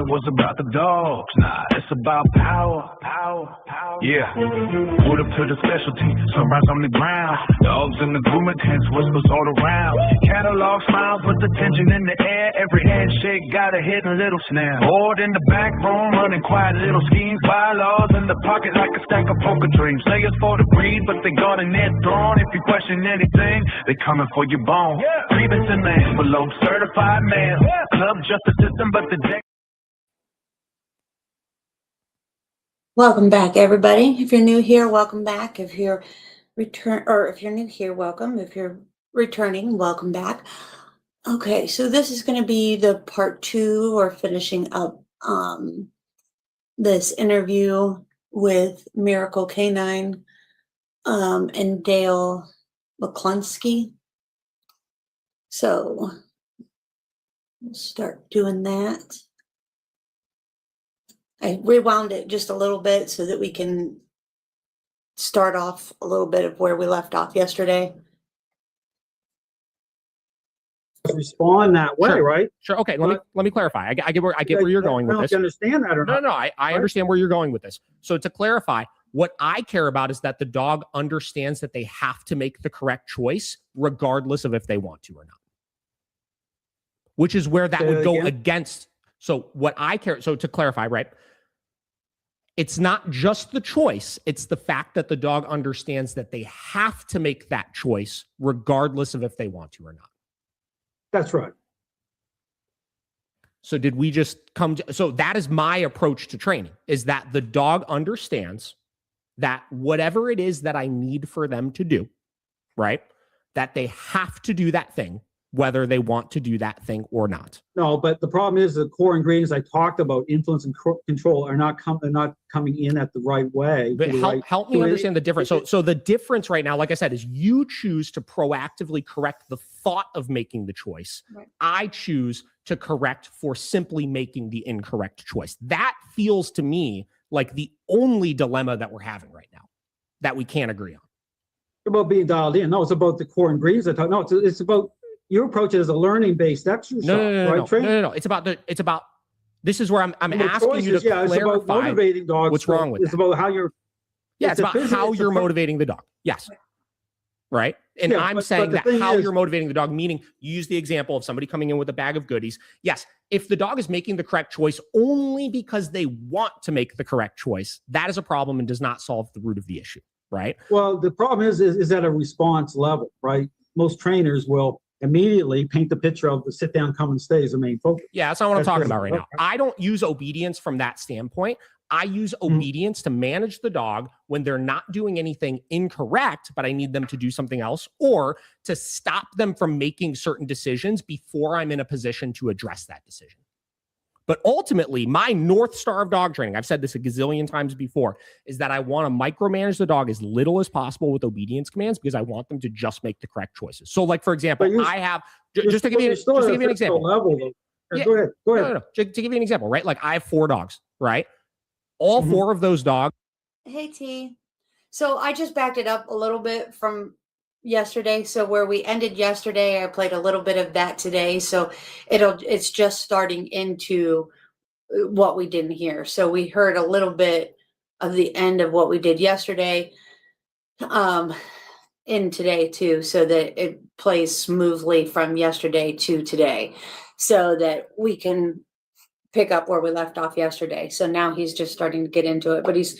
it was about the dogs. Nah, it's about power. Yeah. Put up to the specialty, sunrise on the ground. Dogs in the grooming tents, whispers all around. Catalog smiles with the tension in the air. Every handshake got a hidden little snare. Bored in the back room, running quiet little schemes. Bylaws in the pocket like a stack of poker dreams. Layers for the breed, but they guarding their throne. If you question anything, they coming for your bone. Grievance in the envelope, certified mail. Club justice system, but the deck. Welcome back, everybody. If you're new here, welcome back. If you're if you're new here, welcome. If you're returning, welcome back. Okay, so this is going to be the part 2 or finishing up this interview with Miracle Canine and Dale McCclansky. So we'll start doing that. I rewound it just a little bit so that we can start off a little bit of where we left off yesterday. Respond that way, sure. right? Sure. Okay. Let me clarify. I get where you're going with this. You understand that or not? No. I understand where you're going with this. So to clarify, what I care about is that the dog understands that they have to make the correct choice, regardless of if they want to or not. Which is where that would go against. So what I care. So to clarify, right? It's not just the choice. It's the fact that the dog understands that they have to make that choice, regardless of if they want to or not. That's right. So did we just come to, so that is my approach to training, is that the dog understands that whatever it is that I need for them to do, right, that they have to do that thing, whether they want to do that thing or not. No, but the problem is the core ingredients I talked about, influence and control, are not coming in at the right way. But help me understand the difference. So the difference right now, like I said, is you choose to proactively correct the thought of making the choice. Right. I choose to correct for simply making the incorrect choice. That feels to me like the only dilemma that we're having right now that we can't agree on. It's about being dialed in. No, it's about the core ingredients I talk. No, it's about your approach is a learning-based exercise. No. It's about. This is where I'm asking you to clarify. It's about motivating dogs. What's wrong with that? It's about how you're. Yeah, it's about how you're motivating the dog. Yes. Right. And I'm saying that how you're motivating the dog, meaning you use the example of somebody coming in with a bag of goodies. Yes. If the dog is making the correct choice only because they want to make the correct choice, that is a problem and does not solve the root of the issue. Right. Well, the problem is at a response level, right? Most trainers will immediately paint the picture of the sit down, come and stay as the main focus. Yeah, that's not what I'm talking about right now. I don't use obedience from that standpoint. I use obedience to manage the dog when they're not doing anything incorrect, but I need them to do something else, or to stop them from making certain decisions before I'm in a position to address that decision. But ultimately, my North Star of dog training, I've said this a gazillion times before, is that I want to micromanage the dog as little as possible with obedience commands because I want them to just make the correct choices. So like, for example, I have, just to give you an example. Go ahead. No. To give you an example, right? Like I have 4 dogs, right? All 4 of those dogs. Hey, T. So I just backed it up a little bit from yesterday. So where we ended yesterday, I played a little bit of that today. So it's just starting into what we didn't hear. So we heard a little bit of the end of what we did yesterday in today too, so that it plays smoothly from yesterday to today so that we can pick up where we left off yesterday. So now he's just starting to get into it, but he's,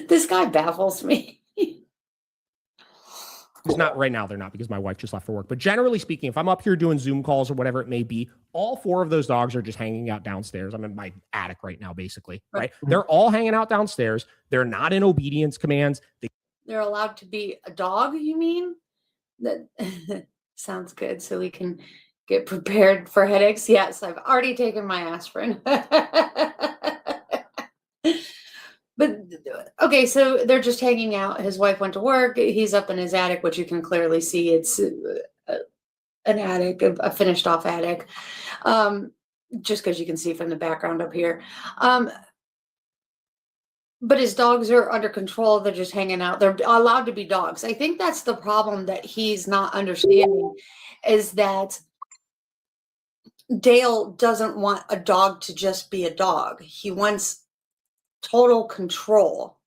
this guy baffles me. It's not right now. They're not, because my wife just left for work. But generally speaking, if I'm up here doing Zoom calls or whatever it may be, all 4 of those dogs are just hanging out downstairs. I'm in my attic right now, basically. Right? They're all hanging out downstairs. They're not in obedience commands. They're allowed to be a dog, you mean? That sounds good. So we can get prepared for headaches. Yes, I've already taken my aspirin. But okay, so they're just hanging out. His wife went to work. He's up in his attic, which you can clearly see. It's an attic, a finished off attic, just because you can see from the background up here. But his dogs are under control. They're just hanging out. They're allowed to be dogs. I think that's the problem that he's not understanding. is that Dale doesn't want a dog to just be a dog. He wants total control.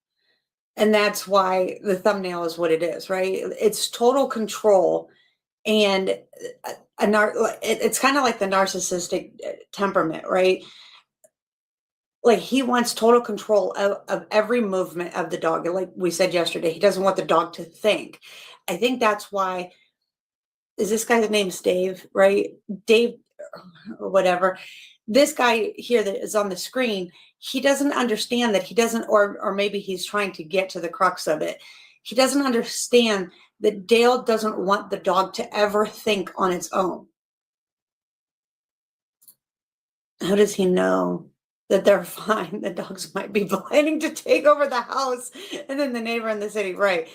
And that's why the thumbnail is what it is, right? It's total control. And it's kind of like the narcissistic temperament, right? Like he wants total control of every movement of the dog. Like we said yesterday, he doesn't want the dog to think. I think that's why, is this guy's name's Dave, right? Dave or whatever. This guy here that is on the screen, he doesn't understand that he doesn't, or maybe he's trying to get to the crux of it. He doesn't understand that Dale doesn't want the dog to ever think on its own. How does he know that they're fine? The dogs might be planning to take over the house and then the neighbor in the city. Right.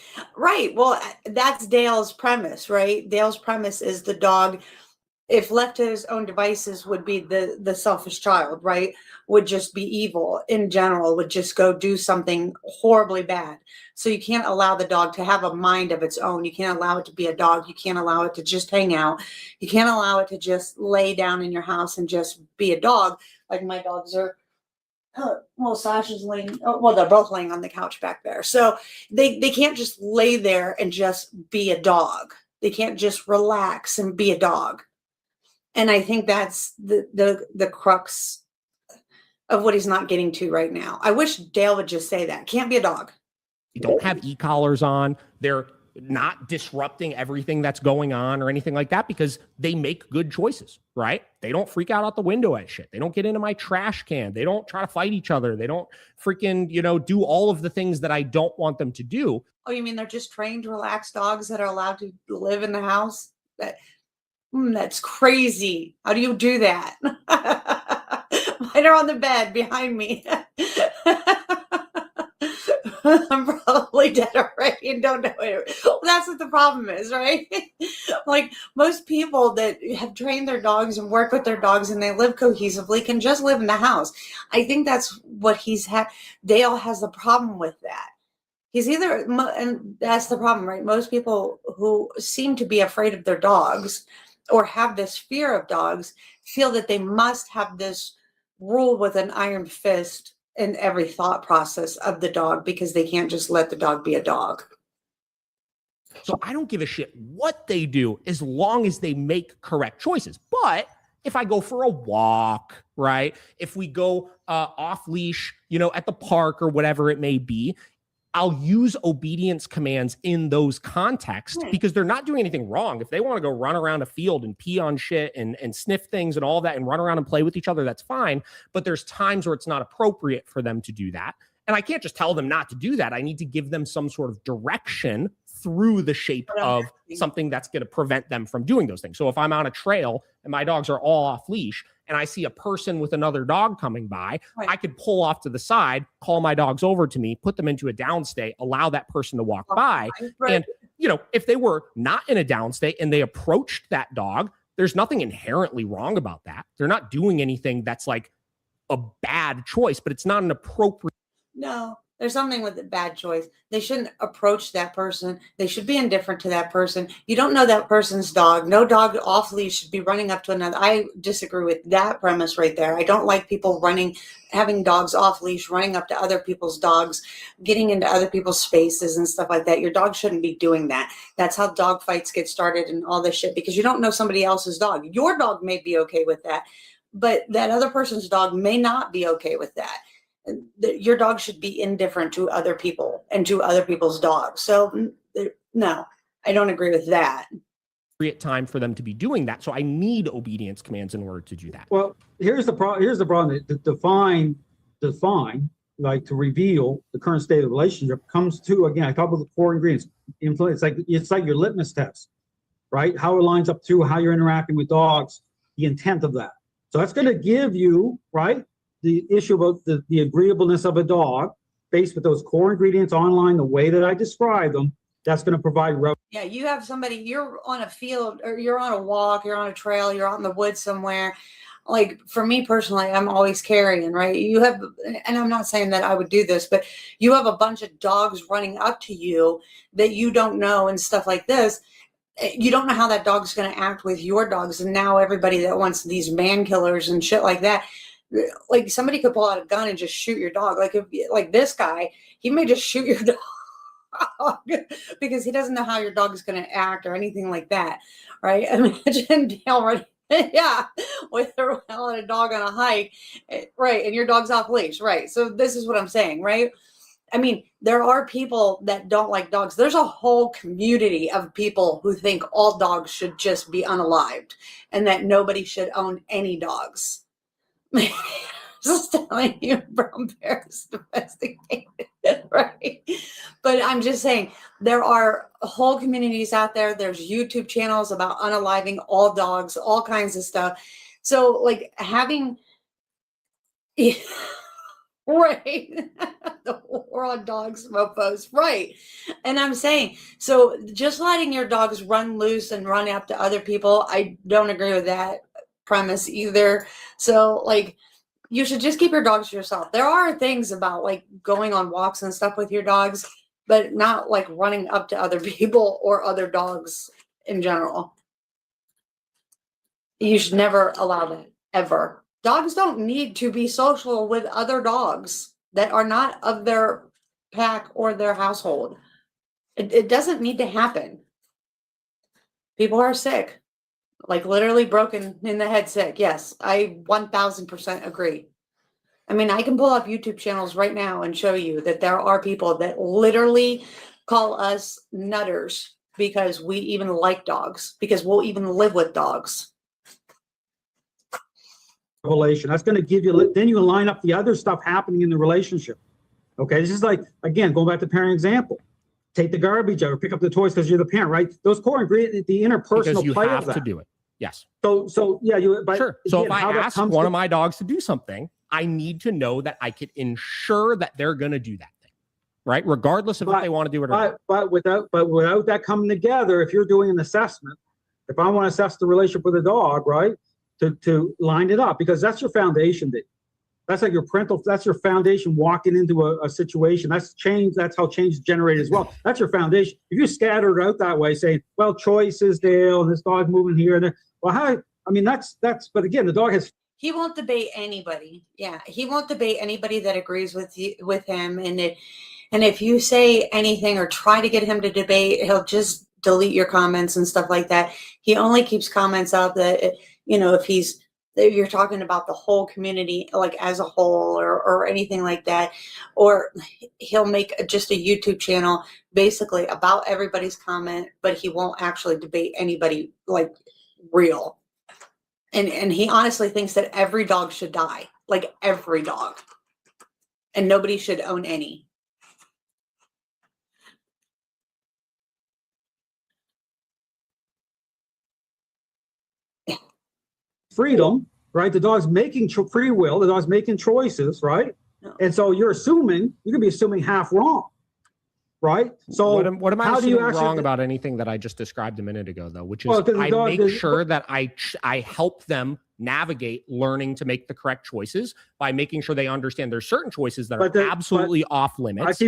Well, that's Dale's premise, right? Dale's premise is the dog, if left to his own devices, would be the selfish child, right? Would just be evil in general, would just go do something horribly bad. So you can't allow the dog to have a mind of its own. You can't allow it to be a dog. You can't allow it to just hang out. You can't allow it to just lay down in your house and just be a dog. Like my dogs are, well, Sasha's laying, well, they're both laying on the couch back there. So they can't just lay there and just be a dog. They can't just relax and be a dog. And I think that's the crux of what he's not getting to right now. I wish Dale would just say that. Can't be a dog. You don't have e-collars on. They're not disrupting everything that's going on or anything like that because they make good choices, right? They don't freak out the window at shit. They don't get into my trash can. They don't try to fight each other. They don't freaking, do all of the things that I don't want them to do. Oh, you mean they're just trained, relaxed dogs that are allowed to live in the house? That's crazy. How do you do that? Mine are on the bed behind me. I'm probably dead already and don't know it. Well, that's what the problem is, right? Like most people that have trained their dogs and work with their dogs and they live cohesively can just live in the house. I think that's what Dale has the problem with that. He's and that's the problem, right? Most people who seem to be afraid of their dogs or have this fear of dogs feel that they must have this rule with an iron fist in every thought process of the dog because they can't just let the dog be a dog. So I don't give a shit what they do as long as they make correct choices. But if I go for a walk, right? If we go off leash, at the park or whatever it may be, I'll use obedience commands in those contexts because they're not doing anything wrong. If they want to go run around a field and pee on shit and sniff things and all that and run around and play with each other, that's fine. But there's times where it's not appropriate for them to do that. And I can't just tell them not to do that. I need to give them some sort of direction through the shape of something that's going to prevent them from doing those things. So if I'm on a trail and my dogs are all off leash and I see a person with another dog coming by, I could pull off to the side, call my dogs over to me, put them into a downstate, allow that person to walk by. And, if they were not in a downstate and they approached that dog, there's nothing inherently wrong about that. They're not doing anything that's like a bad choice, but it's not an appropriate. No, there's something with the bad choice. They shouldn't approach that person. They should be indifferent to that person. You don't know that person's dog. No dog off leash should be running up to another. I disagree with that premise right there. I don't like people having dogs off leash, running up to other people's dogs, getting into other people's spaces and stuff like that. Your dog shouldn't be doing that. That's how dog fights get started and all this shit because you don't know somebody else's dog. Your dog may be okay with that, but that other person's dog may not be okay with that. Your dog should be indifferent to other people and to other people's dogs. So no, I don't agree with that. Time for them to be doing that. So I need obedience commands in order to do that. Well, here's the problem. To define, like to reveal the current state of the relationship comes to, again, I talk about the core ingredients. Influence. It's like your litmus test, right? How it lines up to how you're interacting with dogs, the intent of that. So that's going to give you, right, the issue about the agreeableness of a dog based with those core ingredients online, the way that I describe them, that's going to provide. Yeah, you have somebody, you're on a field or you're on a walk, you're on a trail, you're out in the woods somewhere. Like for me personally, I'm always carrying, right? You have, and I'm not saying that I would do this, but you have a bunch of dogs running up to you that you don't know and stuff like this. you don't know how that dog's going to act with your dogs. And now everybody that wants these man killers and shit like that, like somebody could pull out a gun and just shoot your dog. Like like this guy, he may just shoot your dog because he doesn't know how your dog is going to act or anything like that. Right. Imagine Dale running, yeah, with a dog on a hike. Right. And your dog's off leash. Right. So this is what I'm saying. Right. I mean, there are people that don't like dogs. There's a whole community of people who think all dogs should just be unalived and that nobody should own any dogs. Just telling you, brown bears domesticated, right? But I'm just saying, there are whole communities out there. There's YouTube channels about unaliving all dogs, all kinds of stuff. So, like, having... Right. The war on dogs, mofos. Right. And I'm saying, so just letting your dogs run loose and run up to other people, I don't agree with that premise either. So, like, you should just keep your dogs to yourself. There are things about, like, going on walks and stuff with your dogs, but not, like, running up to other people or other dogs in general. You should never allow that, ever. Dogs don't need to be social with other dogs that are not of their pack or their household. It doesn't need to happen. People are sick, like literally broken in the head sick. Yes, I 1000% agree. I mean, I can pull up YouTube channels right now and show you that there are people that literally call us nutters because we even like dogs, because we'll even live with dogs. Revelation. That's going to give you, then you line up the other stuff happening in the relationship. Okay. This is like, again, going back to parent example, take the garbage out or pick up the toys because you're the parent, right? Those core ingredients, the interpersonal because you play have of that. to do it. Yes. So yeah, sure. So again, if I ask one of my dogs to do something, I need to know that I could ensure that they're going to do that thing, right? Regardless of if they want to do it or not. But without that coming together, if you're doing an assessment, if I want to assess the relationship with a dog, right? To line it up, because that's your foundation, Dave. That's like your parental, that's your foundation walking into a situation. That's change. That's how change is generated as well. That's your foundation. If you scatter it out that way, saying, well, choices, Dale, this dog moving here and there. Well, how, I mean, that's, but again, the dog has. He won't debate anybody. Yeah. He won't debate anybody that agrees with you, with him. And if you say anything or try to get him to debate, he'll just delete your comments and stuff like that. He only keeps comments up that, you know, if you're talking about the whole community, like as a whole or anything like that, or he'll make just a YouTube channel basically about everybody's comment, but he won't actually debate anybody like real. And he honestly thinks that every dog should die, like every dog, and nobody should own any. Freedom, right? The dog's making free will. The dog's making choices, right? No. And so you're assuming, you can be assuming half wrong, right? So what am I assuming wrong about anything that I just described a minute ago, though? Which is I make sure that I help them navigate learning to make the correct choices by making sure they understand there's certain choices that are absolutely off limits.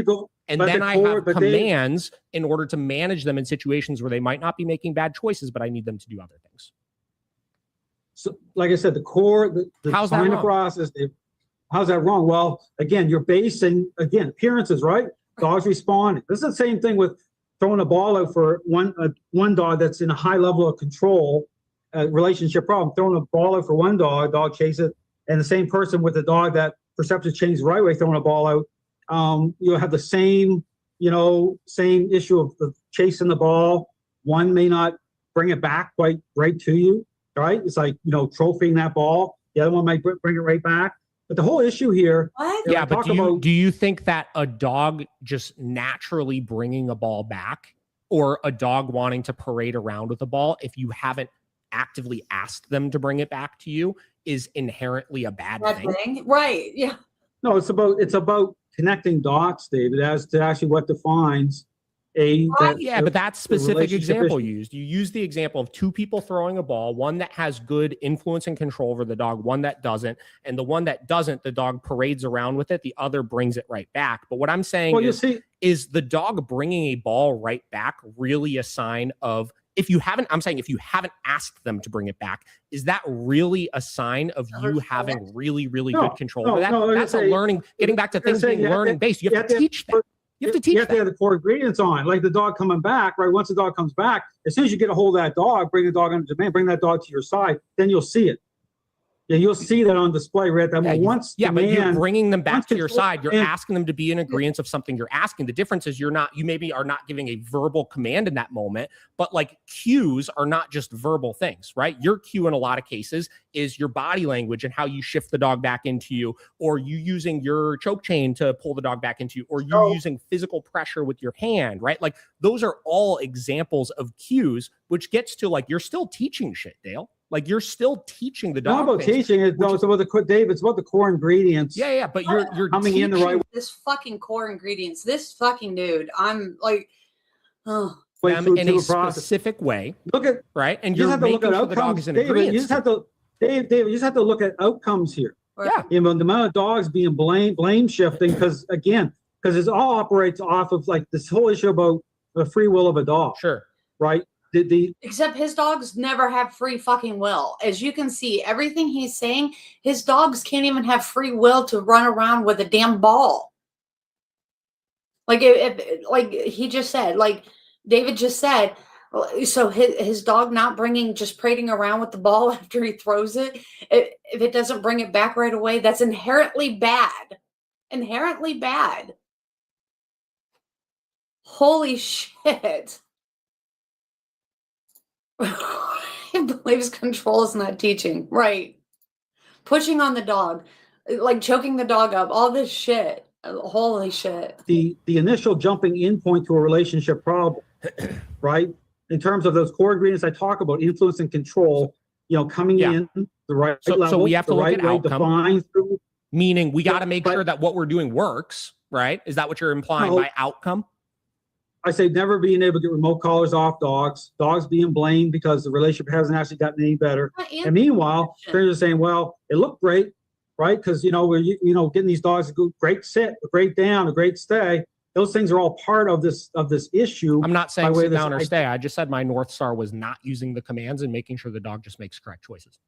And then I have commands in order to manage them in situations where they might not be making bad choices, but I need them to do other things. So, like I said, the core, the design process, how's that wrong? Well, again, you're basing, again, appearances, right? Dogs responding. This is the same thing with throwing a ball out for one dog that's in a high level of control, relationship problem. Throwing a ball out for one dog chase it, and the same person with a dog that perception changes the right way, throwing a ball out. You'll have the same issue of chasing the ball. One may not bring it back quite right to you. Right? It's like, trophying that ball. The other one might bring it right back. But the whole issue here. Yeah, but do you think that a dog just naturally bringing a ball back, or a dog wanting to parade around with a ball, if you haven't actively asked them to bring it back to you, is inherently a bad thing? Right. Yeah. No, it's about connecting dots, David, as to actually what defines but that specific example used. You use the example of two people throwing a ball, one that has good influence and control over the dog, one that doesn't, and the one that doesn't, the dog parades around with it, the other brings it right back. But what I'm saying is the dog bringing a ball right back really a sign of if you haven't asked them to bring it back, is that really a sign of you having really, really good control over that? That's a learning, getting back to things being learning based. You have to teach them. You have to have the core ingredients on, like the dog coming back, right? Once the dog comes back, as soon as you get a hold of that dog, bring the dog under demand, bring that dog to your side, then you'll see it. Yeah, you'll see that on display right at that moment. But you're bringing them back to your side. You're asking them to be in agreement of something you're asking. The difference is you maybe are not giving a verbal command in that moment, but like cues are not just verbal things, right? Your cue in a lot of cases is your body language and how you shift the dog back into you, or you using your choke chain to pull the dog back into you, or you using physical pressure with your hand, right? Like those are all examples of cues, which gets to like, you're still teaching shit, Dale. Like you're still teaching the dog. Not about teaching it. No, it's about Dave. It's about the core ingredients. Yeah. But you're coming in the right way. This fucking core ingredients. This fucking dude. I'm like, them in a specific way. Look at right, and you're making sure the dog is in agreement. You just have to, Dave. You just have to look at outcomes here. Yeah. You know, the amount of dogs being blame shifting because it all operates off of like this whole issue about the free will of a dog. Sure. Right. Except his dogs never have free fucking will. As you can see, everything he's saying, his dogs can't even have free will to run around with a damn ball. Like like he just said, like David just said, so his dog not just parading around with the ball after he throws it, if it doesn't bring it back right away, that's inherently bad. Inherently bad. Holy shit. He believes control is not teaching. Right. Pushing on the dog, like choking the dog up, all this shit. Holy shit. The initial jumping in point to a relationship problem, right? In terms of those core ingredients I talk about, influence and control, coming in the right level. So we have to look at outcome. Through, meaning we got to make sure that what we're doing works, right? Is that what you're implying by outcome? I say never being able to get remote collars off dogs being blamed because the relationship hasn't actually gotten any better. And meanwhile, they're just saying, well, it looked great, right? Because, we're, getting these dogs a great sit, a great down, a great stay. Those things are all part of this issue. I'm not saying sit down or stay. I just said my North Star was not using the commands and making sure the dog just makes correct choices.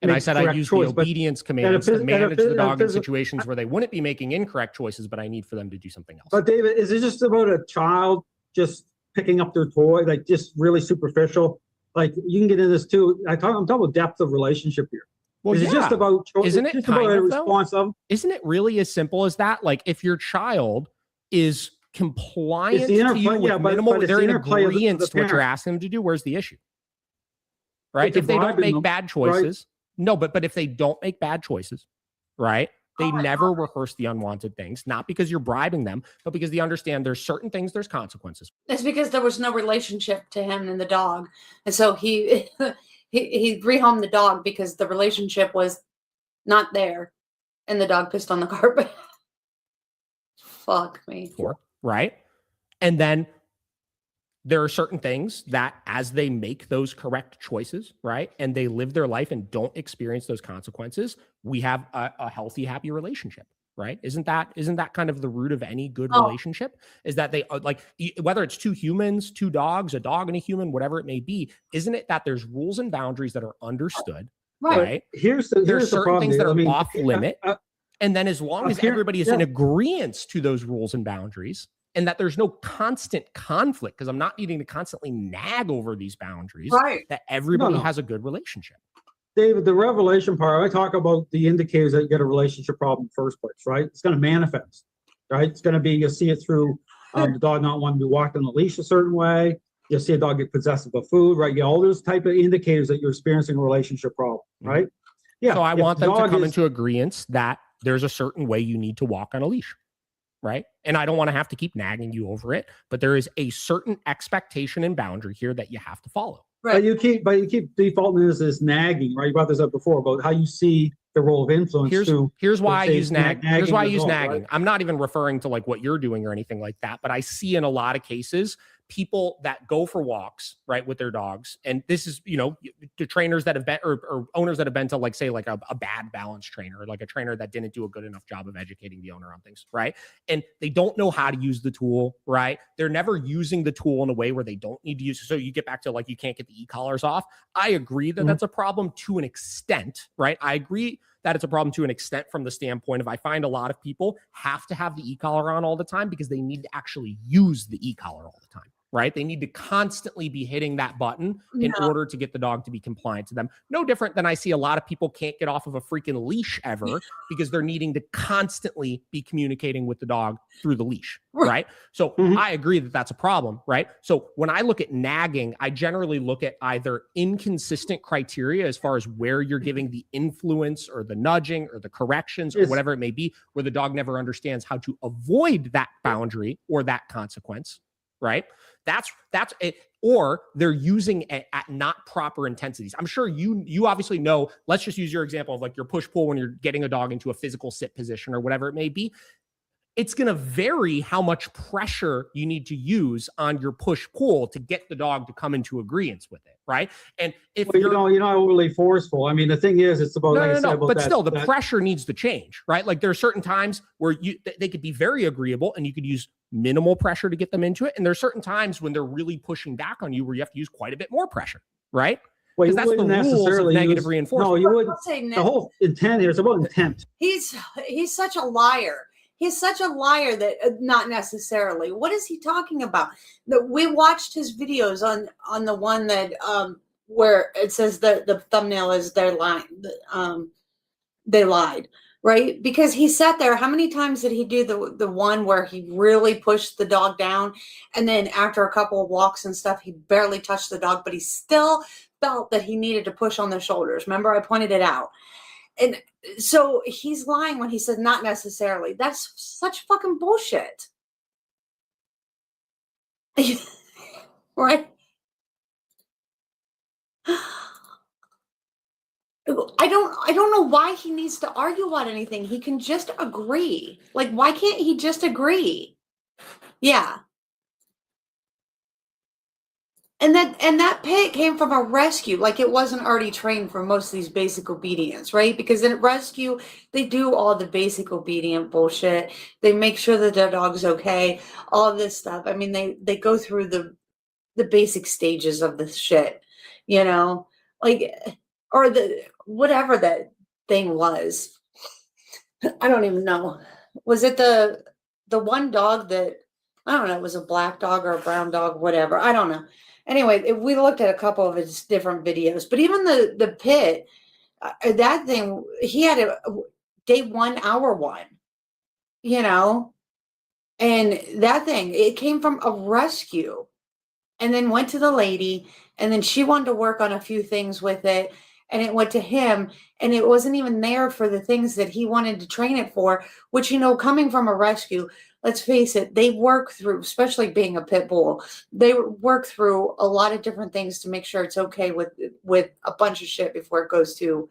And I said I use the obedience commands to manage the dog in situations where they wouldn't be making incorrect choices, but I need for them to do something else. But David, is it just about a child just picking up their toy, like just really superficial? Like you can get into this too. I'm talking about depth of relationship here. Well, is it just about choice? Isn't it kind of response of? Isn't it really as simple as that? Like if your child is compliant to you with minimal, they're in agreement to what you're asking them to do. Where's the issue? Right? If they don't make bad choices. No, but if they don't make bad choices, right? They never rehearse the unwanted things, not because you're bribing them, but because they understand there's certain things, there's consequences. It's because there was no relationship to him and the dog. And so he rehomed the dog because the relationship was not there and the dog pissed on the carpet. Fuck me. Right? And then there are certain things that as they make those correct choices, right, and they live their life and don't experience those consequences, we have a healthy, happy relationship, right? Isn't that kind of the root of any good relationship? Is that they like, whether it's two humans, two dogs, a dog and a human, whatever it may be, isn't it that there's rules and boundaries that are understood, right? There's certain things that are off limit. And then as long as everybody is in agreement to those rules and boundaries, and that there's no constant conflict, because I'm not needing to constantly nag over these boundaries, that everybody has a good relationship. David, the revelation part, I talk about the indicators that you get a relationship problem in the first place, right? It's going to manifest, right? It's going to be, you'll see it through the dog not wanting to be walked on the leash a certain way. You'll see a dog get possessive of food, right? You get all those type of indicators that you're experiencing a relationship problem, right? Yeah. So I want them to come into agreement that there's a certain way you need to walk on a leash. Right. And I don't want to have to keep nagging you over it, but there is a certain expectation and boundary here that you have to follow. Right. But you keep defaulting this nagging, right? You brought this up before about how you see the role of influence. Here's why I use nagging. Here's why I use nagging. Right? I'm not even referring to like what you're doing or anything like that, but I see in a lot of cases people that go for walks, right, with their dogs. And this is, the trainers that have been, or owners that have been to like, say like a bad balance trainer, like a trainer that didn't do a good enough job of educating the owner on things, right? And they don't know how to use the tool, right? They're never using the tool in a way where they don't need to use it. So you get back to like, you can't get the e-collars off. I agree that that's a problem to an extent, right? I agree that it's a problem to an extent from the standpoint of I find a lot of people have to have the e-collar on all the time because they need to actually use the e-collar all the time, right? They need to constantly be hitting that button in order to get the dog to be compliant to them. No different than I see a lot of people can't get off of a freaking leash ever because they're needing to constantly be communicating with the dog through the leash, right? So I agree that that's a problem, right? So when I look at nagging, I generally look at either inconsistent criteria as far as where you're giving the influence or the nudging or the corrections or whatever it may be, where the dog never understands how to avoid that boundary or that consequence, right? That's it. Or they're using it at not proper intensities. I'm sure you obviously know, let's just use your example of like your push pull when you're getting a dog into a physical sit position or whatever it may be. It's going to vary how much pressure you need to use on your push pull to get the dog to come into agreement with it, right? And if you're not overly forceful. I mean, the thing is, it's about but still, the pressure needs to change, right? Like there are certain times where they could be very agreeable, and you could use minimal pressure to get them into it, and there's certain times when they're really pushing back on you where you have to use quite a bit more pressure, right? Well, because that's the rules of negative reinforcement. No, you wouldn't. The whole intent here is about intent. He's such a liar. He's such a liar that not necessarily. What is he talking about? That we watched his videos on the one that where it says the thumbnail is they lied, right? Because he sat there. How many times did he do the one where he really pushed the dog down, and then after a couple of walks and stuff, he barely touched the dog, but he still felt that he needed to push on the shoulders. Remember, I pointed it out. And so he's lying when he says not necessarily. That's such fucking bullshit. Right? I don't know why he needs to argue about anything. He can just agree. Like, why can't he just agree? Yeah. And that pit came from a rescue. Like, it wasn't already trained for most of these basic obedience, right? Because in rescue, they do all the basic obedient bullshit. They make sure that their dog's okay, all of this stuff. I mean, they go through the basic stages of this shit, like, or whatever that thing was. I don't even know. Was it the one dog that, I don't know, it was a black dog or a brown dog, whatever. I don't know. Anyway, we looked at a couple of his different videos, but even the pit, that thing, he had a day 1, hour 1, and that thing, it came from a rescue and then went to the lady, and then she wanted to work on a few things with it, and it went to him, and it wasn't even there for the things that he wanted to train it for, which, coming from a rescue, let's face it, they work through, especially being a pit bull, they work through a lot of different things to make sure it's okay with a bunch of shit before it goes to,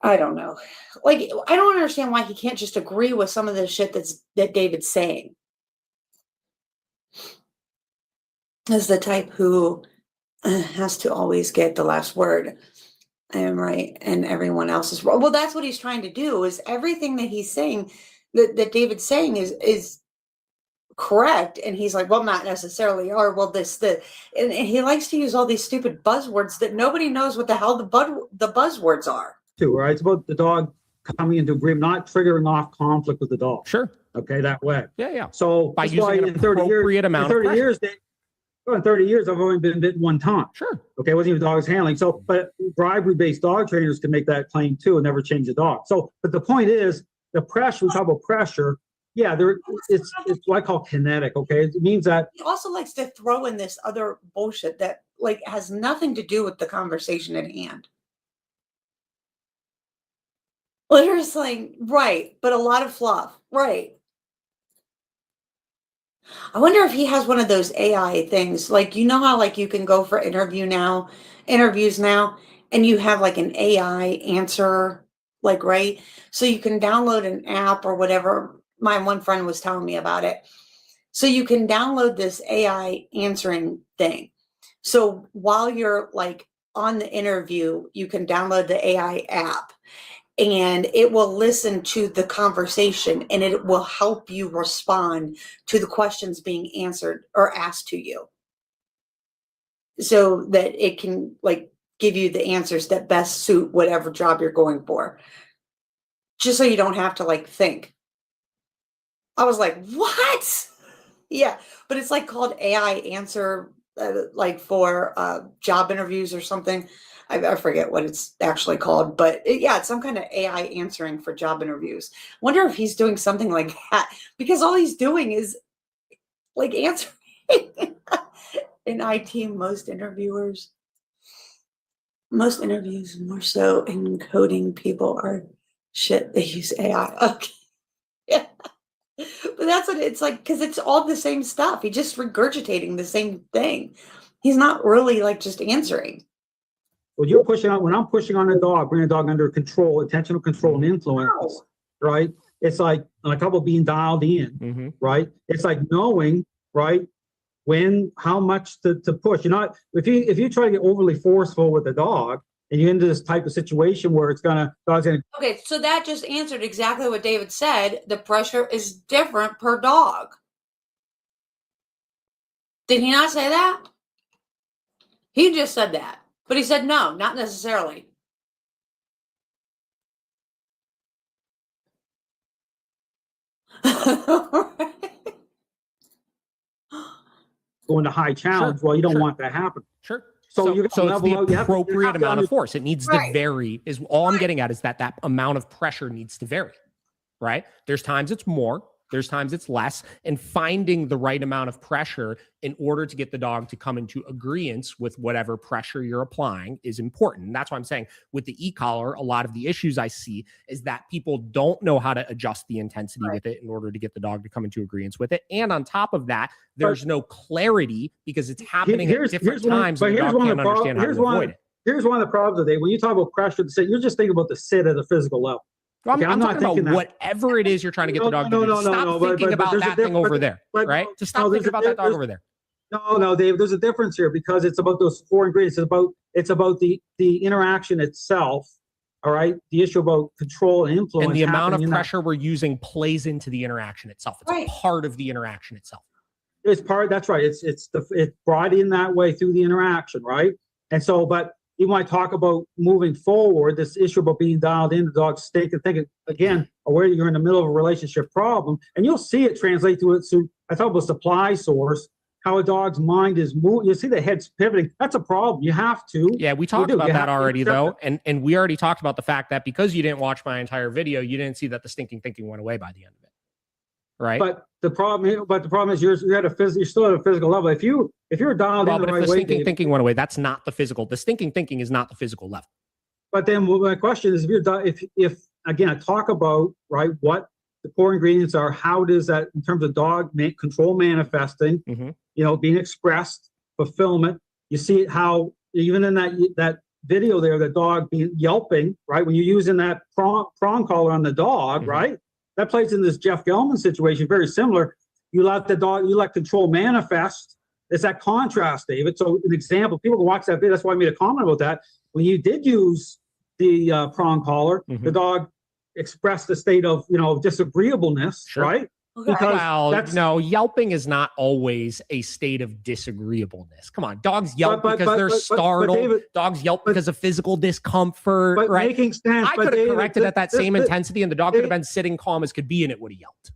I don't know. Like, I don't understand why he can't just agree with some of the shit that David's saying. As the type who has to always get the last word. I am right, and everyone else is wrong. Well, that's what he's trying to do, is everything that he's saying, that David's saying is correct, and he's like, well, not necessarily, or well, and he likes to use all these stupid buzzwords that nobody knows what the hell the buzzwords are. Too, right? It's about the dog coming into agreement, not triggering off conflict with the dog. Sure. Okay, that way. Yeah. So by using an appropriate amount of pressure. In 30 years, I've only been bitten one time. Sure. Okay, it wasn't even dog's handling. So, but bribery-based dog trainers can make that claim too and never change the dog. So, but the point is, the pressure, we talk about pressure, yeah, it's what I call kinetic, okay? It means that... He also likes to throw in this other bullshit that, like, has nothing to do with the conversation at hand. Literally saying, right, but a lot of fluff, right. I wonder if he has one of those AI things, like, how, like, you can go for interviews now, and you have, like, an AI answer, like, right? So you can download an app or whatever. My one friend was telling me about it. So you can download this AI answering thing. So while you're like on the interview, you can download the AI app and it will listen to the conversation and it will help you respond to the questions being answered or asked to you, so that it can like give you the answers that best suit whatever job you're going for, just so you don't have to like think. I was like, what? Yeah, but it's like called AI answer, like for job interviews or something. I forget what it's actually called, but yeah, it's some kind of AI answering for job interviews. Wonder if he's doing something like that, because all he's doing is like answering. In IT, most interviews more so in coding people are shit. They use AI. Okay. Yeah. But that's what it's like, because it's all the same stuff. He's just regurgitating the same thing. He's not really like just answering. Well, you're pushing on, when I'm pushing on a dog, bring a dog under control, intentional control and influence, right? It's like a couple being dialed in, right? It's like knowing, right, when, how much to push. You're not, if you try to get overly forceful with the dog and you get into this type of situation where it's dog's gonna. Okay, so that just answered exactly what David said. The pressure is different per dog. Did he not say that? He just said that. But he said no, not necessarily. Going to high challenge. Well, you don't want that to happen. Sure. So it's the appropriate amount of force. It needs to vary. Is all I'm getting at is that amount of pressure needs to vary, right? There's times it's more, there's times it's less, and finding the right amount of pressure in order to get the dog to come into agreement with whatever pressure you're applying is important. And that's why I'm saying with the e-collar, a lot of the issues I see is that people don't know how to adjust the intensity with it in order to get the dog to come into agreement with it. And on top of that, there's no clarity because it's happening at different times and the dog can't understand how to avoid it. Here's one of the problems today. When you talk about pressure, you're just thinking about the sit at the physical level. Well, I'm not talking about whatever it is you're trying to get the dog to do. Stop thinking about that thing over there, right? To stop thinking about that dog over there. No, Dave, there's a difference here because it's about those four ingredients. It's about the interaction itself, all right? The issue about control and influence. And the amount of pressure we're using plays into the interaction itself. It's a part of the interaction itself. It's part, that's right. It's brought in that way through the interaction, right? And so, but you might talk about moving forward, this issue about being dialed in, the dog's thinking, again, aware you're in the middle of a relationship problem, and you'll see it translate to it. So I talk about supply source, how a dog's mind is moving. You see the head's pivoting. That's a problem. You have to. Yeah, we talked about that already, though. And we already talked about the fact that because you didn't watch my entire video, you didn't see that the stinking thinking went away by the end of it. Right. But the problem is you're still at a physical level. If you're dialed in the right way, the stinking thinking went away. That's not the physical. The stinking thinking is not the physical level. But then my question is, if again, I talk about what the core ingredients are. How does that, in terms of dog control manifesting, being expressed, fulfillment? You see how even in that video there, the dog being yelping, right? When you're using that prong collar on the dog, right? That plays in this Jeff Gelman situation, very similar. You let control manifest. It's that contrast, David. So an example, people can watch that video. That's why I made a comment about that. When you did use the prong collar, the dog expressed a state of, disagreeableness, right? Because yelping is not always a state of disagreeableness. Come on, dogs yelp because they're startled. David, dogs yelp because of physical discomfort, right? Making sense. I could have corrected at that same intensity, and the dog could have been sitting calm as could be, and it would have yelped.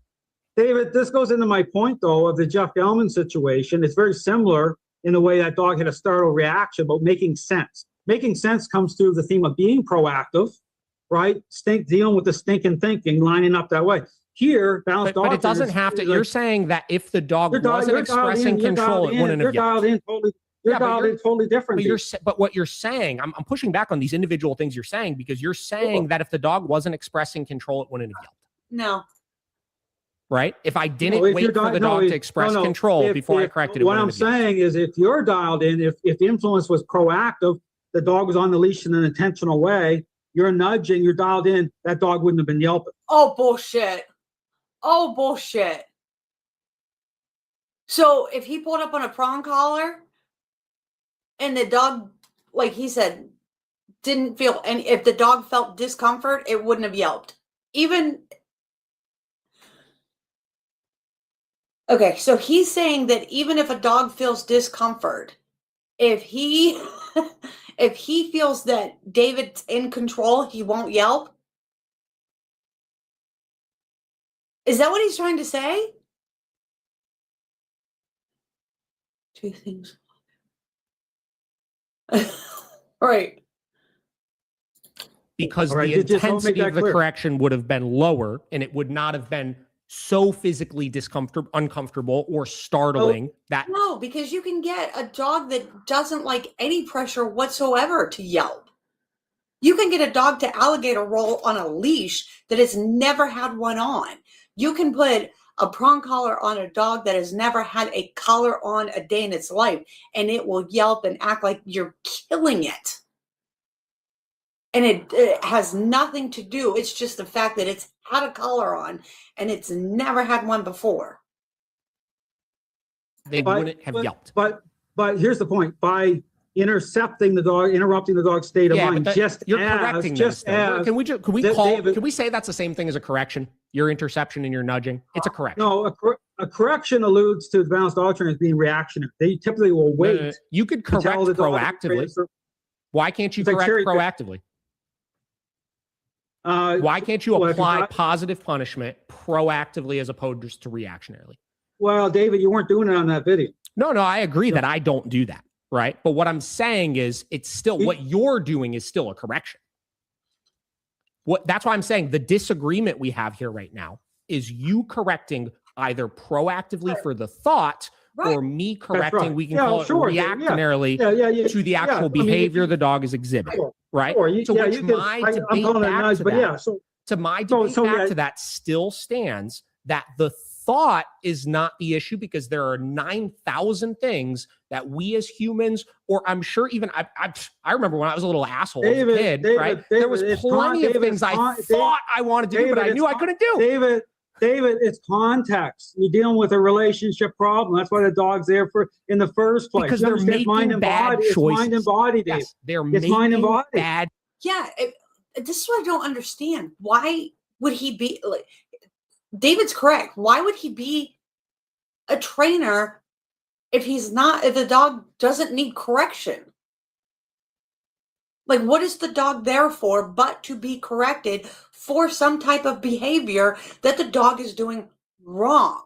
David, this goes into my point, though, of the Jeff Gelman situation. It's very similar in the way that dog had a startled reaction, but making sense. Making sense comes through the theme of being proactive, right? Dealing with the stinking thinking, lining up that way. Here, balanced dog. But it doesn't have to. You're saying that if the dog wasn't expressing control, it wouldn't have yelled. You're dialed in totally different. But what you're saying, I'm pushing back on these individual things you're saying, because you're saying that if the dog wasn't expressing control, it wouldn't have yelled. No. Right? If I didn't wait for the dog to express control before I corrected it. What I'm saying is, if you're dialed in, if the influence was proactive, the dog was on the leash in an intentional way, you're nudging, you're dialed in, that dog wouldn't have been yelping. Oh, bullshit. So if he pulled up on a prong collar and the dog, like he said, didn't feel any, if the dog felt discomfort, it wouldn't have yelped. Even, okay, so he's saying that even if a dog feels discomfort, if he if he feels that David's in control, he won't yelp. Is that what he's trying to say? Two things. Right. Because All right, the just don't make intensity that of the clear. correction would have been lower and it would not have been so physically uncomfortable or startling that No, because you can get a dog that doesn't like any pressure whatsoever to yelp. You can get a dog to alligator roll on a leash that has never had one on. You can put a prong collar on a dog that has never had a collar on a day in its life, and it will yelp and act like you're killing it. And it has nothing to do. It's just the fact that it's had a collar on and it's never had one before. they wouldn't have yelped. But here's the point: by interrupting the dog's state of mind, You're correcting this. Can we say that's the same thing as a correction? Your interception and your nudging, it's a correction. No, a correction alludes to the balanced dog trainer as being reactionary. They typically will wait. You could correct proactively. Why can't you correct proactively? Why can't you apply positive punishment proactively as opposed to reactionarily? Well, David, you weren't doing it on that video. No, I agree that I don't do that, right? But what I'm saying is it's still, what you're doing is still a correction. That's why I'm saying the disagreement we have here right now is you correcting either proactively for the thought or me correcting, we can call it reactionarily to the actual behavior the dog is exhibiting, right? So my debate back to that still stands, that the thought is not the issue, because there are 9,000 things that we as humans, or I'm sure even I remember when I was a little asshole as a kid, right? There was plenty of things I thought I wanted to do, but I knew I couldn't do. David, it's context. You're dealing with a relationship problem. That's why the dog's there in the first place. Because they're making bad choices. It's mind and body, Dave. Yes, they're making bad. Yeah, this is what I don't understand. Why would he be like? David's correct. Why would he be a trainer if the dog doesn't need correction? Like, what is the dog there for but to be corrected for some type of behavior that the dog is doing wrong?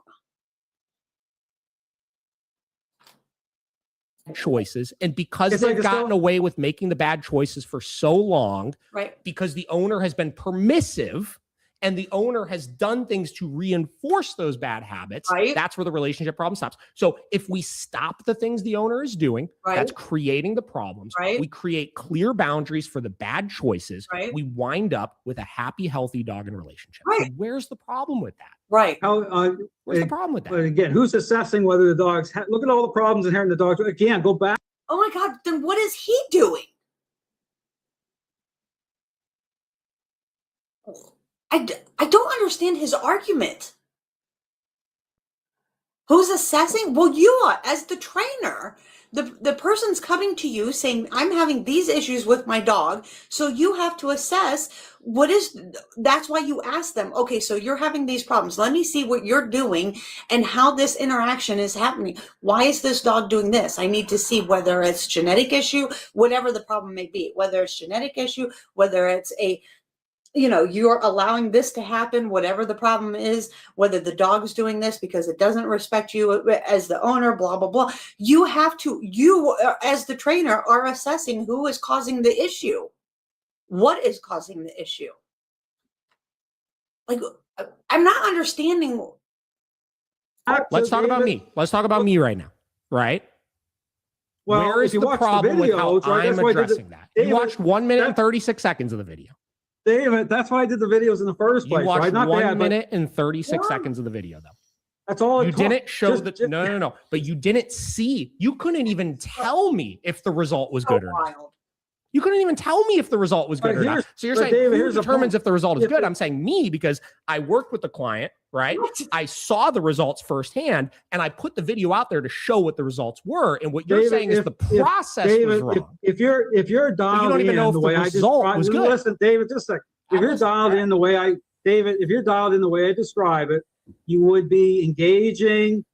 Choices, and because they've gotten away with making the bad choices for so long, right? Because the owner has been permissive and the owner has done things to reinforce those bad habits, right? That's where the relationship problem stops. So if we stop the things the owner is doing, that's creating the problems. We create clear boundaries for the bad choices. We wind up with a happy, healthy dog and relationship. So where's the problem with that? Where's the problem with that? But again, who's assessing whether the dogs look at all the problems inherent in the dogs? Again, go back. Oh my God, then what is he doing? I don't understand his argument. Who's assessing? Well, you are, as the trainer. The person's coming to you saying, I'm having these issues with my dog. So you have to assess that's why you ask them, okay, so you're having these problems. Let me see what you're doing and how this interaction is happening. Why is this dog doing this? I need to see whether it's genetic issue, whatever the problem may be, whether it's genetic issue, whether it's you're allowing this to happen, whatever the problem is, whether the dog is doing this because it doesn't respect you as the owner, blah, blah, blah. You as the trainer are assessing who is causing the issue. What is causing the issue? Like, I'm not understanding. Let's talk about me. Let's talk about me right now, right? Well, where is the problem with how I'm addressing that? You watched 1 minute and 36 seconds of the video. David, that's why I did the videos in the first place. You watched 1 minute and 36 seconds of the video, though. That's all. You didn't show no. But you didn't see. You couldn't even tell me if the result was good or not. You couldn't even tell me if the result was good or not. So you're saying David, who determines if the result is good? I'm saying me, because I worked with the client, right? I saw the results firsthand, and I put the video out there to show what the results were. And what you're saying is the process was wrong. If you're dialed you don't even know if the result was good. Listen, David, just a second. If you're dialed in the way I describe it, you would be engaging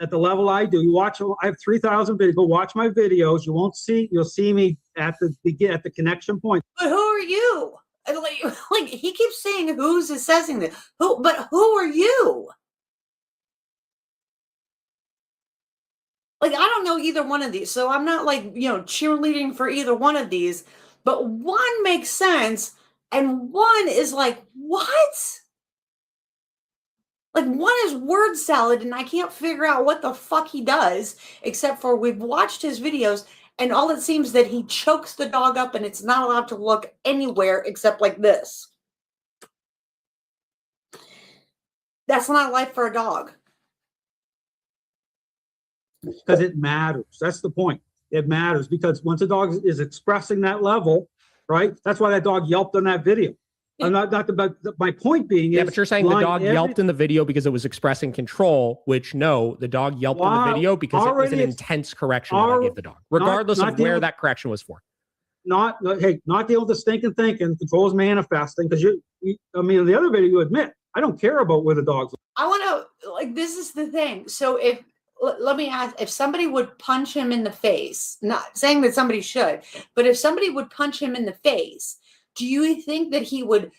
at the level I do. You watch, I have 3,000 videos. Go watch my videos. You'll see me at the connection point. But who are you? Like he keeps saying who's assessing this. But who are you? Like, I don't know either one of these. So I'm not like, cheerleading for either one of these, but one makes sense. And one is like, what? Like, one is word salad, and I can't figure out what the fuck he does, except for we've watched his videos, and all it seems that he chokes the dog up, and it's not allowed to look anywhere except like this. That's not life for a dog. Because it matters. That's the point. It matters because once a dog is expressing that level, right? That's why that dog yelped on that video. I'm not my point being is, but you're saying the dog yelped in the video because it was expressing control, which no, the dog yelped in the video because it was an intense correction that I gave the dog, regardless of where that correction was for. Not dealing with the stinking thinking, control is manifesting, because the other video you admit, I don't care about where the dog's. I want to, this is the thing. So let me ask, if somebody would punch him in the face, not saying that somebody should, but if somebody would punch him in the face, do you think that he would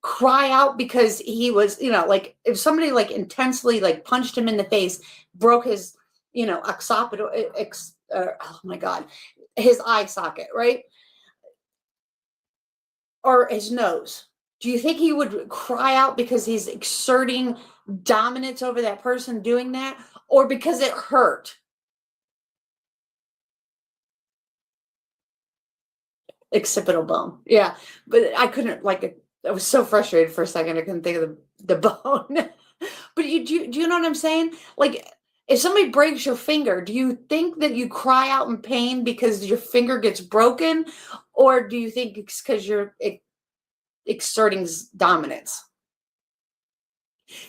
cry out because he was, if somebody intensely punched him in the face, broke his, occipital, oh my God, his eye socket, right? Or his nose. Do you think he would cry out because he's exerting dominance over that person doing that, or because it hurt? Occipital bone. Yeah. But I couldn't, I was so frustrated for a second. I couldn't think of the bone. But do you know what I'm saying? Like, if somebody breaks your finger, do you think that you cry out in pain because your finger gets broken? Or do you think it's because you're exerting dominance?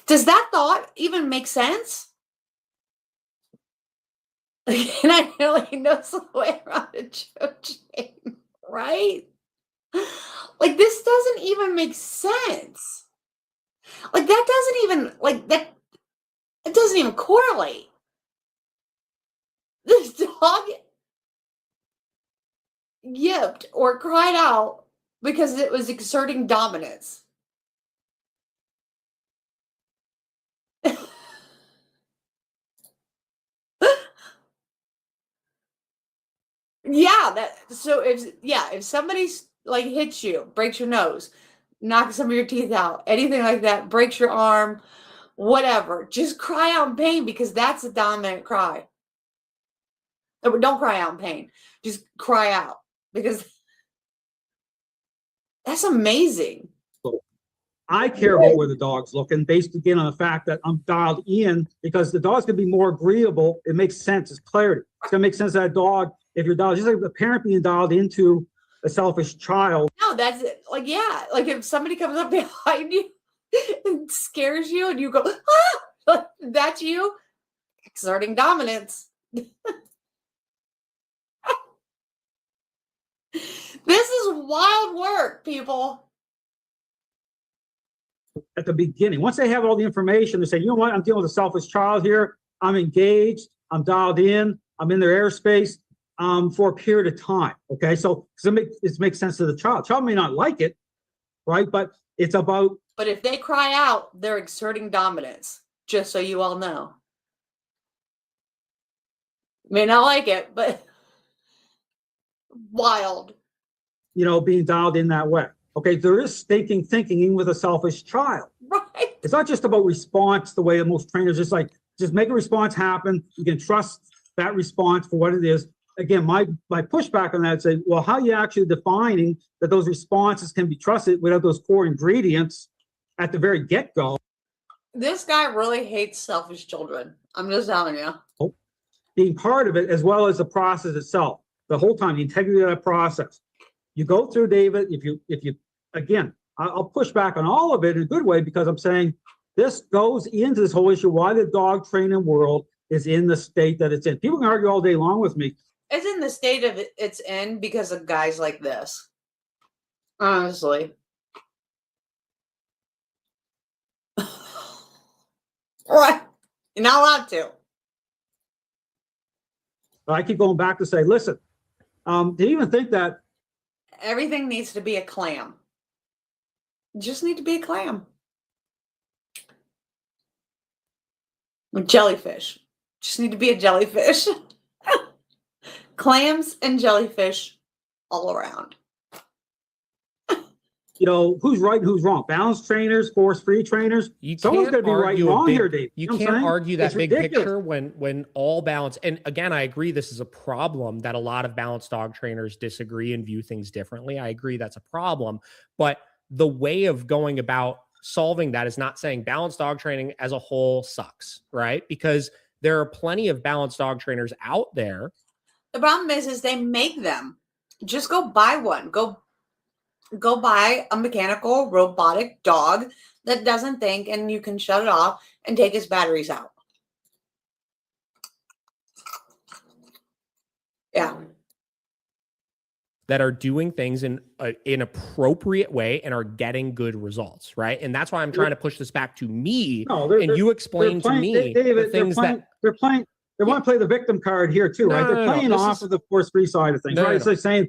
Does that thought even make sense? And I know he knows the way around a joke chain, right? This doesn't even make sense. That doesn't even, it doesn't even correlate. This dog yipped or cried out because it was exerting dominance. Yeah, if somebody hits you, breaks your nose, knocks some of your teeth out, anything like that, breaks your arm, whatever, just cry out in pain, because that's a dominant cry. Don't cry out in pain. Just cry out, because that's amazing. I care about where the dog's looking, based again on the fact that I'm dialed in, because the dog's gonna be more agreeable. It makes sense. It's clarity. It's gonna make sense that dog, if you're dialed, just like the parent being dialed into a selfish child. No, that's it. If somebody comes up behind you and scares you and you go, ah, that's you exerting dominance. This is wild work, people. At the beginning, once they have all the information, they say, you know what, I'm dealing with a selfish child here. I'm engaged. I'm dialed in. I'm in their airspace for a period of time. Okay, so it makes sense to the child. Child may not like it, right? But it's about. But if they cry out, they're exerting dominance. Just so you all know. May not like it, but wild. Being dialed in that way. Okay, there is stinking thinking even with a selfish child. Right. It's not just about response the way that most trainers just make a response happen. You can trust that response for what it is. Again, my pushback on that is say, well, how are you actually defining that those responses can be trusted without those core ingredients at the very get-go? This guy really hates selfish children. I'm just telling you. Being part of it, as well as the process itself. The whole time, the integrity of that process. You go through, David, if you, again, I'll push back on all of it in a good way, because I'm saying this goes into this whole issue, why the dog training world is in the state that it's in. People can argue all day long with me. It's in the state of it's in because of guys like this. Honestly. Right. You're not allowed to. I keep going back to say, listen, do you even think that Everything needs to be a clam. You just need to be a clam. Jellyfish. Just need to be a jellyfish. Clams and jellyfish all around. who's right and who's wrong? Balanced trainers, force-free trainers. Someone's going to be right and wrong here, Dave. You know can't argue that it's big ridiculous. picture when all balance. And again, I agree this is a problem that a lot of balanced dog trainers disagree and view things differently. I agree that's a problem. But the way of going about solving that is not saying balanced dog training as a whole sucks, right? Because there are plenty of balanced dog trainers out there. The problem is they make them. Just go buy one. Go buy a mechanical robotic dog that doesn't think, and you can shut it off and take its batteries out. Yeah. That are doing things in an appropriate way and are getting good results, right? And that's why I'm trying to push this back to me. And you explain to me David, the things they're playing. They want to play the victim card here too, right? They're playing off of the force-free side of things, right? It's like saying,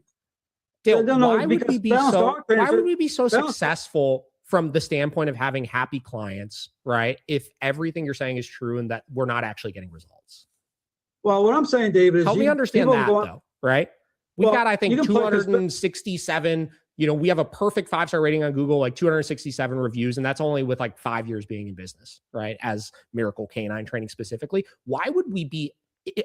Dale, why would we be so successful from the standpoint of having happy clients, right? If everything you're saying is true and that we're not actually getting results. Well, what I'm saying, David, is help me understand that though, right? We've got, I think, 267, we have a perfect 5-star rating on Google, like 267 reviews, and that's only with like 5 years being in business, right? As Miracle Canine Training specifically. Why would we be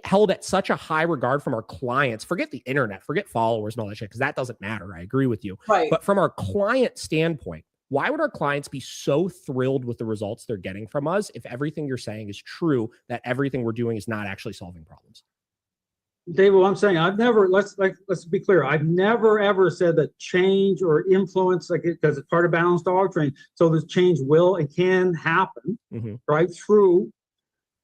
held at such a high regard from our clients? Forget the internet, forget followers and all that shit, because that doesn't matter. I agree with you. Right. But from our client standpoint, why would our clients be so thrilled with the results they're getting from us if everything you're saying is true, that everything we're doing is not actually solving problems? David, what I'm saying, let's be clear. I've never ever said that change or influence, because it's part of balanced dog training. So this change will and can happen, right, through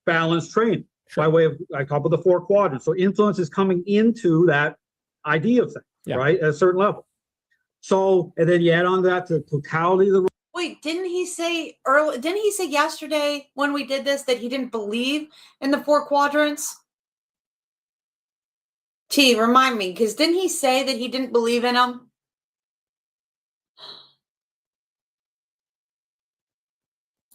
balanced training by way of, I call it the 4 quadrants. So influence is coming into that idea of thing, right, at a certain level. So, and then you add on to that the totality of the. Wait, didn't he say yesterday when we did this that he didn't believe in the 4 quadrants? Remind me, because didn't he say that he didn't believe in them?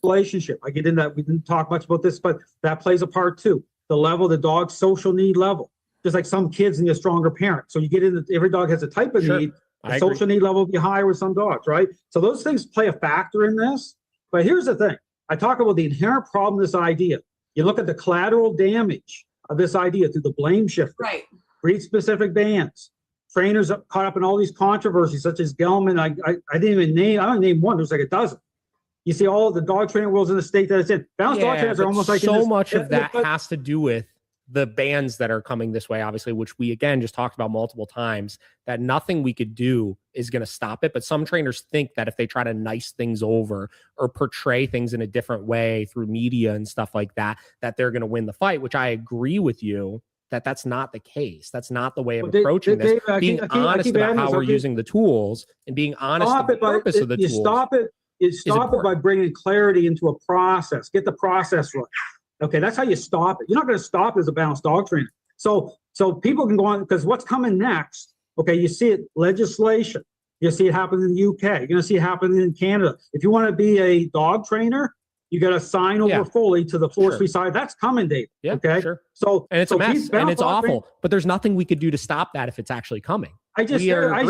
Relationship. I get into that. We didn't talk much about this, but that plays a part too. The level, the dog's social need level. Just like some kids need a stronger parent. So you get into, every dog has a type of need. The social need level will be higher with some dogs, right? So those things play a factor in this. But here's the thing. I talk about the inherent problem of this idea. You look at the collateral damage of this idea through the blame shift. Right. Breed-specific bans. Trainers are caught up in all these controversies, such as Gelman. I didn't even name, I don't name one. There's like a dozen. You see all of the dog training worlds in the state that it's in. Balanced dog trainers are almost like so much of that has to do with the bans that are coming this way, obviously, which we, again, just talked about multiple times, that nothing we could do is going to stop it. But some trainers think that if they try to nice things over or portray things in a different way through media and stuff like that, that they're going to win the fight, which I agree with you. That's not the case. That's not the way of approaching this. Being honest about how we're using the tools and being honest about the purpose of the tools. You stop it by bringing clarity into a process. Get the process right. Okay, that's how you stop it. You're not going to stop it as a balanced dog trainer. So people can go on, because what's coming next, okay, you see it, legislation. You see it happen in the UK. You're going to see it happen in Canada. If you want to be a dog trainer, you got to sign over fully to the force-free side. That's coming, Dave. Yeah, okay. Sure. So and it's a mess and it's awful, but there's nothing we could do to stop that if it's actually coming. I don't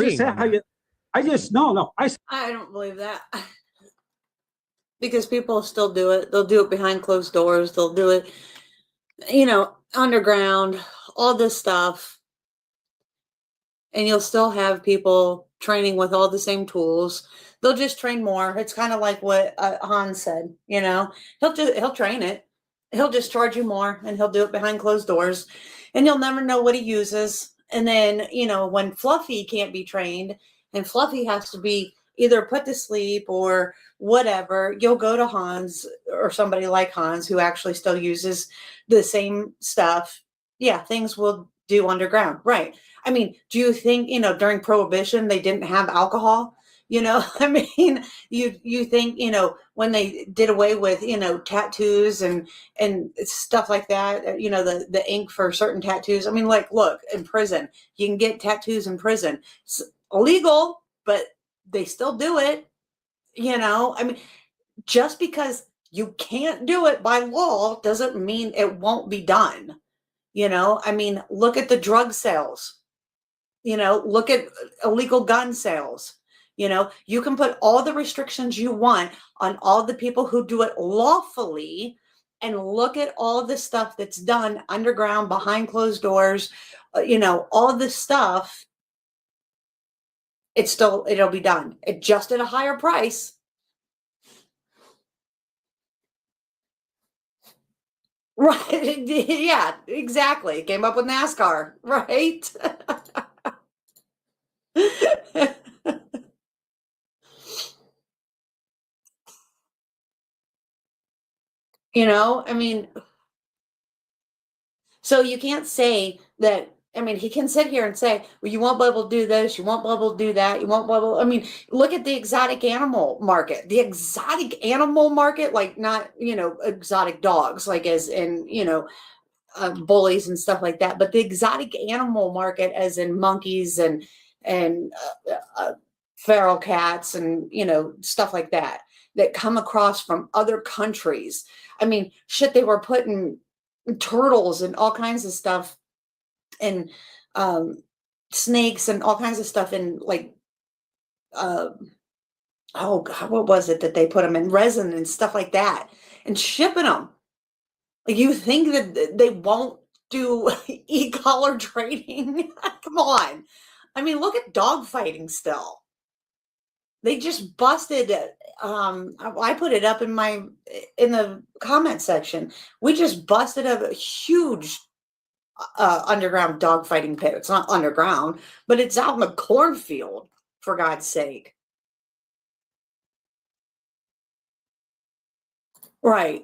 believe that. Because people still do it. They'll do it behind closed doors. They'll do it, underground, all this stuff. And you'll still have people training with all the same tools. They'll just train more. It's kind of like what Hans said, he'll train it. He'll just charge you more and he'll do it behind closed doors and you'll never know what he uses. And then, you know, when Fluffy can't be trained and Fluffy has to be either put to sleep or whatever, you'll go to Hans or somebody like Hans who actually still uses the same stuff. Yeah, things will do underground. Right. I mean, do you think, you know, during Prohibition, they didn't have alcohol? You know, I mean, you think, you know, when they did away with, you know, tattoos and stuff like that, you know, the ink for certain tattoos. I mean, like, look, in prison, you can get tattoos in prison. It's illegal, but they still do it. You know, I mean, just because you can't do it by law doesn't mean it won't be done. You know, I mean, look at the drug sales. You know, look at illegal gun sales. You know, you can put all the restrictions you want on all the people who do it lawfully, and look at all the stuff that's done underground, behind closed doors, you know, all this stuff. It'll be done. It just at a higher price. Right. Yeah, exactly. Came up with NASCAR, right? You know, I mean, so you can't say that. I mean, he can sit here and say, well, you won't be able to do this, you won't be able to do that, you won't be able, I mean, look at the exotic animal market. The exotic animal market, like not, you know, exotic dogs, like as in, you know, bullies and stuff like that, but the exotic animal market as in monkeys and feral cats and, you know, stuff like that come across from other countries. I mean, shit, they were putting turtles and all kinds of stuff and snakes and all kinds of stuff in like oh God, what was it that they put them in resin and stuff like that and shipping them. Like, you think that they won't do e-collar trading? Come on. I mean, look at dog fighting still. They just busted it. I put it up in the comment section. We just busted a huge underground dog fighting pit. It's not underground, but it's out in the cornfield, for God's sake. Right.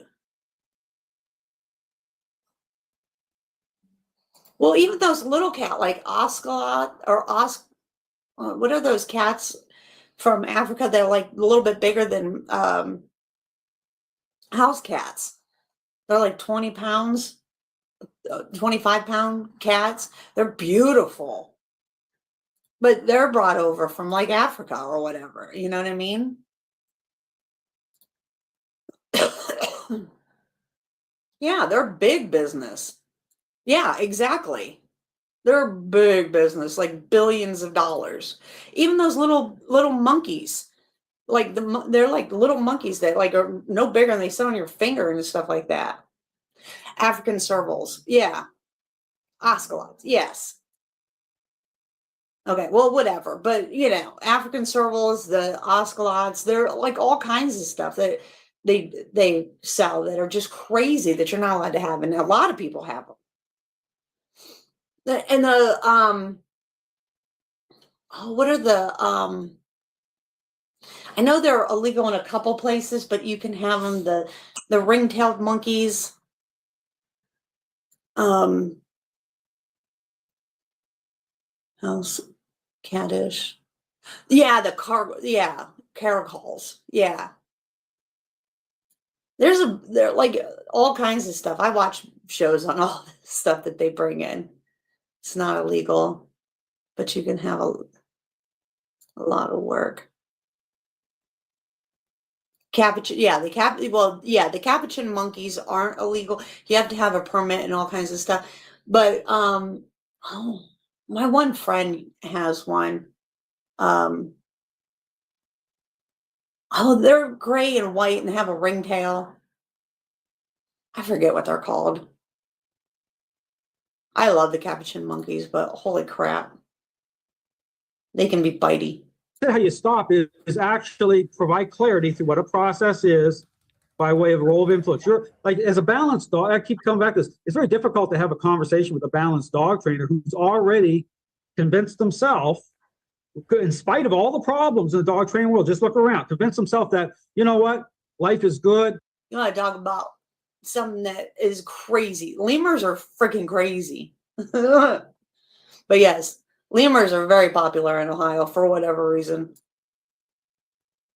Well, even those little cat like Oscalot or what are those cats from Africa that are like a little bit bigger than house cats? They're like 20 pounds, 25-pound cats. They're beautiful. But they're brought over from like Africa or whatever. You know what I mean? Yeah, they're big business. Yeah, exactly. They're big business, like billions of dollars. Even those little monkeys, like they're like little monkeys that like are no bigger than they sit on your finger and stuff like that. African servals, yeah. Oscalots, yes. Okay, well, whatever. But you know, African servals, the oscalots, they're like all kinds of stuff that they sell that are just crazy that you're not allowed to have, and a lot of people have them. And what are the I know they're illegal in a couple places, but you can have them, the ring-tailed monkeys. House cattish. Yeah, caracals. Yeah. They're like all kinds of stuff. I watch shows on all this stuff that they bring in. It's not illegal, but you can have a lot of work. Capuchin, yeah, the capuchin monkeys aren't illegal. You have to have a permit and all kinds of stuff. But my one friend has one. They're gray and white and have a ringtail. I forget what they're called. I love the capuchin monkeys, but holy crap, they can be bitey. How you stop is actually provide clarity through what a process is by way of role of influence. You're like, as a balanced dog, I keep coming back to this. It's very difficult to have a conversation with a balanced dog trainer who's already convinced himself, in spite of all the problems in the dog training world, just look around, convince himself that, you know what, life is good. You want to talk about something that is crazy. Lemurs are freaking crazy. But yes, lemurs are very popular in Ohio for whatever reason.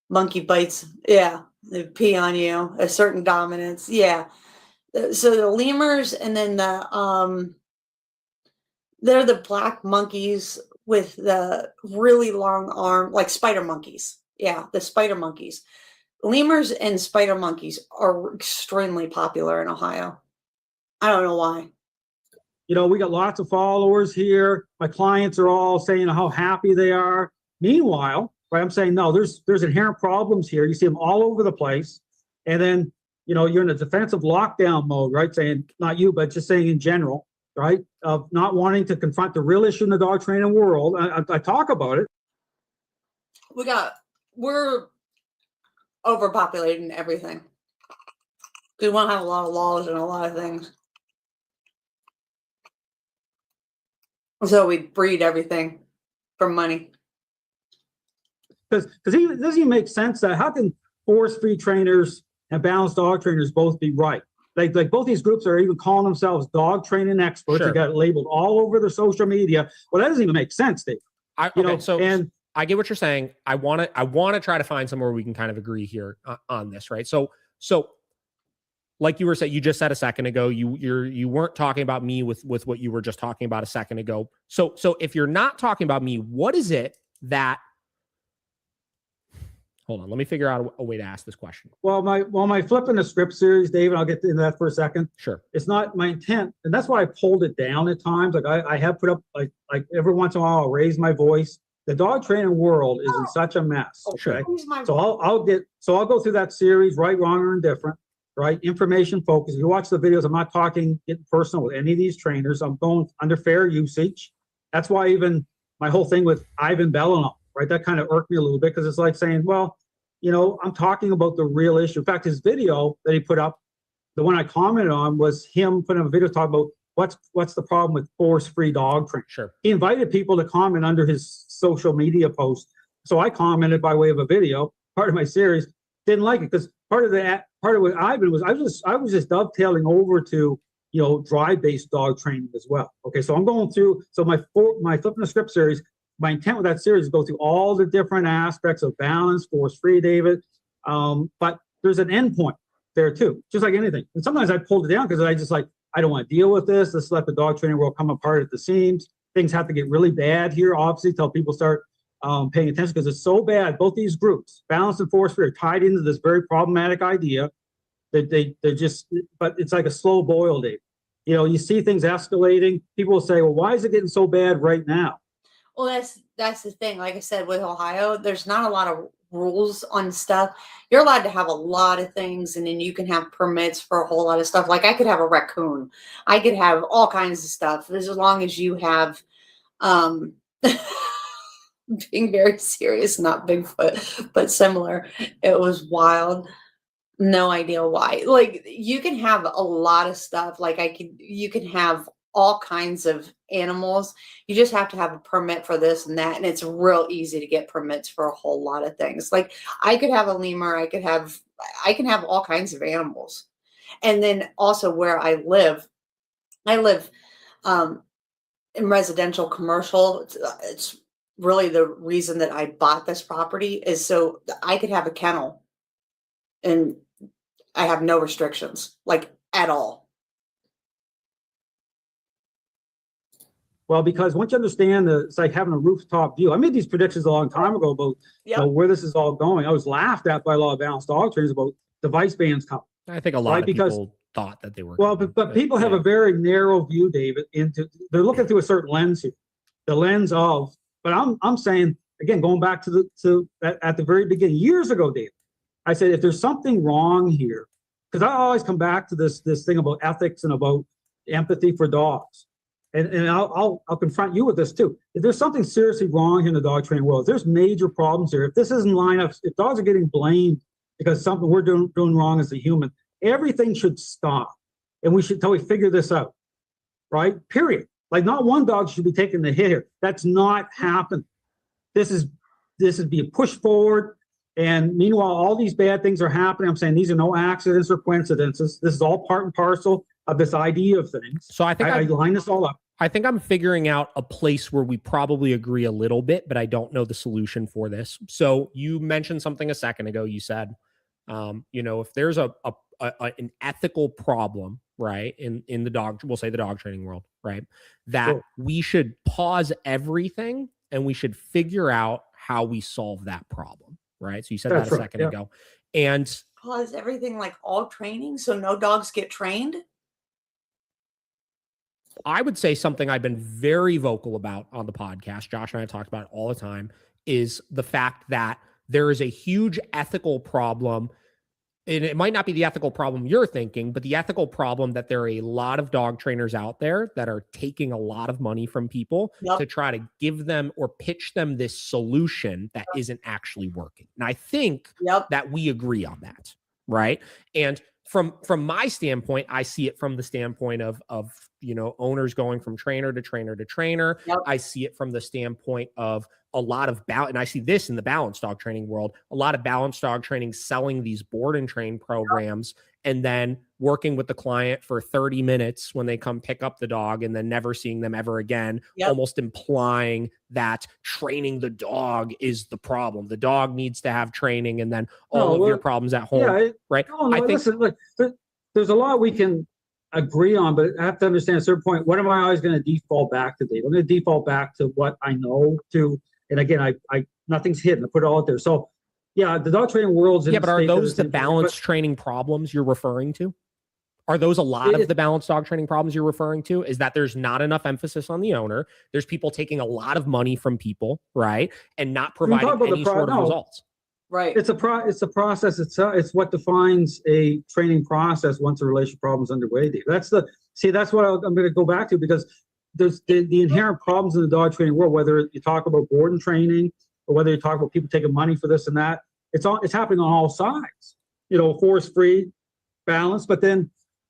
Monkey bites. Yeah. They pee on you. A certain dominance. Yeah. So the lemurs, and then they're the black monkeys with the really long arm, like spider monkeys. Yeah, the spider monkeys. Lemurs and spider monkeys are extremely popular in Ohio. I don't know why. You know, we got lots of followers here. My clients are all saying how happy they are. Meanwhile, right, I'm saying, no, there's inherent problems here. You see them all over the place. And then, you know, you're in a defensive lockdown mode, right? Saying, not you, but just saying in general, right? Of not wanting to confront the real issue in the dog training world. I talk about it. We're overpopulated in everything. We want to have a lot of laws and a lot of things. So we breed everything for money. Because it doesn't even make sense that how can force-free trainers and balanced dog trainers both be right? Like both these groups are even calling themselves dog training experts. Sure. They got it labeled all over their social media. Well, that doesn't even make sense, Dave. So I get what you're saying. I want to try to find somewhere we can kind of agree here on this, right? So like you were saying, you just said a second ago, you weren't talking about me with what you were just talking about a second ago. So if you're not talking about me, what is it that? Hold on, let me figure out a way to ask this question. Well, my flipping the script series, David, I'll get into that for a second. Sure. It's not my intent, and that's why I pulled it down at times. Like I have put up like every once in a while I'll raise my voice. The dog training world is in such a mess. Okay. So I'll go through that series, right, wrong, or indifferent, right? Information focus. If you watch the videos, I'm not getting personal with any of these trainers. I'm going under fair usage. That's why even my whole thing with Ivan Bellinol, right? That kind of irked me a little bit because it's like saying, well, you know, I'm talking about the real issue. In fact, his video that he put up, the one I commented on was him putting up a video talking about what's the problem with force-free dog training. Sure. He invited people to comment under his social media post. So I commented by way of a video, part of my series, didn't like it because part of what Ivan was, I was just dovetailing over to, you know, drive-based dog training as well. Okay, so I'm going through, so my flipping the script series, my intent with that series is go through all the different aspects of balance, force-free, David. But there's an end point there too, just like anything. And sometimes I pulled it down because I just like, I don't want to deal with this. Let's let the dog training world come apart at the seams. Things have to get really bad here, obviously, till people start paying attention because it's so bad. Both these groups, balance and force-free, are tied into this very problematic idea that they're just, but it's like a slow boil, Dave. You know, you see things escalating. People will say, well, why is it getting so bad right now? Well, that's the thing. Like I said, with Ohio, there's not a lot of rules on stuff. You're allowed to have a lot of things, and then you can have permits for a whole lot of stuff. Like I could have a raccoon. I could have all kinds of stuff as long as you have being very serious, not Bigfoot, but similar. It was wild. No idea why. Like you can have a lot of stuff. Like you can have all kinds of animals. You just have to have a permit for this and that. And it's real easy to get permits for a whole lot of things. Like I could have a lemur. I can have all kinds of animals. And then also where I live in residential commercial. It's really the reason that I bought this property is so I could have a kennel and I have no restrictions, like at all. Well, because once you understand it's like having a rooftop view. I made these predictions a long time ago about where this is all going. I was laughed at by a lot of balanced dog trainers about device bans coming. I think a lot of people thought that they were. Well, but people have a very narrow view, David. They're looking through a certain lens here, the lens of. But I'm saying again, going back to at the very beginning, years ago, David, I said if there's something wrong here, because I always come back to this thing about ethics and about empathy for dogs. And I'll confront you with this too. If there's something seriously wrong here in the dog training world, if there's major problems here, if this isn't line up, if dogs are getting blamed because something we're doing wrong as a human, everything should stop. And we should until we figure this out. Right? Period. Like not one dog should be taking the hit here. That's not happening. This is being pushed forward. And meanwhile, all these bad things are happening. I'm saying these are no accidents or coincidences. This is all part and parcel of this idea of things. So I think I line this all up. I think I'm figuring out a place where we probably agree a little bit, but I don't know the solution for this. So you mentioned something a second ago. You said, if there's an ethical problem, right, in the dog, we'll say the dog training world, right, that Sure. we should pause everything and we should figure out how we solve that problem, right? So you said That's that a right, second yeah. ago. And Pause everything, like all training, so no dogs get trained. I would say something I've been very vocal about on the podcast, Josh and I talked about it all the time, is the fact that there is a huge ethical problem. And it might not be the ethical problem you're thinking, but the ethical problem that there are a lot of dog trainers out there that are taking a lot of money from people to try to give them or pitch them this solution that isn't actually working. And I think that we agree on that, right? And from my standpoint, I see it from the standpoint of owners going from trainer to trainer to trainer. I see it from the standpoint of a lot of and I see this in the balanced dog training world, a lot of balanced dog training selling these board and train programs and then working with the client for 30 minutes when they come pick up the dog and then never seeing them ever again, almost implying that training the dog is the problem. The dog needs to have training and then all of your problems at home, right? I think listen, look, there's a lot we can agree on, but I have to understand at a certain point, what am I always going to default back to, Dave? I'm going to default back to what I know to. And again, I nothing's hidden. I put it all out there. So, the dog training world's in but are those the balanced training problems you're referring to? Are those a lot of the balanced dog training problems you're referring to? Is that there's not enough emphasis on the owner? There's people taking a lot of money from people, right, and not providing any sort of results. Right. It's a process. It's what defines a training process once a relationship problem is underway, Dave. That's what I'm going to go back to, because there's the inherent problems in the dog training world, whether you talk about board and training or whether you talk about people taking money for this and that. It's happening on all sides, force-free, balance, but then,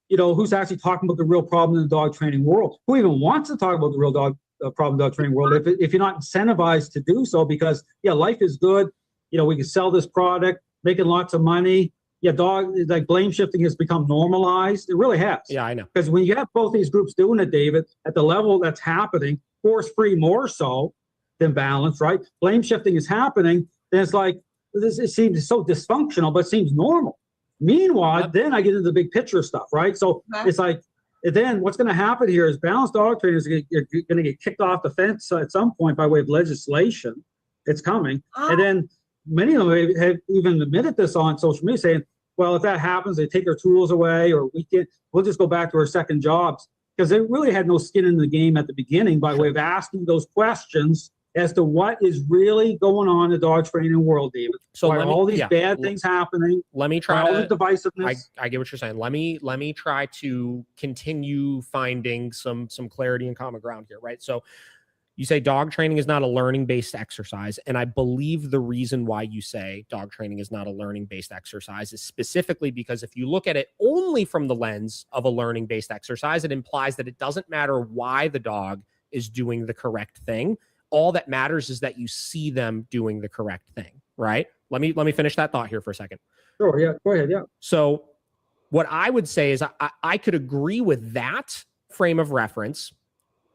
who's actually talking about the real problem in the dog training world? Who even wants to talk about the real problem in the dog training world if you're not incentivized to do so? Because, life is good. We can sell this product, making lots of money. Dog, like blame shifting has become normalized. It really has. Yeah, I know. Because when you have both these groups doing it, David, at the level that's happening, force-free more so than balance, right? Blame shifting is happening. Then it's like, it seems so dysfunctional, but it seems normal. Meanwhile, then I get into the big picture stuff, right? So it's like, then what's going to happen here is balanced dog trainers are going to get kicked off the fence at some point by way of legislation. It's coming. And then many of them have even admitted this on social media, saying, well, if that happens, they take our tools away, or we'll just go back to our second jobs, because they really had no skin in the game at the beginning by way of asking those questions as to what is really going on in the dog training world, David. So all these bad things happening. Let me try all the divisiveness. I get what you're saying. Let me try to continue finding some clarity and common ground here, right? So you say dog training is not a learning-based exercise, and I believe the reason why you say dog training is not a learning-based exercise is specifically because if you look at it only from the lens of a learning-based exercise, it implies that it doesn't matter why the dog is doing the correct thing. All that matters is that you see them doing the correct thing, right? Let me finish that thought here for a second. Sure, yeah, go ahead, yeah. So what I would say is I could agree with that frame of reference.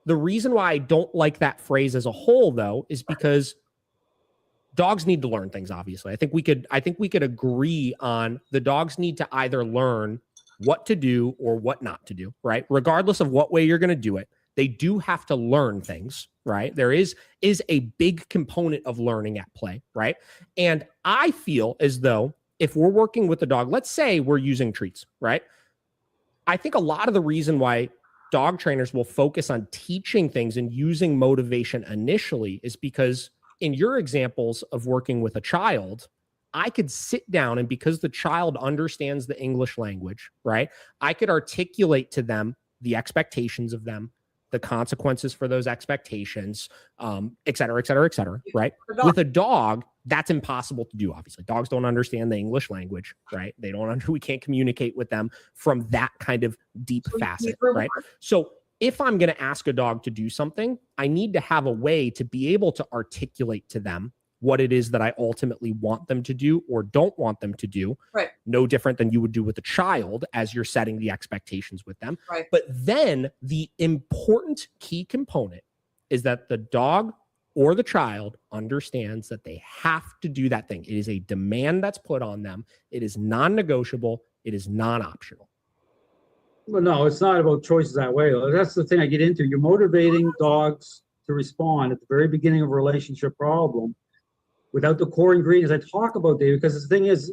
The reason why I don't like that phrase as a whole, though, is because dogs need to learn things, obviously. I think we could agree on the dogs need to either learn what to do or what not to do, right? Regardless of what way you're going to do it, they do have to learn things, right? There is a big component of learning at play, right? And I feel as though if we're working with the dog, let's say we're using treats, right? I think a lot of the reason why dog trainers will focus on teaching things and using motivation initially is because in your examples of working with a child, I could sit down and because the child understands the English language, right? I could articulate to them the expectations of them, the consequences for those expectations, et cetera, right? With a dog, that's impossible to do, obviously. Dogs don't understand the English language, right? We can't communicate with them from that kind of deep facet, right? So if I'm going to ask a dog to do something, I need to have a way to be able to articulate to them what it is that I ultimately want them to do or don't want them to do. Right. No different than you would do with a child as you're setting the expectations with them. Right. But then the important key component is that the dog or the child understands that they have to do that thing. It is a demand that's put on them. It is non-negotiable. It is non-optional. Well, no, it's not about choices that way. That's the thing I get into. You're motivating dogs to respond at the very beginning of a relationship problem without the core ingredients I talk about, David, because the thing is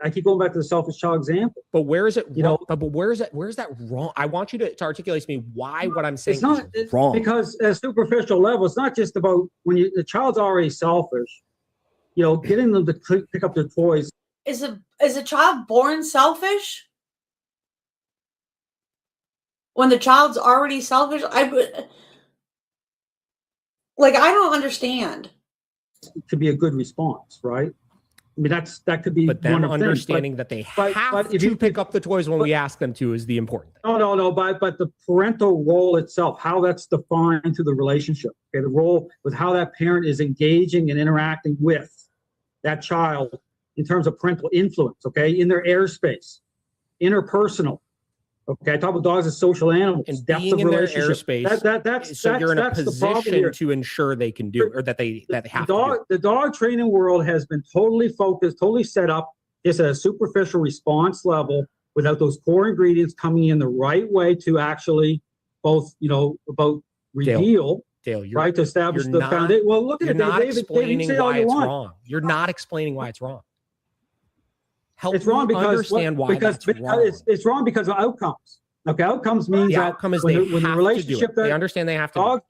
I keep going back to the selfish child example. But where is it wrong? But where is that wrong? I want you to articulate to me why what I'm saying is wrong. Because at a superficial level, it's not just about when the child's already selfish, getting them to pick up their toys. Is a child born selfish? When the child's already selfish, I don't understand. It could be a good response, right? I mean, that could be. But then understanding that they have to pick up the toys when we ask them to is the important thing. No. But the parental role itself, how that's defined through the relationship. Okay, the role with how that parent is engaging and interacting with that child in terms of parental influence. Okay, in their airspace, interpersonal. Okay, I talk about dogs as social animals. And depth being of in their relationship. airspace, so you're in a position to ensure they can do, or that they have to do. The dog training world has been totally focused, totally set up just at a superficial response level without those core ingredients coming in the right way to actually both, about reveal, Dale, right, to establish the foundation. Well, look at it, David, why it's wrong. You're not explaining why it's wrong. It's wrong because understand why that's wrong. It's wrong because of outcomes. Okay, outcomes means the that outcome is when they the have relationship to do it. They understand they have to.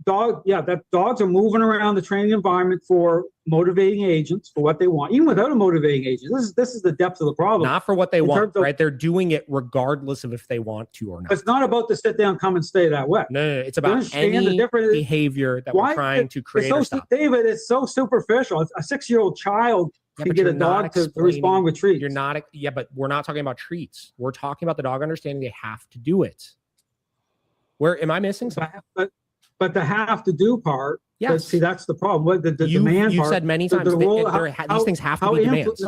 That dogs are moving around the training environment for motivating agents for what they want, even without a motivating agent. This is the depth of the problem. Not for what they want, right? They're doing it regardless of if they want to or not. It's not about the sit down, come and stay that way. No, it's about any behavior that we're trying to create or stop. David, it's so superficial. A 6-year-old child can get a dog to respond with treats. You're not, but we're not talking about treats. We're talking about the dog understanding they have to do it. Where am I missing something? But the have to do part, yes. See, that's the problem. The demand part. You've said many times these things have to be demands.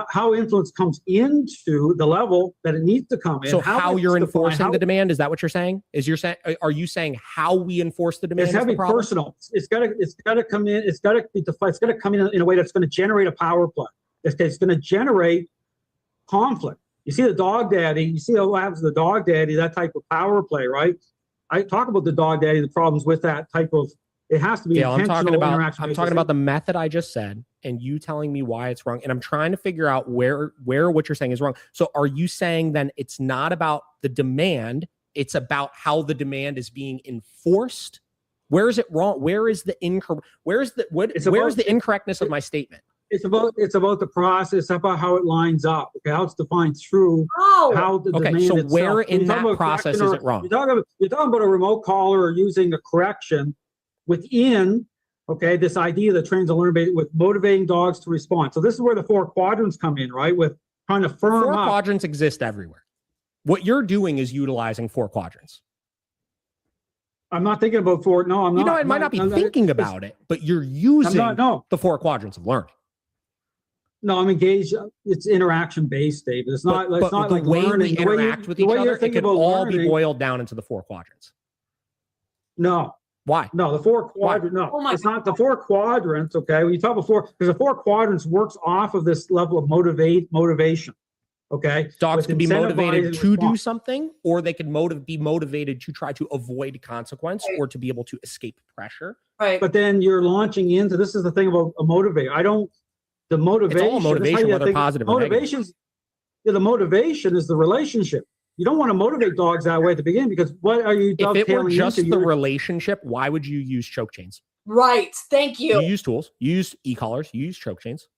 How influence comes into the level that it needs to come in. So how you're enforcing the demand, is that what you're saying? Are you saying how we enforce the demand? It's got to be personal. It's got to come in. It's got to be defined. It's got to come in a way that's going to generate a power play. It's going to generate conflict. You see the dog daddy. You see what happens to the dog daddy. That type of power play, right? I talk about the dog daddy. The problems with that type of. It has to be intentional interaction. I'm talking about the method I just said, and you telling me why it's wrong. And I'm trying to figure out where what you're saying is wrong. So are you saying then it's not about the demand, it's about how the demand is being enforced? Where is it wrong? Where is the incorrectness of my statement? It's about the process, about how it lines up, okay, how it's defined through how the demand so itself. Where in that process is it wrong? You're talking about a remote collar or using a correction within, okay, this idea that trains to learn with motivating dogs to respond. So this is where the 4 quadrants come in, right? With trying to firm 4 up. Quadrants exist everywhere. What you're doing is utilizing 4 quadrants. I'm not thinking about 4. No, I'm not. I might not be thinking about it, but you're using the 4 quadrants of learning. No, I'm engaged. It's interaction based, David. It's not. It's not like way learning. We interact with each other. It could all be boiled down into the 4 quadrants. No. Why? No, the 4 quadrants. No, it's not the 4 quadrants. Okay, when you talk about 4, because the 4 quadrants works off of this level of motivation. Okay, dogs can be motivated to do something, or they can be motivated to try to avoid consequence or to be able to escape pressure. Right. But then you're launching into this is the thing about a motivator. The motivation. It's all motivation, whether positive or negative. The motivation is the relationship. You don't want to motivate dogs that way at the beginning because what are you? If it were just the relationship, why would you use choke chains? Right. Thank you. You use tools. You use e-collars. You use choke chains.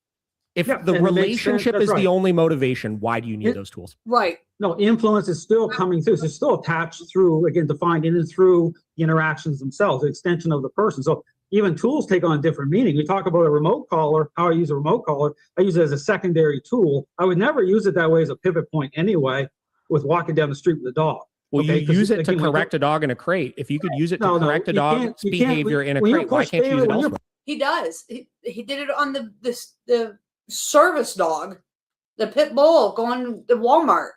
If the relationship is the only motivation, why do you need those tools? Right. No, influence is still coming through. So it's still attached through, again, defined in and through the interactions themselves, the extension of the person. So even tools take on different meaning. We talk about a remote collar, how I use a remote collar. I use it as a secondary tool. I would never use it that way as a pivot point anyway with walking down the street with a dog. Well, Okay, you 'cause use it to again, when correct a dog in a crate. If you could use it to No, no, correct a you can't- dog's you can't- behavior in a when you crate, why push can't you use David, it when you're elsewhere? He does. He did it on the service dog, the pit bull going to Walmart.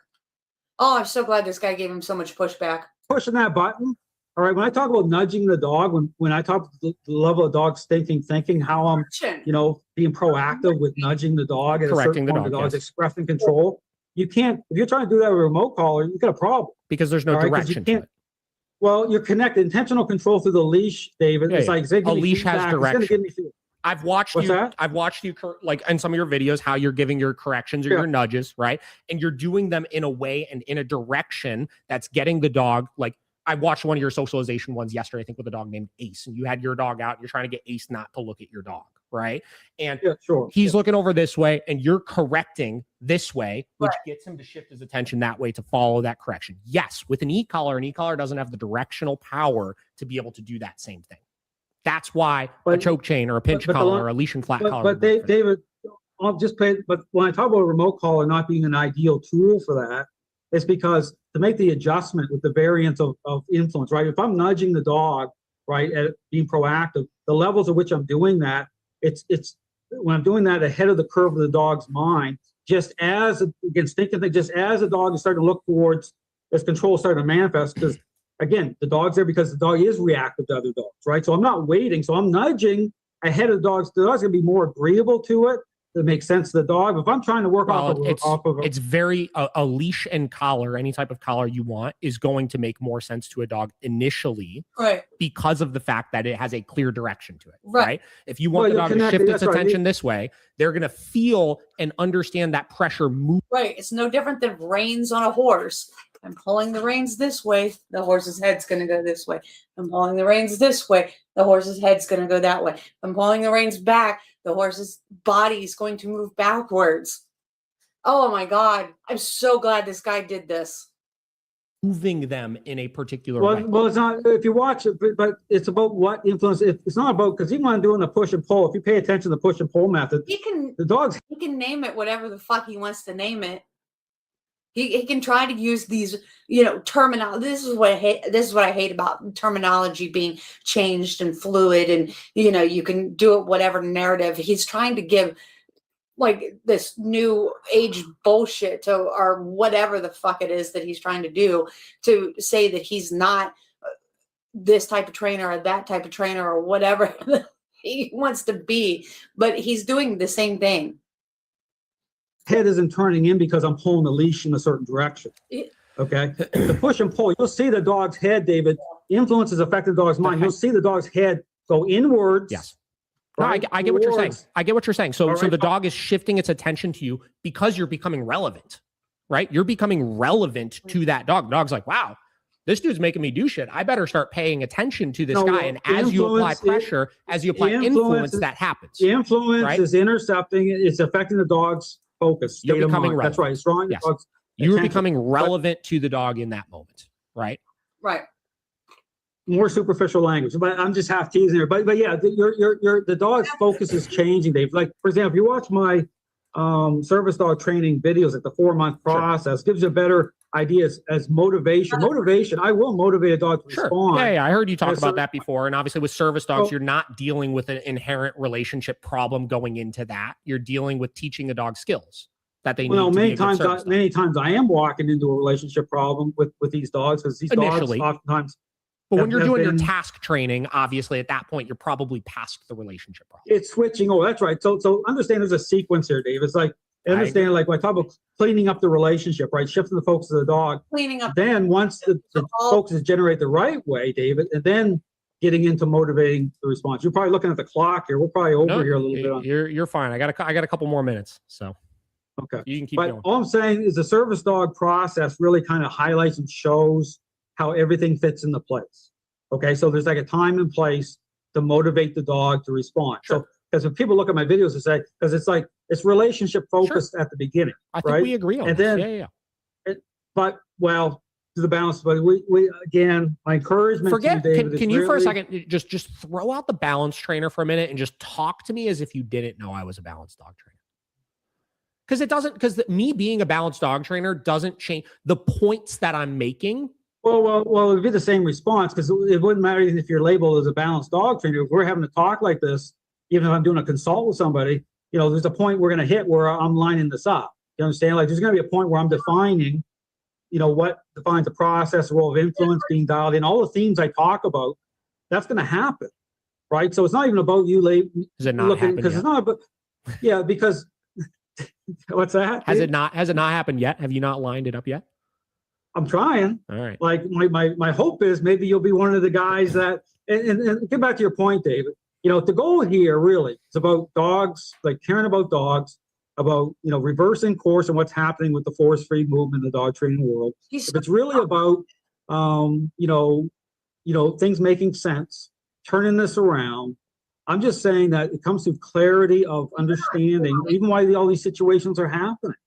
Oh, I'm so glad this guy gave him so much pushback. pushing that button. All right. When I talk about nudging the dog, when I talk the level of dog's thinking, how I'm, being proactive with nudging the dog at Correcting a the certain point, dog, the dog's yes. expressing control. You can't, if you're trying to do that with a remote collar, you got a problem. Because there's no All right, 'cause direction you to can't- it. Well, you're connected, intentional control through the leash, David. Yeah, It's yeah. like, say, give A me leash has feedback, it's gonna direction. give me feedback. I've watched What's you. that? I've watched you like in some of your videos how you're giving your corrections or Yeah. your nudges, right? And you're doing them in a way and in a direction that's getting the dog. Like I watched one of your socialization ones yesterday, I think, with a dog named Ace, and you had your dog out. And you're trying to get Ace not to look at your dog, right? And Yeah, sure. he's looking over this way, and you're correcting this way, which gets him to shift his attention that way to follow that correction. Yes, with an e-collar, an e-collar doesn't have the directional power to be able to do that same thing. That's why a choke chain or a pinch collar or a leash and flat collar. But David, I'll just pay. But when I talk about a remote collar not being an ideal tool for that, it's because to make the adjustment with the variance of influence, right? If I'm nudging the dog, right, at being proactive, the levels at which I'm doing that, it's when I'm doing that ahead of the curve of the dog's mind, just as just as the dog is starting to look towards, as control starting to manifest, because again, the dog's there because the dog is reactive to other dogs, right? So I'm not waiting. So I'm nudging ahead of the dogs. The dog's going to be more agreeable to it. That makes sense to the dog. If I'm trying to work it's very a leash and collar, any type of collar you want, is going to make more sense to a dog initially, right? Because of the fact that it has a clear direction to it, right? If you want the dog to shift its attention this way, they're going to feel and understand that pressure move. Right. It's no different than reins on a horse. I'm pulling the reins this way, the horse's head's going to go this way. I'm pulling the reins this way, the horse's head's going to go that way. I'm pulling the reins back, the horse's body is going to move backwards. Oh my God. I'm so glad this guy did this. Moving them in a particular way. Well, it's not, if you watch it, but it's about what influence. It's not about, because even when I'm doing the push and pull, if you pay attention to the push and pull method, he can name it whatever the fuck he wants to name it. He can try to use these, terminology. This is what I hate about terminology being changed and fluid, and you can do it whatever narrative. He's trying to give like this new age bullshit or whatever the fuck it is that he's trying to do, to say that he's not this type of trainer or that type of trainer or whatever he wants to be, but he's doing the same thing. Head isn't turning in because I'm pulling the leash in a certain direction. Okay. The push and pull, you'll see the dog's head, David. Influence is affecting the dog's mind. You'll see the dog's head go inwards. Yes. No, I get what you're saying. I get what you're saying. So the dog is shifting its attention to you because you're becoming relevant, right? You're becoming relevant to that dog. The dog's like, wow, this dude's making me do shit. I better start paying attention to this guy. And as you apply pressure, as you apply influence, that happens. Influence is intercepting. It's affecting the dog's focus. You're becoming relevant. That's right. It's drawing the dog's You're attention. becoming relevant to the dog in that moment, right? Right. More superficial language, but I'm just half teasing here. But yeah, the dog's focus is changing, Dave. Like, for example, if you watch my service dog training videos, like the 4-month process, gives you a better idea as motivation. Motivation, I will motivate a dog to respond. Yeah, I heard you talk about that before. And obviously with service dogs, you're not dealing with an inherent relationship problem going into that. You're dealing with teaching a dog skills that they need to be a good service dog. Many times I am walking into a relationship problem with these dogs, because these Initially. dogs oftentimes. But when you're doing your task training, obviously at that point, you're probably past the relationship problem. It's switching. Oh, that's right. So understand there's a sequence here, Dave. It's like, understand, like when I talk about cleaning up the relationship, right? Shifting the focus of the dog. Cleaning up. Then once the focus is generated the right way, David, and then getting into motivating the response. You're probably looking at the clock here. We're probably over here a little bit. You're fine. I got a couple more minutes. So okay. You can keep but going. All I'm saying is the service dog process really kind of highlights and shows how everything fits into place. Okay, so there's like a time and place to motivate the dog to respond. Sure. So, because if people look at my videos and say, because it's like, it's relationship focused at the beginning. I think we agree on and this. Then, to the balance, but we again, my encouragement Forget, to you, David, can you for a second, just throw out the balance trainer for a minute and just talk to me as if you didn't know I was a balanced dog trainer. Because me being a balanced dog trainer doesn't change the points that I'm making. Well, it'd be the same response because it wouldn't matter even if you're labeled as a balanced dog trainer. If we're having a talk like this, even if I'm doing a consult with somebody, there's a point we're going to hit where I'm lining this up. You understand? Like there's going to be a point where I'm defining, what defines the process, the role of influence being dialed in, all the themes I talk about. That's going to happen, right? So it's not even about you Has it not happened because yet? it's not about, yeah, because what's that? Has it not happened yet? Have you not lined it up yet? I'm trying. All right. Like my hope is maybe you'll be one of the guys that, and get back to your point, David, the goal here really is about dogs, like caring about dogs, about, reversing course and what's happening with the force-free movement in the dog training world. If it's really about, things making sense, turning this around, I'm just saying that it comes through clarity of understanding, even why all these situations are happening.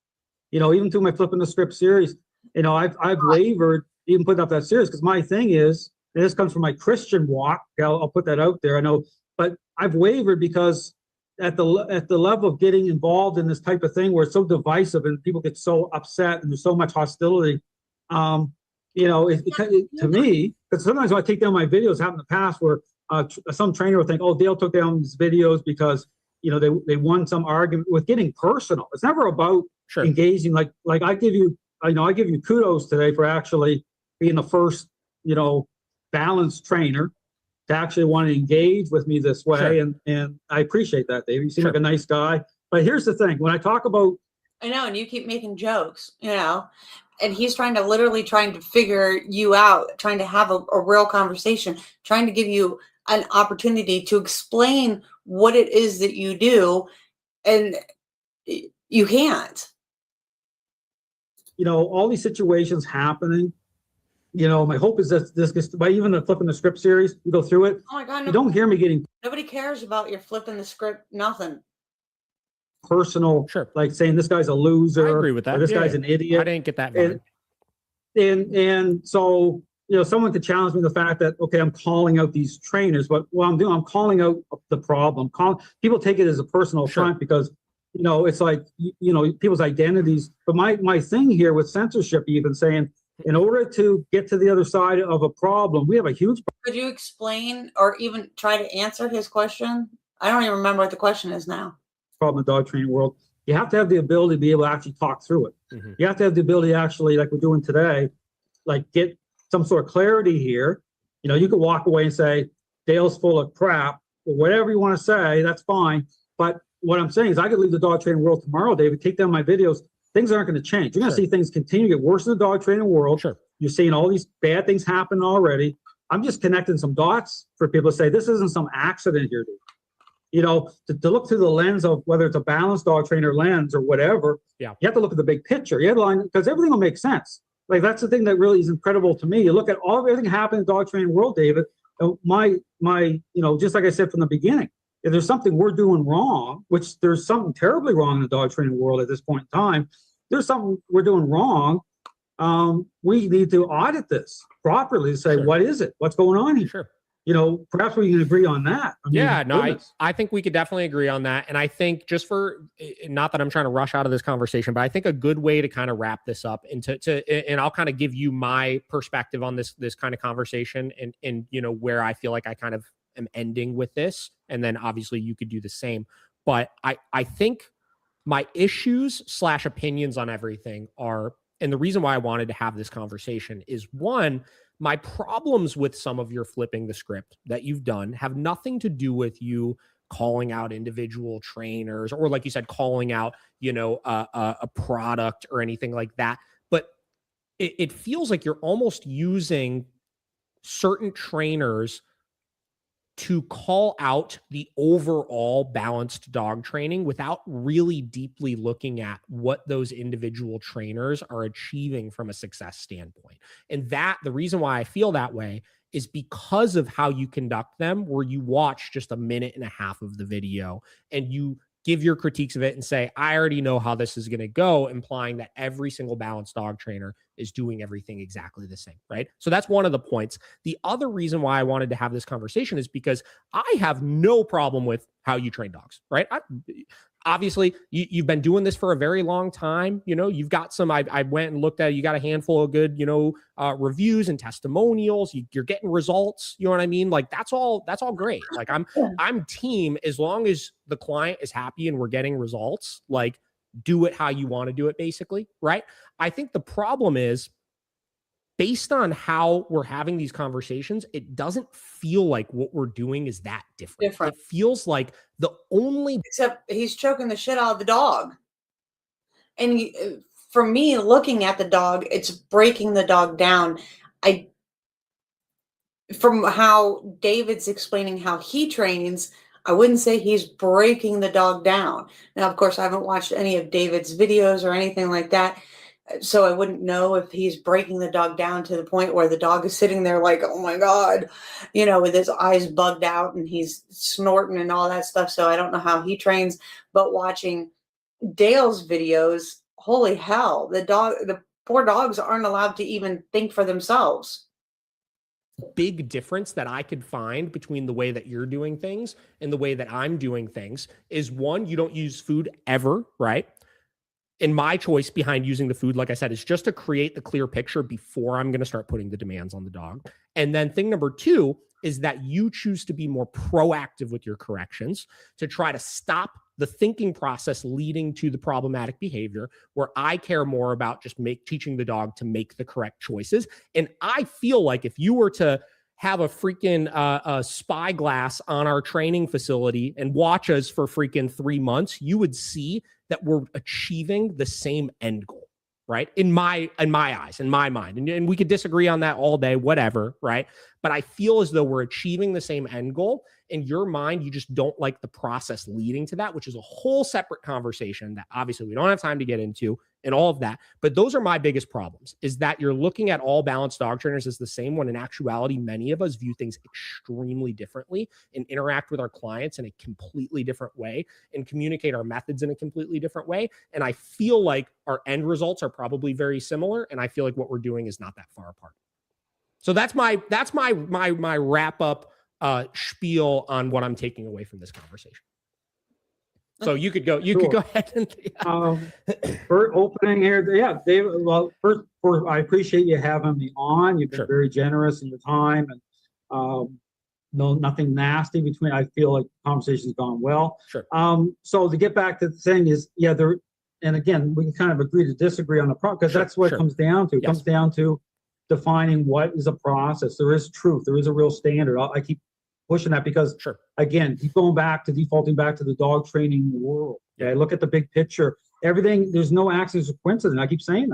Even through my Flipping the Script series, I've wavered even putting up that series because my thing is, and this comes from my Christian walk. I'll put that out there. I know, but I've wavered because at the level of getting involved in this type of thing where it's so divisive and people get so upset and there's so much hostility, to me, because sometimes when I take down my videos, happened in the past where some trainer will think, oh, Dale took down his videos because they won some argument with getting personal. It's never about engaging. Like I give you kudos today for actually being the first balanced trainer to actually want to engage with me this way. And I appreciate that, Dave. You seem like a nice guy. But here's the thing. When I talk about... I know, and you keep making jokes, and he's trying to figure you out, trying to have a real conversation, trying to give you an opportunity to explain what it is that you do, and you can't. All these situations happening, my hope is that this gets, by even the Flipping the Script series, you go through it. Oh my God, you don't hear me getting... Nobody cares about your Flipping the Script, nothing. Personal, like saying this guy's a loser. I agree with that. Or this guy's an idiot. I didn't get that vibe. And so, someone could challenge me the fact that, okay, I'm calling out these trainers, but what I'm doing, I'm calling out the problem. People take it as a personal affront because, it's like, people's identities. But my thing here with censorship, even saying, in order to get to the other side of a problem, we have a huge... Could you explain or even try to answer his question? I don't even remember what the question is now. Problem in the dog training world. You have to have the ability to be able to actually talk through it. Mm-hmm. You have to have the ability to actually, like we're doing today, like get some sort of clarity here. You could walk away and say, Dale's full of crap, or whatever you want to say, that's fine. But what I'm saying is I could leave the dog training world tomorrow, David, take down my videos. Things aren't going to change. You're going to see things continue to get worse in the dog training world. You're seeing all these bad things happen already. I'm just connecting some dots for people to say, this isn't some accident here, dude. To look through the lens of whether it's a balanced dog trainer lens or whatever, you have to look at the big picture. You have to line, because everything will make sense. Like that's the thing that really is incredible to me. You look at everything happening in the dog training world, David. My, just like I said from the beginning, if there's something we're doing wrong, which there's something terribly wrong in the dog training world at this point in time, there's something we're doing wrong. We need to audit this properly to say, what is it? What's going on here? Perhaps we can agree on that. I think we could definitely agree on that. And I think just for, not that I'm trying to rush out of this conversation, but I think a good way to kind of wrap this up and and I'll kind of give you my perspective on this kind of conversation and where I feel like I kind of am ending with this. And then obviously you could do the same. But I think my issues / opinions on everything are, and the reason why I wanted to have this conversation is, one, my problems with some of your flipping the script that you've done have nothing to do with you calling out individual trainers or, like you said, calling out, a product or anything like that. But it feels like you're almost using certain trainers to call out the overall balanced dog training without really deeply looking at what those individual trainers are achieving from a success standpoint. And the reason why I feel that way is because of how you conduct them, where you watch just a minute and a half of the video and you give your critiques of it and say, I already know how this is going to go, implying that every single balanced dog trainer is doing everything exactly the same, right? So that's one of the points. The other reason why I wanted to have this conversation is because I have no problem with how you train dogs, right? Obviously, you've been doing this for a very long time. You've got some, I went and looked at it. You got a handful of good, reviews and testimonials. You're getting results. You know what I mean? Like, that's all great. Like, I'm team, as long as the client is happy and we're getting results, like, do it how you want to do it, basically. Right. I think the problem is, based on how we're having these conversations, it doesn't feel like what we're doing is that different. It feels like the only... Except he's choking the shit out of the dog. And for me, looking at the dog, it's breaking the dog down. From how David's explaining how he trains, I wouldn't say he's breaking the dog down. Now, of course, I haven't watched any of David's videos or anything like that, so I wouldn't know if he's breaking the dog down to the point where the dog is sitting there like, oh my God, with his eyes bugged out and he's snorting and all that stuff. So I don't know how he trains, but watching Dale's videos, holy hell, the poor dogs aren't allowed to even think for themselves. Big difference that I could find between the way that you're doing things and the way that I'm doing things is, one, you don't use food ever, right? And my choice behind using the food, like I said, is just to create the clear picture before I'm going to start putting the demands on the dog. And then thing number two is that you choose to be more proactive with your corrections, to try to stop the thinking process leading to the problematic behavior, where I care more about just teaching the dog to make the correct choices. And I feel like if you were to have a freaking spyglass on our training facility and watch us for freaking 3 months, you would see that we're achieving the same end goal, right? In my eyes, in my mind. And we could disagree on that all day, whatever, right? But I feel as though we're achieving the same end goal. In your mind, you just don't like the process leading to that, which is a whole separate conversation that obviously we don't have time to get into and all of that. But those are my biggest problems, is that you're looking at all balanced dog trainers as the same, when in actuality, many of us view things extremely differently and interact with our clients in a completely different way and communicate our methods in a completely different way. And I feel like our end results are probably very similar. And I feel like what we're doing is not that far apart. So that's my wrap up spiel on what I'm taking away from this conversation. So you could go ahead and for opening here. Yeah, David. Well, first, I appreciate you having me on. You've been very generous in your time, and nothing nasty between. I feel like the conversation's gone well. Sure. So to get back to the thing is, and again, we can kind of agree to disagree on the problem, because that's what it comes down to. It comes down to defining what is a process. There is truth. There is a real standard. I keep pushing that because, again, keep defaulting back to the dog training world. Okay, look at the big picture. Everything, there's no accidents or coincidence. I keep saying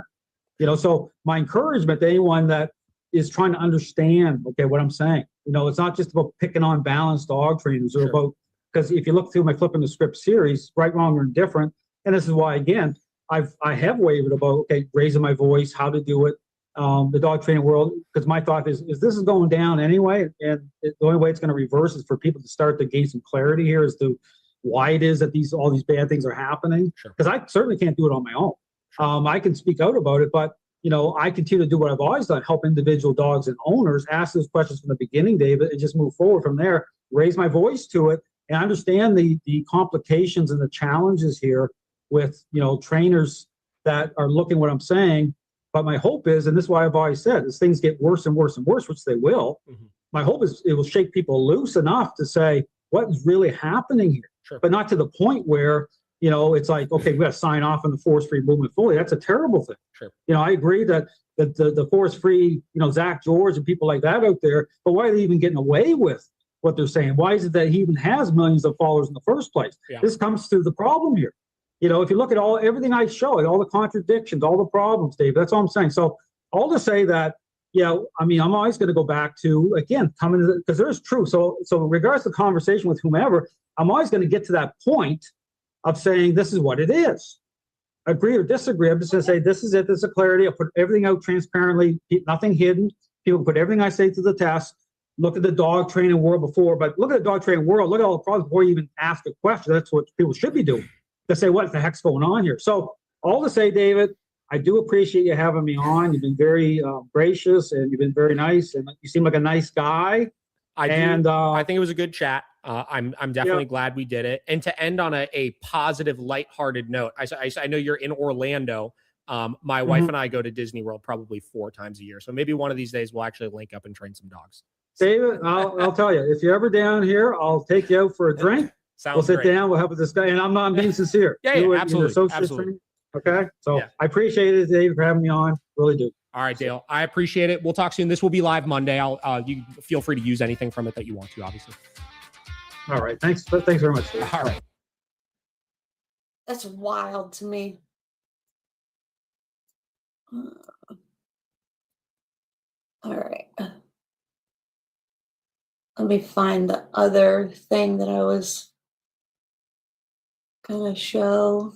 that. So my encouragement to anyone that is trying to understand, what I'm saying, it's not just about picking on balanced dog trainers or about, because if you look through my Flipping the Script series, right, wrong, or indifferent, and this is why, again, I have wavered about, raising my voice, how to do it. The dog training world, because my thought is this is going down anyway, and the only way it's going to reverse is for people to start to gain some clarity here as to why it is that all these bad things are happening. Because I certainly can't do it on my own. I can speak out about it, but I continue to do what I've always done: help individual dogs and owners ask those questions from the beginning, David, and just move forward from there. Raise my voice to it, and understand the complications and the challenges here with trainers that are looking what I'm saying. But my hope is, and this is why I've always said, as things get worse and worse and worse, which they will, my hope is it will shake people loose enough to say, what is really happening here? But not to the point where, it's like, we got to sign off on the force-free movement fully. That's a terrible thing. I agree that the force-free, Zach George and people like that out there, but why are they even getting away with what they're saying? Why is it that he even has millions of followers in the first place? This comes through the problem here. If you look at everything I show, all the contradictions, all the problems, Dave, that's all I'm saying. So all to say that, I'm always going to go back to, again, because there's truth. So in regards to the conversation with whomever, I'm always going to get to that point of saying, this is what it is. Agree or disagree. I'm just going to say, this is it. This is a clarity. I'll put everything out transparently, nothing hidden. People put everything I say to the test. Look at the dog training world before, but look at the dog training world. Look at all the problems before you even ask a question. That's what people should be doing. To say, what the heck's going on here? So all to say, David, I do appreciate you having me on. You've been very gracious, and you've been very nice, and you seem like a nice guy. I think it was a good chat. I'm definitely Yeah. glad we did it. And to end on a positive, lighthearted note, I know you're in Orlando. My wife and I go to Disney World probably 4 times a year. So maybe one of these days we'll actually link up and train some dogs. David, I'll tell you, if you're ever down here, I'll take you out for a drink. Sounds We'll sit great. down. We'll have a discussion. And I'm being sincere. Yeah, absolutely. Absolutely. Okay. So Yeah. I appreciate it, David, for having me on. Really do. All right, Dale. I appreciate it. We'll talk soon. This will be live Monday. You feel free to use anything from it that you want to, obviously. All right. Thanks very much, David. All right. That's wild to me. All right. Let me find the other thing that I was gonna show.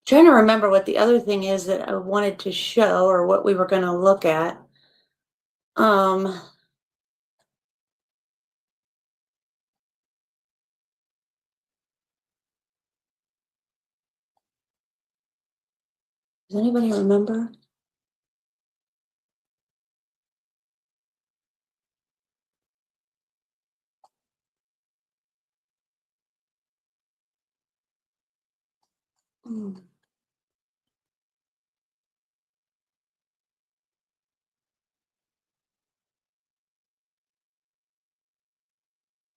Trying to remember what the other thing is that I wanted to show or what we were going to look at. Does anybody remember?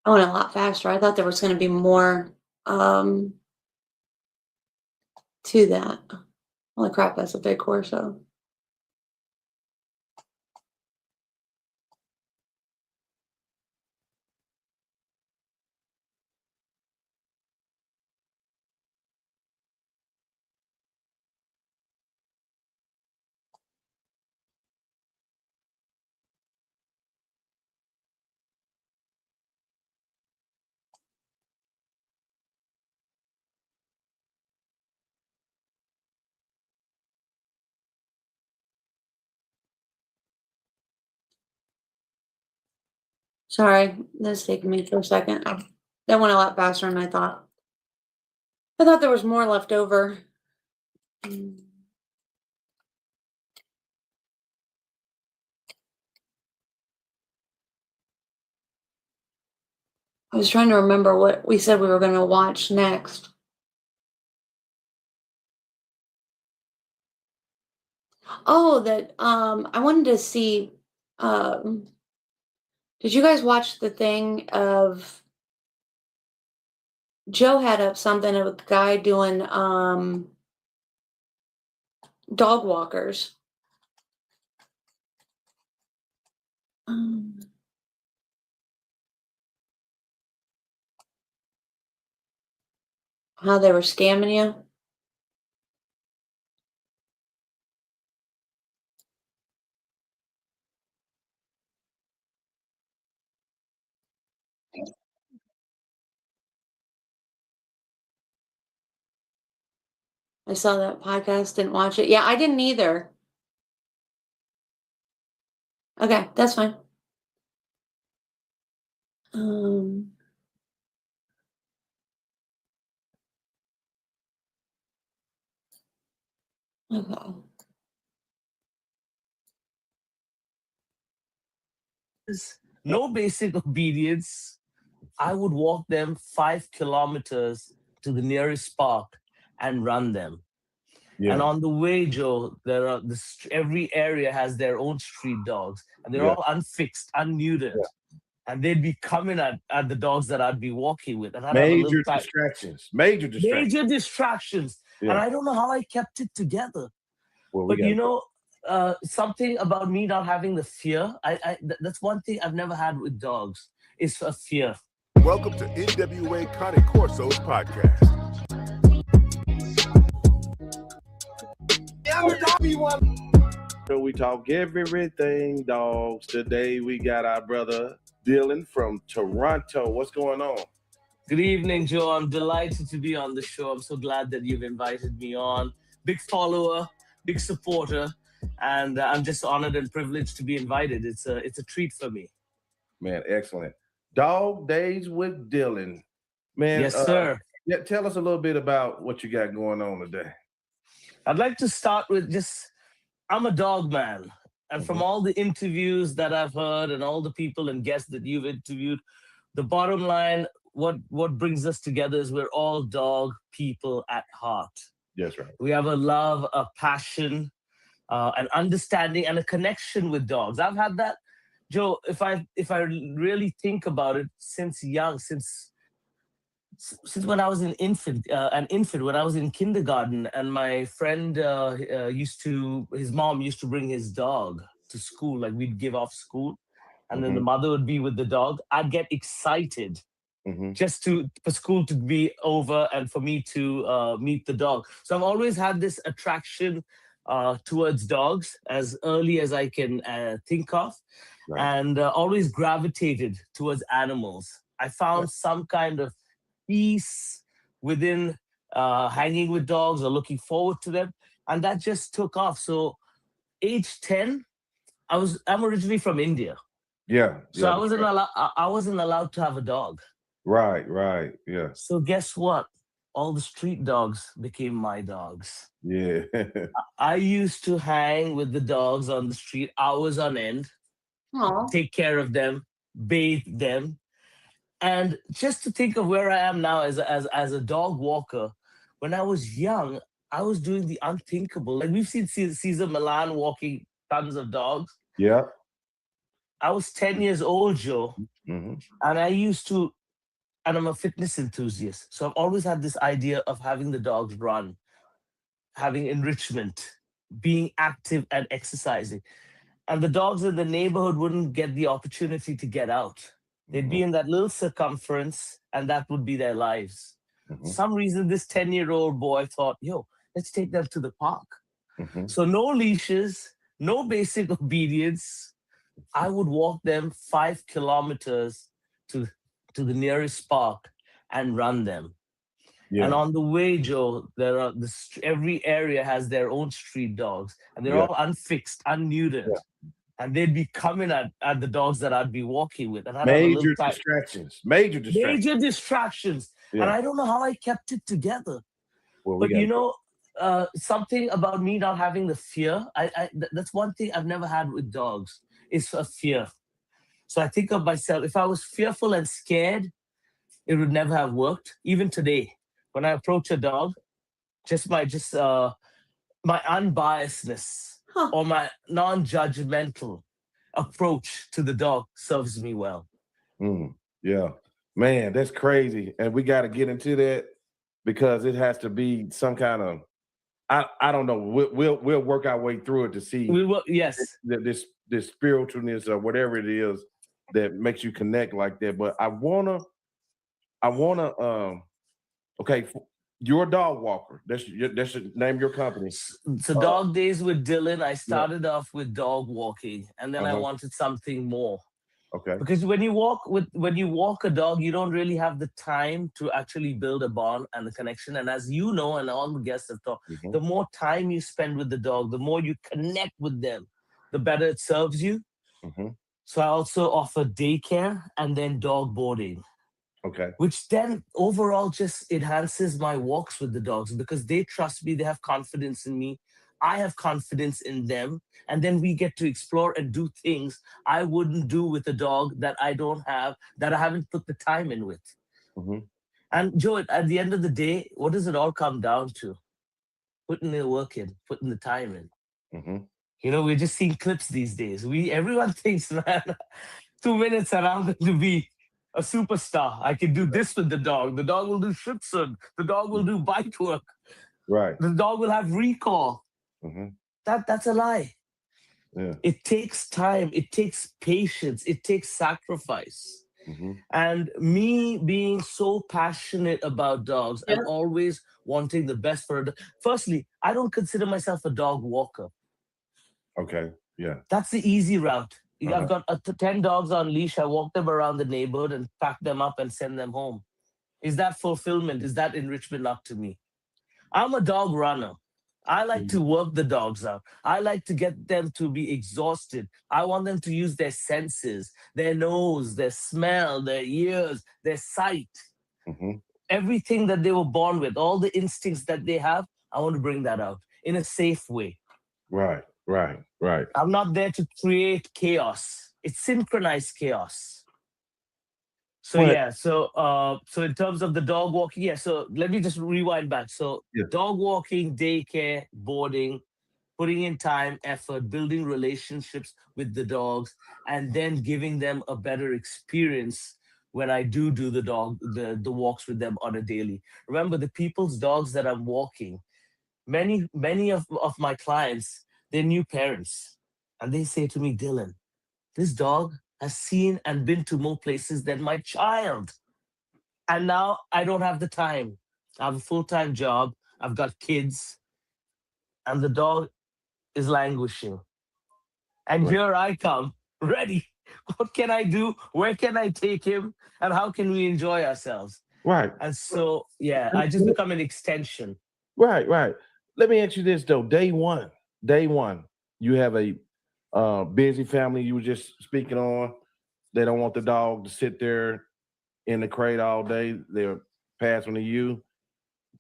I went a lot faster. I thought there was going to be more to that. Holy crap, that's a big corso. Sorry, this is taking me for a second. That went a lot faster than I thought. I thought there was more left over. I was trying to remember what we said we were going to watch next. Oh, that I wanted to see. Did you guys watch the thing of Joe had up something of a guy doing dog walkers? How they were scamming you? I saw that podcast, didn't watch it. Yeah, I didn't either. Okay, that's fine. Okay. No basic obedience. I would walk them 5 kilometers to the nearest park and run them. And Yeah. on the way, Joe, there are every area has their own street dogs, and they're Yeah. all unfixed, unneutered. And they'd be coming at the dogs that I'd be walking with. And I'd have a little Major distractions. Major distractions. major distractions. Yeah. And I don't know how I kept it together. Well, we But got you know, something about me not having the fear, that's one thing I've never had with dogs, is a fear. Welcome to NWA Connie Corso's podcast. So we talk everything dogs. Today we got our brother Dylan from Toronto. What's going on? Good evening, Joe. I'm delighted to be on the show. I'm so glad that you've invited me on. Big follower, big supporter, and I'm just honored and privileged to be invited. It's a treat for me. Man, excellent. Dog Days with Dylan. Man, Yes, sir. Yeah, tell us a little bit about what you got going on today. I'd like to start with I'm a dog man. And from all the interviews that I've heard and all the people and guests that you've interviewed, the bottom line, what brings us together is we're all dog people at heart. Yes, right. We have a love, a passion, an understanding, and a connection with dogs. I've had that, Joe. If I really think about it, since when I was an infant, when I was in kindergarten, and my friend his mom used to bring his dog to school. Like, we'd give off school, and then the mother would be with the dog. I'd get excited just for school to be over and for me to meet the dog. So I've always had this attraction towards dogs as early as I can think of, and always gravitated towards animals. I found some kind of peace within hanging with dogs or looking forward to them, and that just took off. So age 10, I'm originally from India. Yeah. So I wasn't allowed to have a dog. Right, yeah. So guess what? All the street dogs became my dogs. Yeah. I used to hang with the dogs on the street hours on end, take care of them, bathe them. And just to think of where I am now as a dog walker, when I was young, I was doing the unthinkable. Like, we've seen Cesar Millan walking tons of dogs. Yeah. I was 10 years old, Joe, and I'm a fitness enthusiast. So I've always had this idea of having the dogs run, having enrichment, being active and exercising. And the dogs in the neighborhood wouldn't get the opportunity to get out. They'd be in that little circumference, and that would be their lives. Some reason, this 10-year-old boy thought, let's take them to the park. So no leashes, no basic obedience. I would walk them 5 kilometers to the nearest park and run them. Yeah. And on the way, Joe, there are every area has their own street dogs, and they're all unfixed, unneutered. Yeah. And they'd be coming at the dogs that I'd be walking with. And I'd Major distractions. Major distractions. Yeah. And I don't know how I kept it together. Well, but something about me not having the fear, that's one thing I've never had with dogs, is a fear. So I think of myself, if I was fearful and scared, it would never have worked. Even today, when I approach a dog, my unbiasedness, or my non-judgmental approach to the dog serves me well. Yeah, man, that's crazy. And we got to get into that, because it has to be some kind of, I don't know. We'll work our way through it to see. We will, yes. This spiritualness or whatever it is that makes you connect like that. But I wanna, okay. You're a dog walker. That's name your company. So Dog Days with Dylan. I started off with dog walking, and then I wanted something more. Okay. Because when you walk a dog, you don't really have the time to actually build a bond and a connection. And as you know, and all the guests have talked, the more time you spend with the dog, the more you connect with them, the better it serves you. So I also offer daycare and then dog boarding. Okay. Which then overall just enhances my walks with the dogs, because they trust me, they have confidence in me, I have confidence in them, and then we get to explore and do things I wouldn't do with a dog that I don't have, that I haven't put the time in with. And Joe, at the end of the day, what does it all come down to? putting the work in, putting the time in. Mm-hmm. You know, we're just seeing clips these days. Everyone thinks, man, 2 minutes and I'm going to be a superstar. I can do this with the dog. The dog will do shih tzu. The dog will do bite work. Right. The dog will have recall. Mm-hmm. That's a lie. Yeah. It takes time. It takes patience. It takes sacrifice. Mm-hmm. And me being so passionate about dogs and Yeah. always wanting the best for it. Firstly, I don't consider myself a dog walker. Okay. Yeah. That's the easy route. Uh-huh. I've got 10 dogs on leash. I walk them around the neighborhood and pack them up and send them home. Is that fulfillment? Is that enrichment? Not to me. I'm a dog runner. I like to work the dogs out. I like to get them to be exhausted. I want them to use their senses, their nose, their smell, their ears, their sight. Mm-hmm. Everything that they were born with, all the instincts that they have, I want to bring that out in a safe way. Right. I'm not there to create chaos. It's synchronized chaos. So But- yeah, so in terms of the dog walking, yeah. So let me just rewind back. So Yeah. dog walking, daycare, boarding, putting in time, effort, building relationships with the dogs, and then giving them a better experience when I do the walks with them on a daily. Remember, the people's dogs that I'm walking, many of my clients, they're new parents, and they say to me, Dylan, this dog has seen and been to more places than my child. And now I don't have the time. I have a full-time job. I've got kids. And the dog is languishing. And Right. here I come, ready. What can I do? Where can I take him? And how can we enjoy ourselves? Right. And so, yeah, I just become an extension. Right. Let me ask you this though. Day one, you have a busy family you were just speaking on. They don't want the dog to sit there in the crate all day. They're passing to you.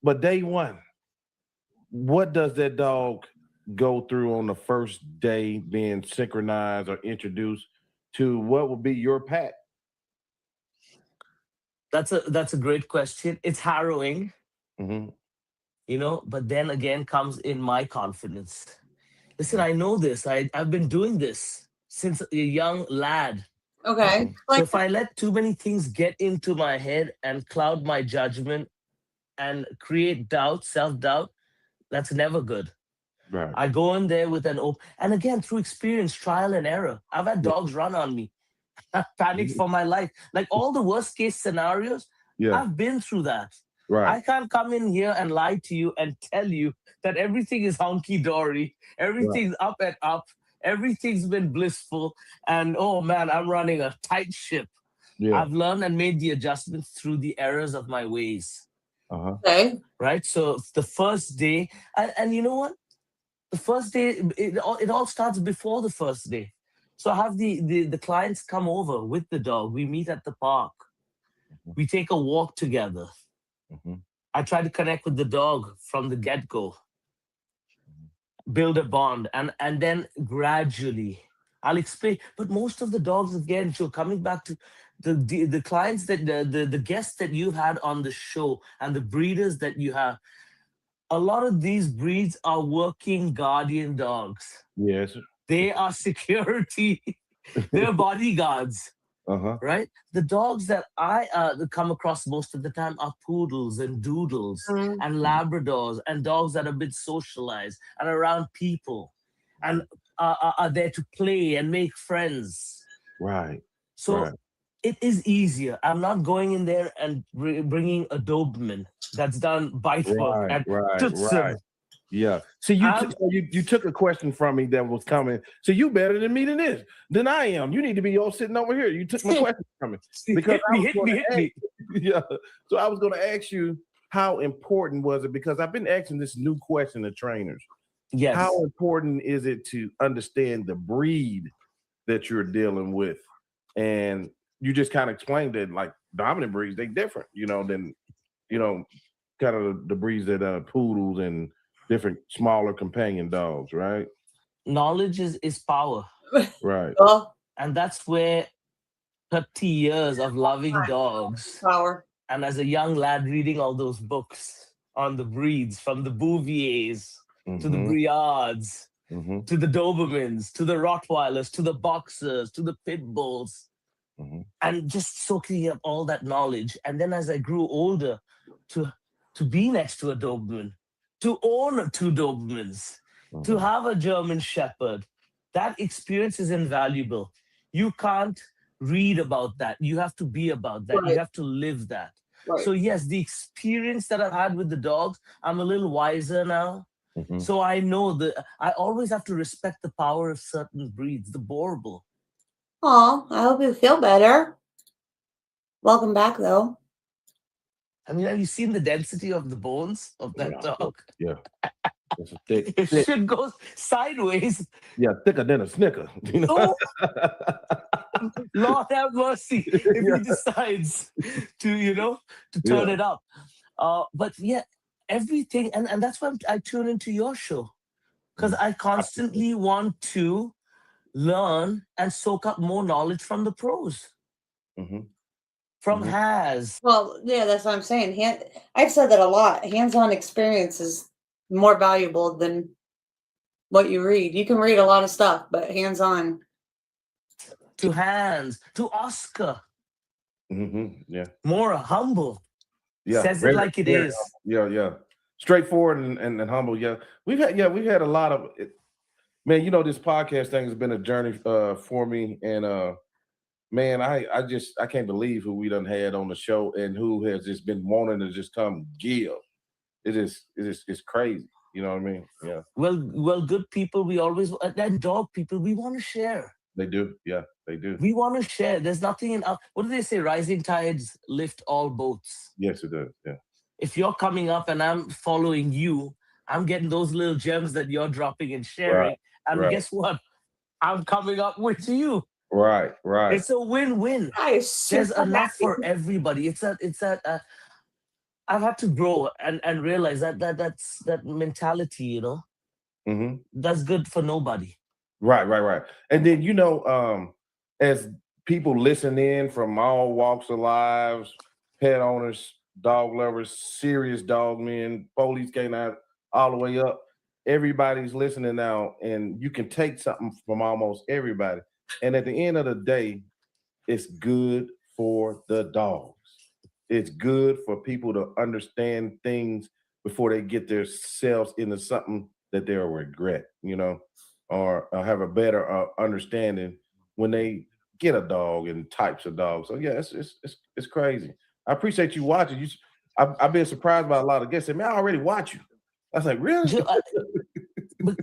But day one, what does that dog go through on the first day being synchronized or introduced to what will be your pet? That's a great question. It's harrowing, Mm-hmm. but then again comes in my confidence. Listen, I know this. I've been doing this since a young lad. Okay. So if I let too many things get into my head and cloud my judgment and create doubt, self-doubt, that's never good. Right. I go in there with an open, and again, through experience, trial and error. I've had dogs run on me. I panicked for my life. Like all the worst case scenarios, Yeah. I've been through that. Right. I can't come in here and lie to you and tell you that everything is hunky-dory, everything's up and up, everything's been blissful, and oh man, I'm running a tight ship. Yeah. I've learned and made the adjustments through the errors of my ways. Uh-huh. Okay. Right? So the first day, and you know what? The first day, it all starts before the first day. So I have the clients come over with the dog. We meet at the park. We take a walk together. Mm-hmm. I try to connect with the dog from the get-go, build a bond, and then gradually I'll explain. But most of the dogs, again, so coming back to the clients that the guests that you've had on the show and the breeders that you have, a lot of these breeds are working guardian dogs. Yes. They are security. They're bodyguards. Uh-huh. Right? The dogs that I come across most of the time are poodles and doodles and Labradors and dogs that have been socialized and around people and are there to play and make friends. Right. So it is easier. I'm not going in there and bringing a Doberman that's done bite work. Right. Yeah. See, you took a question from me that was coming. So you better than me than I am. You need to be all sitting over here. You took my question from me because hit me. Yeah. So I was going to ask you, how important was it? Because I've been asking this new question to trainers. Yes. How important is it to understand the breed that you're dealing with? And you just kind of explained that, like dominant breeds, they different, than kind of the breeds that poodles and different smaller companion dogs, right? Knowledge is power. Right. And that's where 30 years of loving dogs Power. and as a young lad reading all those books on the breeds, from the Bouviers to the Mhm, Briards, mhm, to the Dobermans, to the Rottweilers, to the Boxers, to the Pit Bulls, mhm, and just soaking up all that knowledge. And then as I grew older, to to be next to a Doberman, to own two Dobermans, to mhm. have a German Shepherd, that experience is invaluable. You can't read about that. You have to be about that. You Right. have to live that. Right. So yes, the experience that I've had with the dogs, I'm a little wiser now. Mhm. So I know that I always have to respect the power of certain breeds, the Borbal. Oh, I hope you feel better. Welcome back, though. I mean, have you seen the density of the bones of that Yeah, dog? yeah. It's a thick, If thick, shit goes sideways, yeah, thicker than a snicker. You know? oh, Lord have mercy if Yeah, he decides to turn yeah. it up. But yeah, everything, and that's why I tune into your show, because I constantly want to learn and soak up more knowledge from the pros, Mm-hmm. from Mhm. Has. Well, yeah, that's what I'm saying. I've said that a lot. Hands-on experience is more valuable than what you read. You can read a lot of stuff, but hands-on. To Hans, to Oscar, Mm-hmm. Yeah, more humble, yeah. says it Very, like it very, is. yeah. Straightforward and humble. Yeah, we've had a lot of it. Man, this podcast thing has been a journey for me, and man, I can't believe who we done had on the show and who has just been wanting to just come give. It's crazy. You know what I mean? Yeah, Well, good people, we always, and dog people, we want to share. they do. Yeah, they do. We want to share. There's nothing in, what do they say? Rising tides lift all boats. Yes, it does. Yeah. If you're coming up and I'm following you, I'm getting those little gems that you're dropping and sharing. Right. And Right. guess what? I'm coming up with you. Right. Right. It's a win-win. I is super There's enough happy. for everybody. I've had to grow and realize that's that mentality, Mm-hmm. that's good for nobody. Right. And then as people listen in from all walks of lives, pet owners, dog lovers, serious dog men, police canines, all the way up. Everybody's listening now, and you can take something from almost everybody. And at the end of the day, it's good for the dogs. It's good for people to understand things before they get themselves into something that they'll regret, or have a better understanding when they get a dog and types of dogs. So yeah, it's crazy. I appreciate you watching. I've been surprised by a lot of guests. Say, man, I already watch you. I was like, really? Joe,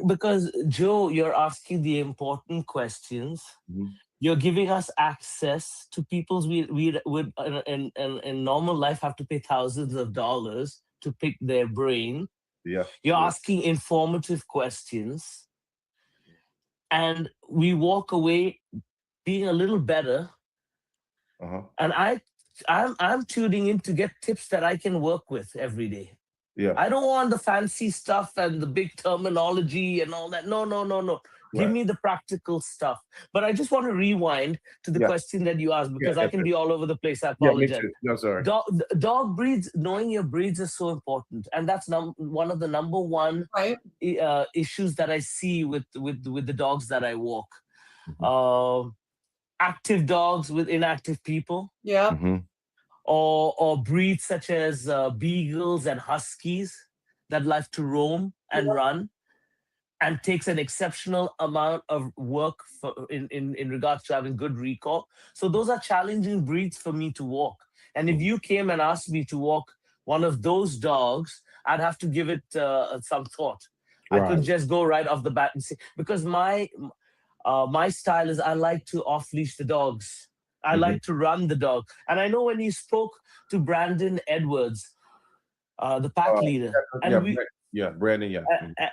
because Joe, you're asking the important questions. Mhm. You're giving us access to people's we would in normal life have to pay thousands of dollars to pick their brain. Yeah. You're Yeah. asking informative questions, and we walk away being a little better. Uh-huh. And I'm tuning in to get tips that I can work with every day. Yeah. I don't want the fancy stuff and the big terminology and all that. No. Give Right. me the practical stuff. But I just want to rewind to the Yeah. question that you asked, because Yeah, I can be all over the place. I Yeah, me apologize. too. No, sorry. Dog breeds, knowing your breeds is so important. And that's one of the number one Right. issues that I see with the dogs that I walk. Mhm. Active dogs with inactive people, Yeah. Mhm. or breeds such as beagles and huskies that like to roam and run, and takes an exceptional amount of work in regards to having good recall. So those are challenging breeds for me to walk. And if you came and asked me to walk one of those dogs, I'd have to give it some thought. I couldn't Right. just go right off the bat and say, because my style is I like to off leash the dogs. I Mhm. like to run the dog. And I know when you spoke to Brandon Edwards, the pack leader, Brandon, yeah.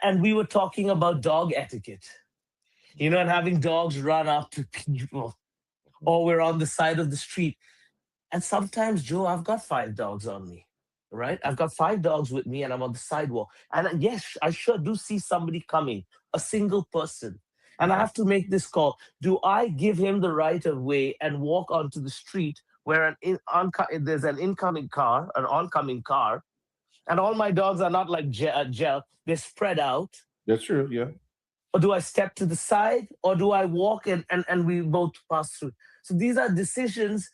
and we were talking about dog etiquette, and having dogs run up to people, or we're on the side of the street. And sometimes, Joe, I've got 5 dogs on me, right? I've got 5 dogs with me and I'm on the sidewalk. And yes, I sure do see somebody coming, a single person. And I have to make this call. Do I give him the right of way and walk onto the street where there's an incoming car, an oncoming car, And all my dogs are not like gel. They're spread out. That's true. Yeah. Or do I step to the side, or do I walk and we both pass through? So these are decisions.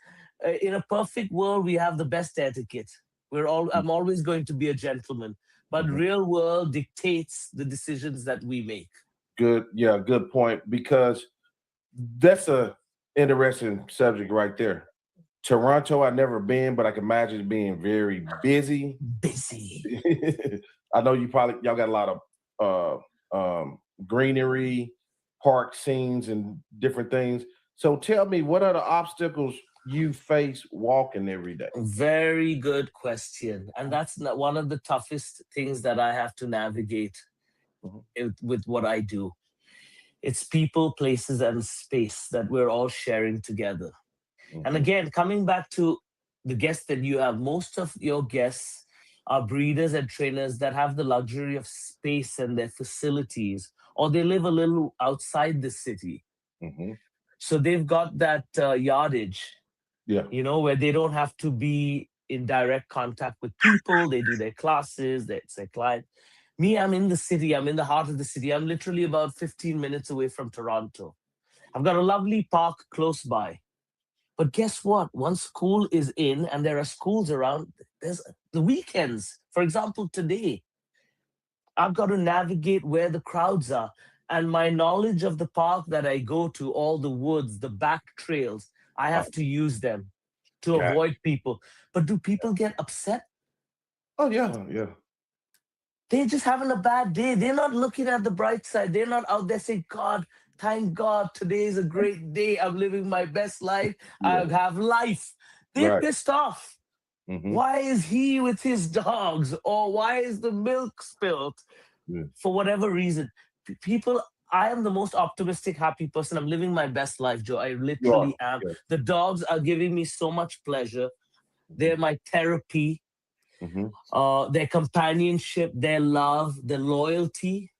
In a perfect world, we have the best etiquette. I'm always going to be a gentleman, but real world dictates the decisions that we make. Good. Yeah. Good point. Because that's a interesting subject right there. Toronto, I've never been, but I can imagine it being very busy. I know y'all got a lot of greenery, park scenes, and different things. So tell me, what are the obstacles you face walking every day? Very good question. And that's one of the toughest things that I have to navigate with what I do. It's people, places, and space that we're all sharing together. And again, coming back to the guests that you have, most of your guests are breeders and trainers that have the luxury of space and their facilities, or they live a little outside the city. So they've got that yardage, where they don't have to be in direct contact with people. They do their classes, it's their client. Me, I'm in the city. I'm in the heart of the city. I'm literally about 15 minutes away from Toronto. I've got a lovely park close by. But guess what? Once school is in and there are schools around, there's the weekends. For example, today, I've got to navigate where the crowds are. And my knowledge of the park that I go to, all the woods, the back trails, I have to use them to avoid people. But do people get upset? Oh, yeah. They're just having a bad day. They're not looking at the bright side. They're not out there saying, God, thank God, today is a great day. I'm living my best life. I have life. They're pissed off. Why is he with his dogs? Or why is the milk spilled? For whatever reason. People, I am the most optimistic, happy person. I'm living my best life, Joe. I literally am. The dogs are giving me so much pleasure. They're my therapy. Their companionship, their love, their loyalty.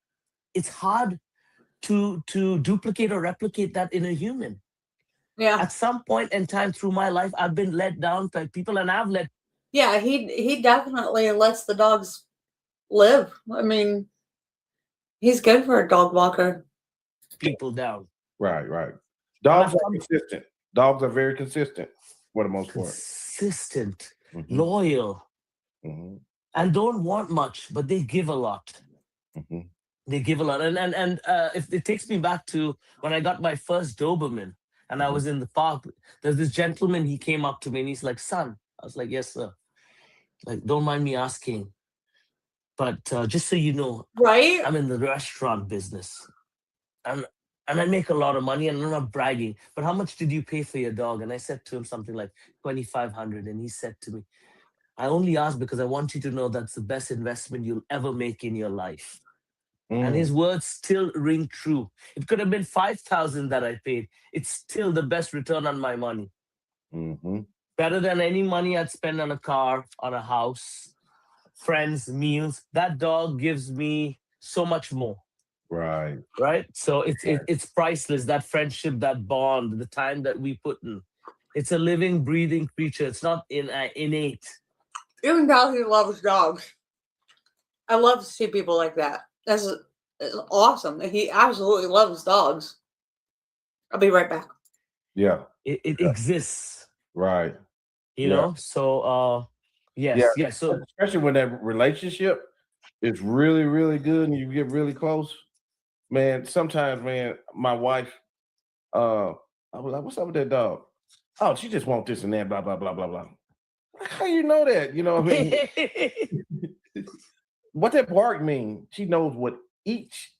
It's hard to duplicate or replicate that in a human. At some point in time through my life, I've been let down by people, and I've let. Yeah, he definitely lets the dogs live. I mean, he's good for a dog walker. People down. Right. Dogs are consistent. Dogs are very consistent for the most part. Consistent, loyal, and don't want much, but they give a lot. They give a lot. And if it takes me back to when I got my first Doberman and I was in the park, there's this gentleman, he came up to me and he's like, son. I was like, yes, sir. Like, don't mind me asking. But just so you know, I'm in the restaurant business. And I make a lot of money, and I'm not bragging. But how much did you pay for your dog? And I said to him something like $2,500. And he said to me, I only asked because I want you to know that's the best investment you'll ever make in your life. And his words still ring true. It could have been $5,000 that I paid. It's still the best return on my money. Better than any money I'd spend on a car, on a house, friends, meals. That dog gives me so much more. Right. So it's priceless. That friendship, that bond, the time that we put in. It's a living, breathing creature. It's not innate. Even though he loves dogs, I love to see people like that. That's awesome. He absolutely loves dogs. I'll be right back. Yeah. It exists. Right. You know? So yes. So especially when that relationship is really, really good and you get really close. Man, sometimes, man, my wife, I was like, what's up with that dog? Oh, she just wants this and that, blah, blah, blah, blah, blah. How you know that? You know what I mean? What that bark mean? She knows what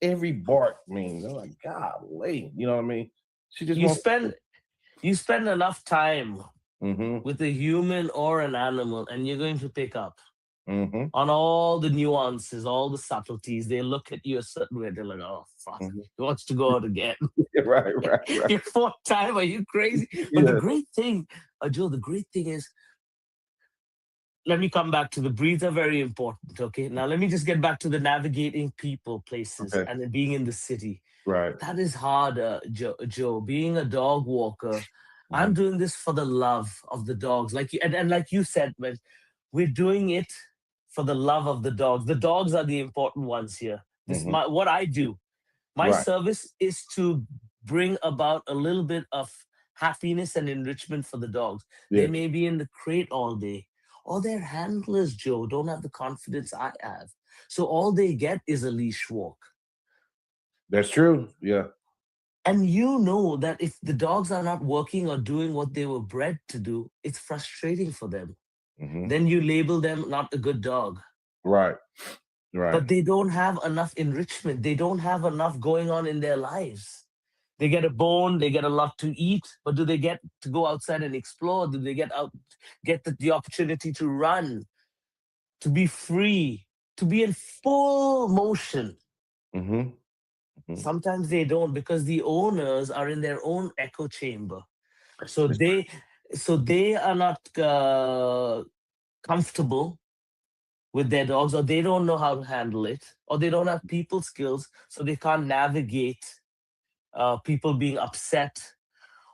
every bark means. I'm like, golly, you know what I mean? She just you spend enough time with a human or an animal, and you're going to pick up on all the nuances, all the subtleties. They look at you a certain way. They're like, oh, fuck, he wants to go out again. Right. Your fourth time, are you crazy? But the great thing, Joe, the great thing is, let me come back to the breeds are very important, okay? Now, let me just get back to the navigating people, places, and then being in the city. Right. That is hard, Joe. Being a dog walker, I'm doing this for the love of the dogs. Like you, and like you said, man, we're doing it for the love of the dogs. The dogs are the important ones here. This what I do. My Right. service is to bring about a little bit of happiness and enrichment for the dogs. They Yeah. may be in the crate all day, or their handlers, Joe, don't have the confidence I have. So all they get is a leash walk. That's true. Yeah. And you know that if the dogs are not working or doing what they were bred to do, it's frustrating for them. Then you label them not a good dog. Right. Right. But they don't have enough enrichment. They don't have enough going on in their lives. They get a bone, they get a lot to eat, but do they get to go outside and explore? Do they get the opportunity to run, to be free, to be in full motion? Sometimes they don't, because the owners are in their own echo chamber. So they are not comfortable with their dogs, or they don't know how to handle it, or they don't have people skills, so they can't navigate people being upset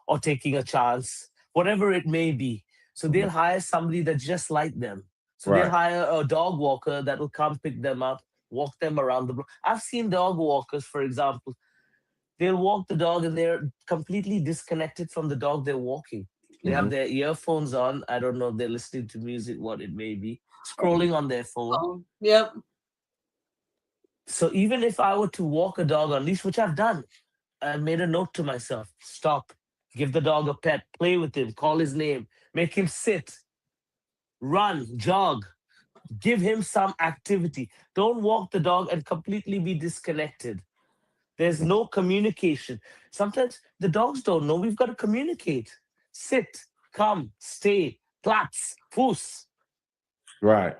or taking a chance, whatever it may be. So they'll hire somebody that's just like them. So they'll hire a dog walker that will come pick them up, walk them around the block. I've seen dog walkers, for example, they'll walk the dog and they're completely disconnected from the dog they're walking. They have their earphones on. I don't know if they're listening to music, what it may be, scrolling on their phone. Yep. So even if I were to walk a dog on leash, which I've done, I made a note to myself: stop, give the dog a pet, play with him, call his name, make him sit, run, jog, give him some activity. Don't walk the dog and completely be disconnected. There's no communication. Sometimes the dogs don't know we've got to communicate. Sit, come, stay, plats, poos. Right.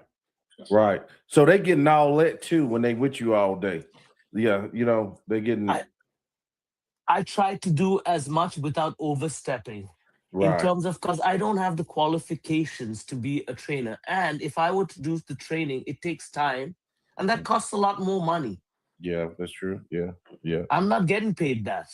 Right. So they getting all that too when they with you all day. Yeah, you know, they're getting. I try to do as much without overstepping. Right. In terms of, because I don't have the qualifications to be a trainer. And if I were to do the training, it takes time, and that costs a lot more money. Yeah, that's true. Yeah, yeah. I'm not getting paid that.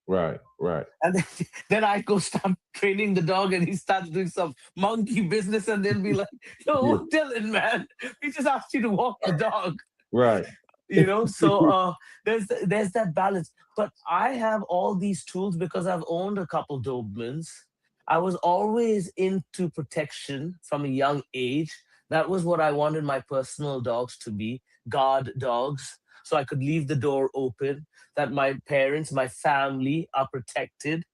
Right, right. And then I go start training the dog, and he starts doing some monkey business, and they'll be like, "Yo, Dylan, man, we just asked you to walk the dog." Right. You know, so there's that balance. But I have all these tools because I've owned a couple Dobermans. I was always into protection from a young age. That was what I wanted my personal dogs to be, guard dogs. So I could leave the door open, that my parents, my family are protected,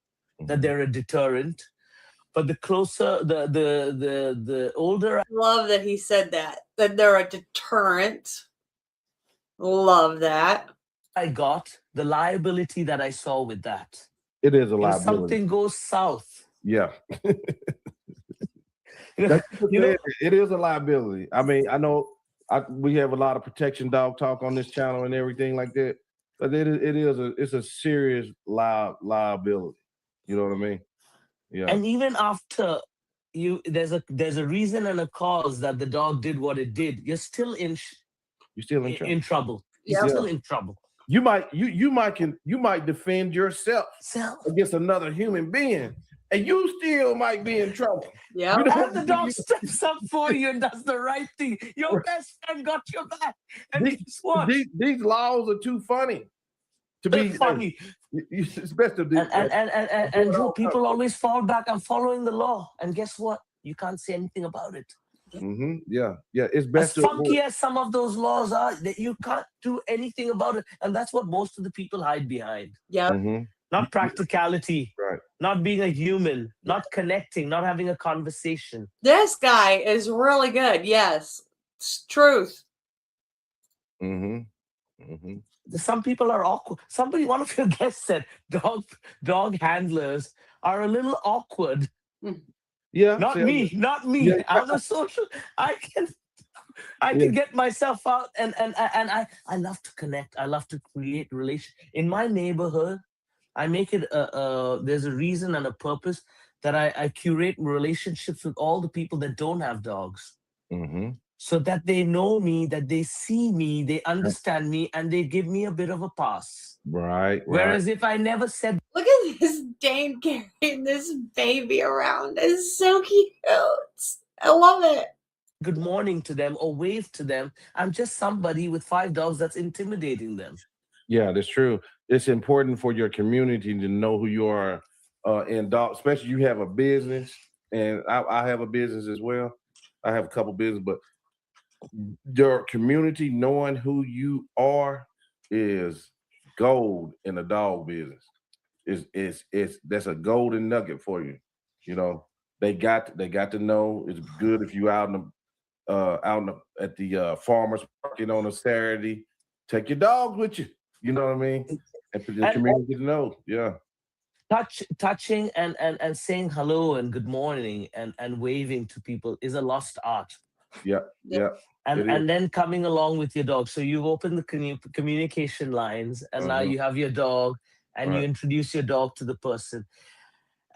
that they're a deterrent. But the closer, the older. I love that he said that they're a deterrent. Love that. I got, the liability that I saw with that. It is a liability. If something goes south. Yeah. You know, it is a liability. I mean, I know we have a lot of protection dog talk on this channel and everything like that, but it's a serious liability. You know what I mean? Yeah. And even after there's a reason and a cause that the dog did what it did. You're still in trouble. You're still in trouble. You might defend yourself against another human being, and you still might be in trouble. Yeah. And the dog steps up for you and does the right thing. Your best friend got your back. And guess what? These laws are too funny to be funny. It's best to do. And Joe, people always fall back. I'm following the law, and guess what? You can't say anything about it. Yeah. It's best. As funky as some of those laws are, that you can't do anything about it, and that's what most of the people hide behind. Yeah. Not practicality. Right. Not being a human. Not connecting. Not having a conversation. This guy is really good. Yes, it's truth. Some people are awkward. One of your guests said dog handlers are a little awkward. Yeah. Not me. Yeah. I'm a social. I can get myself out, and I love to connect. I love to create relation. In my neighborhood, I make it there's a reason and a purpose that I curate relationships with all the people that don't have dogs. So that they know me, that they see me, they understand me, and they give me a bit of a pass. Right. Whereas if I never said, look at this Dane carrying this baby around. It's so cute. I love it. good morning to them or wave to them. I'm just somebody with 5 dogs that's intimidating them. Yeah, that's true. It's important for your community to know who you are in dog, especially you have a business, and I have a business as well. I have a couple business, but your community knowing who you are is gold in the dog business. It's that's a golden nugget for you. You know, they got to know. It's good if you at the farmers market on a Saturday. Take your dogs with you. You know what I mean? And for the And community to know. Yeah. touching and saying hello and good morning and waving to people is a lost art. Yeah. Yeah. And then coming along with your dog. So you've opened the communication lines, and now you have your dog, and you introduce your dog to the person,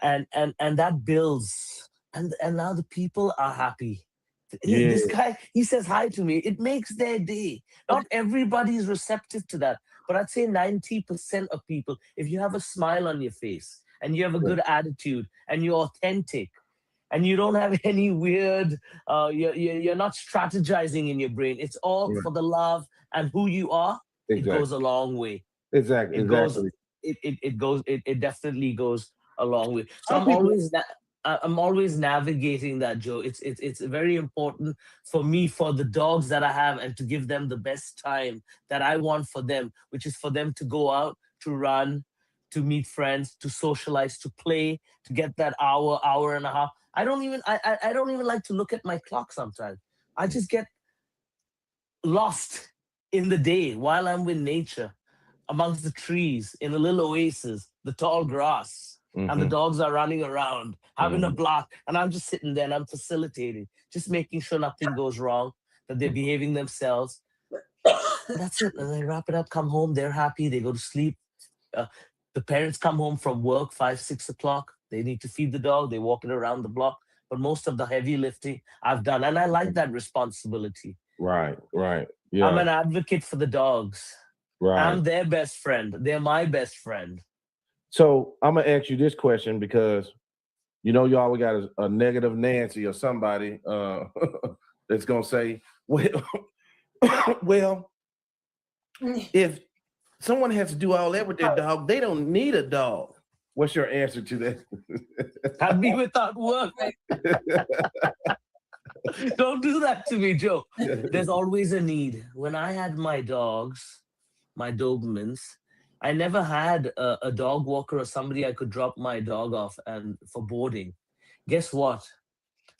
and that builds, and now the people are happy. This guy, he says hi to me. It makes their day. Not everybody is receptive to that, but I'd say 90% of people, if you have a smile on your face and you have a good attitude and you're authentic and you don't have any weird, you're not strategizing in your brain. It's all for the love and who you are. Exactly. It goes a long way. Exactly. It definitely goes a long way. So I'm always navigating that, Joe. It's very important for me, for the dogs that I have, and to give them the best time that I want for them, which is for them to go out, to run, to meet friends, to socialize, to play, to get that hour and a half. I don't even like to look at my clock sometimes. I just get lost in the day while I'm with nature, amongst the trees, in a little oasis, the tall grass. And the dogs are running around, having a blast. And I'm just sitting there and I'm facilitating, just making sure nothing goes wrong, that they're behaving themselves. That's it. And I wrap it up, come home, they're happy, they go to sleep. The parents come home from work, 5, 6 o'clock. They need to feed the dog, they're walking around the block. But most of the heavy lifting I've done. And I like that responsibility. Right. Yeah. I'm an advocate for the dogs. Right. I'm their best friend. They're my best friend. So I'm gonna ask you this question, because you know you always got a negative Nancy or somebody that's gonna say, well, if someone has to do all that with their dog, they don't need a dog. What's your answer to that? I'd be without work. Don't do that to me, Joe. There's always a need. When I had my dogs, my Dobermans, I never had a dog walker or somebody I could drop my dog off and for boarding. Guess what?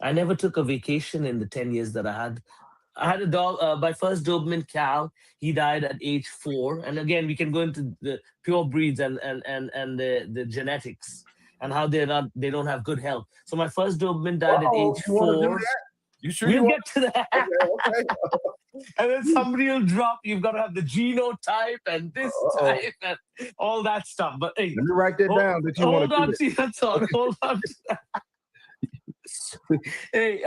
I never took a vacation in the 10 years that I had. I had a dog, my first Doberman, Cal. He died at age 4. And again, we can go into the pure breeds and the genetics and how they don't have good health. So my first Doberman died at age 4. You sure we'll get to that. Okay. And then somebody will drop. You've got to have the genotype and this type and all that stuff. But hey, let me write that down. That you want to hold on to that thought. Hold on to that. Hey,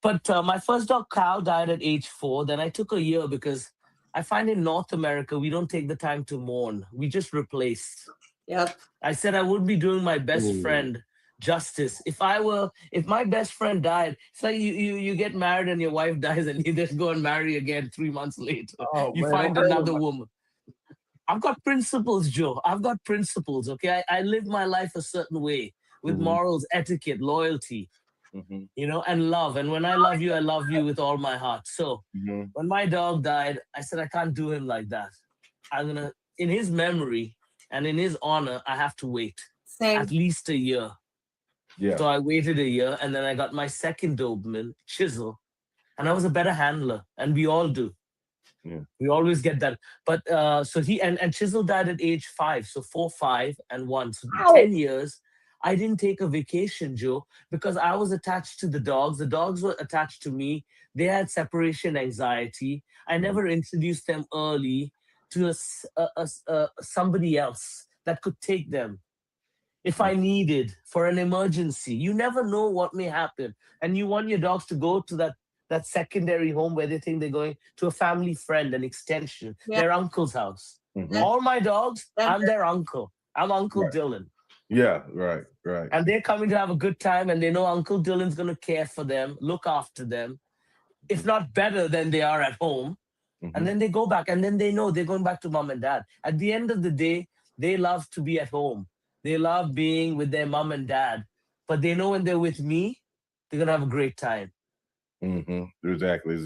but my first dog, Cow, died at age 4. Then I took a year because I find in North America we don't take the time to mourn. We just replace. Yep. I said I would be doing my best friend justice if my best friend died. It's like you get married and your wife dies and you just go and marry again 3 months later. Find another woman. I've got principles, Joe. I've got principles. Okay, I live my life a certain way with morals, etiquette, loyalty, and love. And when I love you with all my heart. So when my dog died, I said I can't do him like that. I'm gonna, in his memory and in his honor, I have to wait at least a year. Yeah. So I waited a year, and then I got my second Doberman, Chisel, and I was a better handler, and we all do. Yeah. We always get that. But so he and Chisel died at age 5, so 4, 5, and 1. So 10 years, I didn't take a vacation, Joe, because I was attached to the dogs. The dogs were attached to me. They had separation anxiety. I never introduced them early to somebody else that could take them. If I needed for an emergency, you never know what may happen. And you want your dogs to go to that secondary home where they think they're going to a family friend, an extension, their uncle's house. All my dogs, I'm their uncle. I'm Uncle Dylan. Yeah, right, right. And they're coming to have a good time, and they know Uncle Dylan's going to care for them, look after them, if not better than they are at home. Mhm. And then they go back, and then they know they're going back to mom and dad. At the end of the day, they love to be at home. They love being with their mom and dad. But they know when they're with me, they're going to have a great time. Exactly.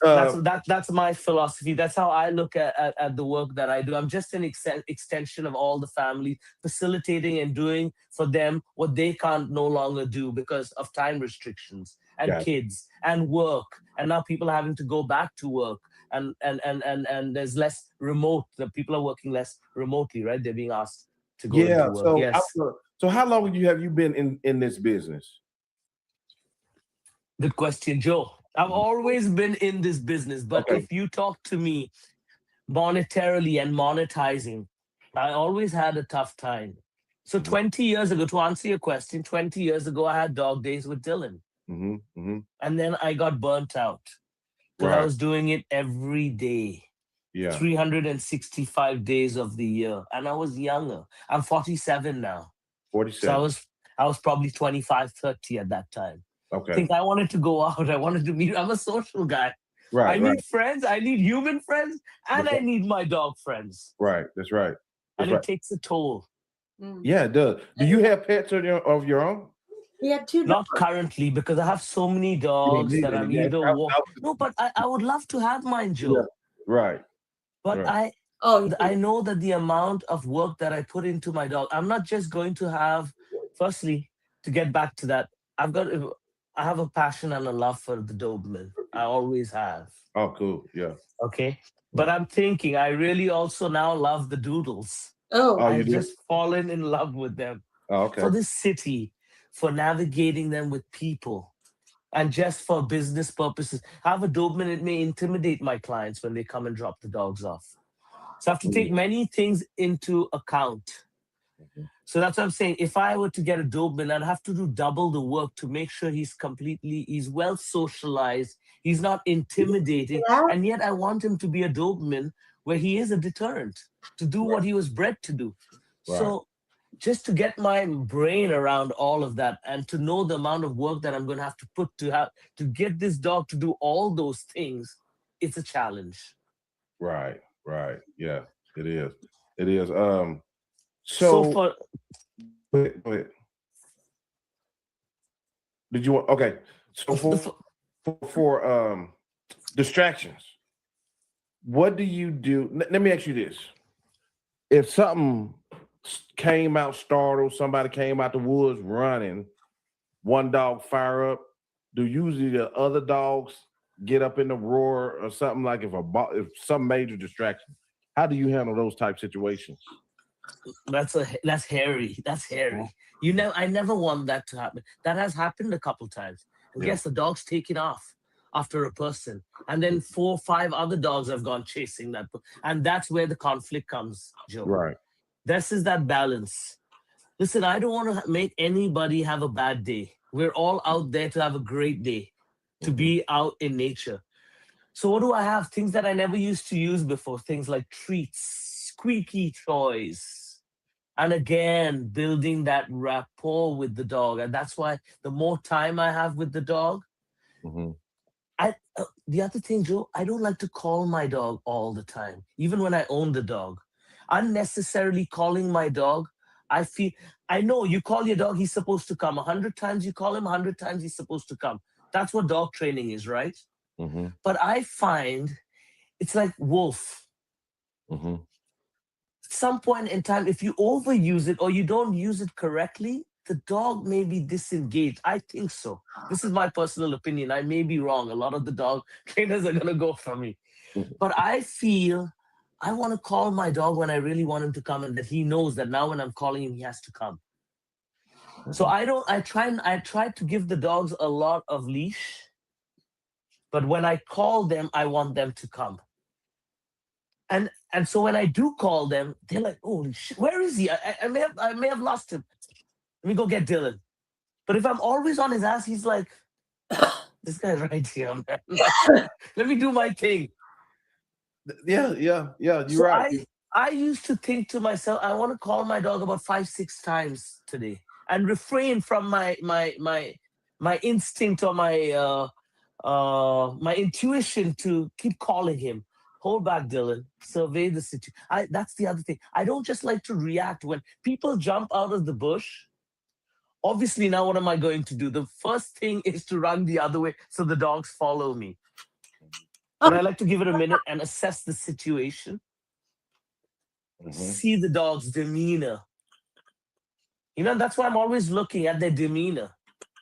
That's my philosophy. That's how I look at the work that I do. I'm just an extension of all the family, facilitating and doing for them what they can't no longer do because of time restrictions and Gotcha. kids and work. And now people are having to go back to work, and there's less remote. The people are working less remotely, right? They're being asked to go into work. So Yes. so how long have you been in this business? Good question, Joe. I've always been in this business, but Okay. if you talk to me monetarily and monetizing, I always had a tough time. So 20 years ago, to answer your question, 20 years ago, I had dog days with Dylan. And then I got burnt out because I Right. was doing it every day, Yeah. 365 days of the year. And I was younger. I'm 47 now. 47. So I was probably 25, 30 at that time. I Okay. think I wanted to go out. I wanted to meet. I'm a social guy. Right. I need friends. I need human friends, and I need my dog friends. Right. That's right. And it takes a toll. Yeah, it does. Do you have pets of your own? He had 2 dogs. Not currently, because I have so many dogs that I'm either no, but I would love to have mine, Joe. Yeah. Right. But Right. I know that the amount of work that I put into my dog, I'm not just going to have. Firstly, to get back to that, I have a passion and a love for the Doberman. I always have. Oh, cool. Yeah. Okay. But I'm thinking I really also now love the Doodles. Oh, Oh, you I've do? just fallen in love with them Oh, okay. for this city, for navigating them with people, and just for business purposes. I have a Doberman. It may intimidate my clients when they come and drop the dogs off. So I have to take many things into account. So that's what I'm saying. If I were to get a Doberman, I'd have to do double the work to make sure he's well socialized. He's not intimidating. Yeah. And yet I want him to be a Doberman where he is a deterrent to do what he was bred to do. Right. So just to get my brain around all of that and to know the amount of work that I'm going to have to put to get this dog to do all those things, it's a challenge. Right. Right. Yeah, it is. It is. So for Go ahead. Did you want? Okay. So for distractions, what do you do? Let me ask you this: if something came out startled, somebody came out the woods running, one dog fire up, do usually the other dogs get up in the roar or something? Like if some major distraction, how do you handle those type situations? That's hairy. That's hairy. I never want that to happen. That has happened a couple times. And yes, the dog's taken off after a person, and then 4 or 5 other dogs have gone chasing that, and that's where the conflict comes, Joe. Right. This is that balance. Listen, I don't want to make anybody have a bad day. We're all out there to have a great day, to be out in nature. So what do I have? Things that I never used to use before. Things like treats, squeaky toys. And again, building that rapport with the dog. And that's why the more time I have with the dog, the other thing, Joe, I don't like to call my dog all the time, even when I own the dog. Unnecessarily calling my dog, I know you call your dog, he's supposed to come. 100 times you call him, 100 times he's supposed to come. That's what dog training is, right? But I find it's like wolf. At some point in time, if you overuse it or you don't use it correctly, the dog may be disengaged. I think so. This is my personal opinion. I may be wrong. A lot of the dog trainers are going to go for me. But I feel I want to call my dog when I really want him to come, and that he knows that now when I'm calling him, he has to come. So I try to give the dogs a lot of leash, but when I call them, I want them to come. And so when I do call them, they're like, "Holy shit, where is he? I may have lost him. Let me go get Dylan." But if I'm always on his ass, he's like, "This guy's right here, man. Let me do my thing." Yeah, you're So right. I used to think to myself, I want to call my dog about 5-6 times today and refrain from my instinct or my intuition to keep calling him. Hold back, Dylan. Survey the situation. That's the other thing. I don't just like to react when people jump out of the bush. Obviously, now what am I going to do? The first thing is to run the other way so the dogs follow me. But I like to give it a minute and assess the situation. See the dog's demeanor. That's why I'm always looking at their demeanor.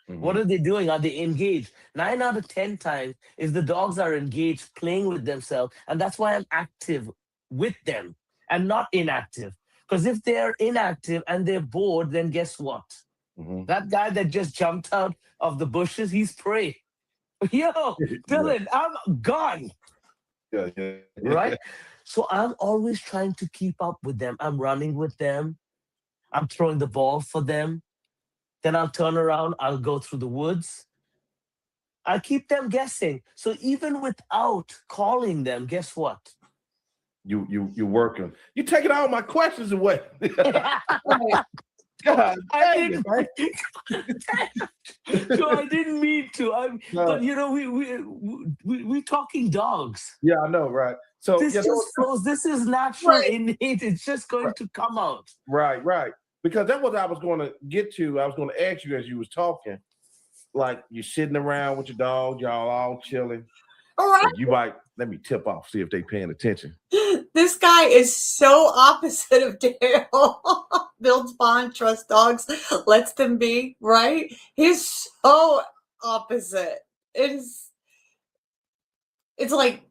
What are they doing? Are they engaged? 9 out of 10 times is the dogs are engaged, playing with themselves. And that's why I'm active with them and not inactive. Because if they're inactive and they're bored, then guess what? That guy that just jumped out of the bushes, he's prey. Yo, Dylan, I'm gone. Yeah. Right? So I'm always trying to keep up with them. I'm running with them. I'm throwing the ball for them. Then I'll turn around. I'll go through the woods. I keep them guessing. So even without calling them, guess what? You're working. You're taking all my questions away. God, I didn't mean to. But we talking dogs. Yeah, I know, right? So this just flows. This is natural, innate. It's just going to come out. Right. Because that's what I was going to get to. I was going to ask you as you was talking, like you're sitting around with your dog, y'all all chilling. All right. You might let me tip off, see if they paying attention. This guy is so opposite of Dale. Builds bond, trusts dogs, lets them be, right? He's so opposite. It's like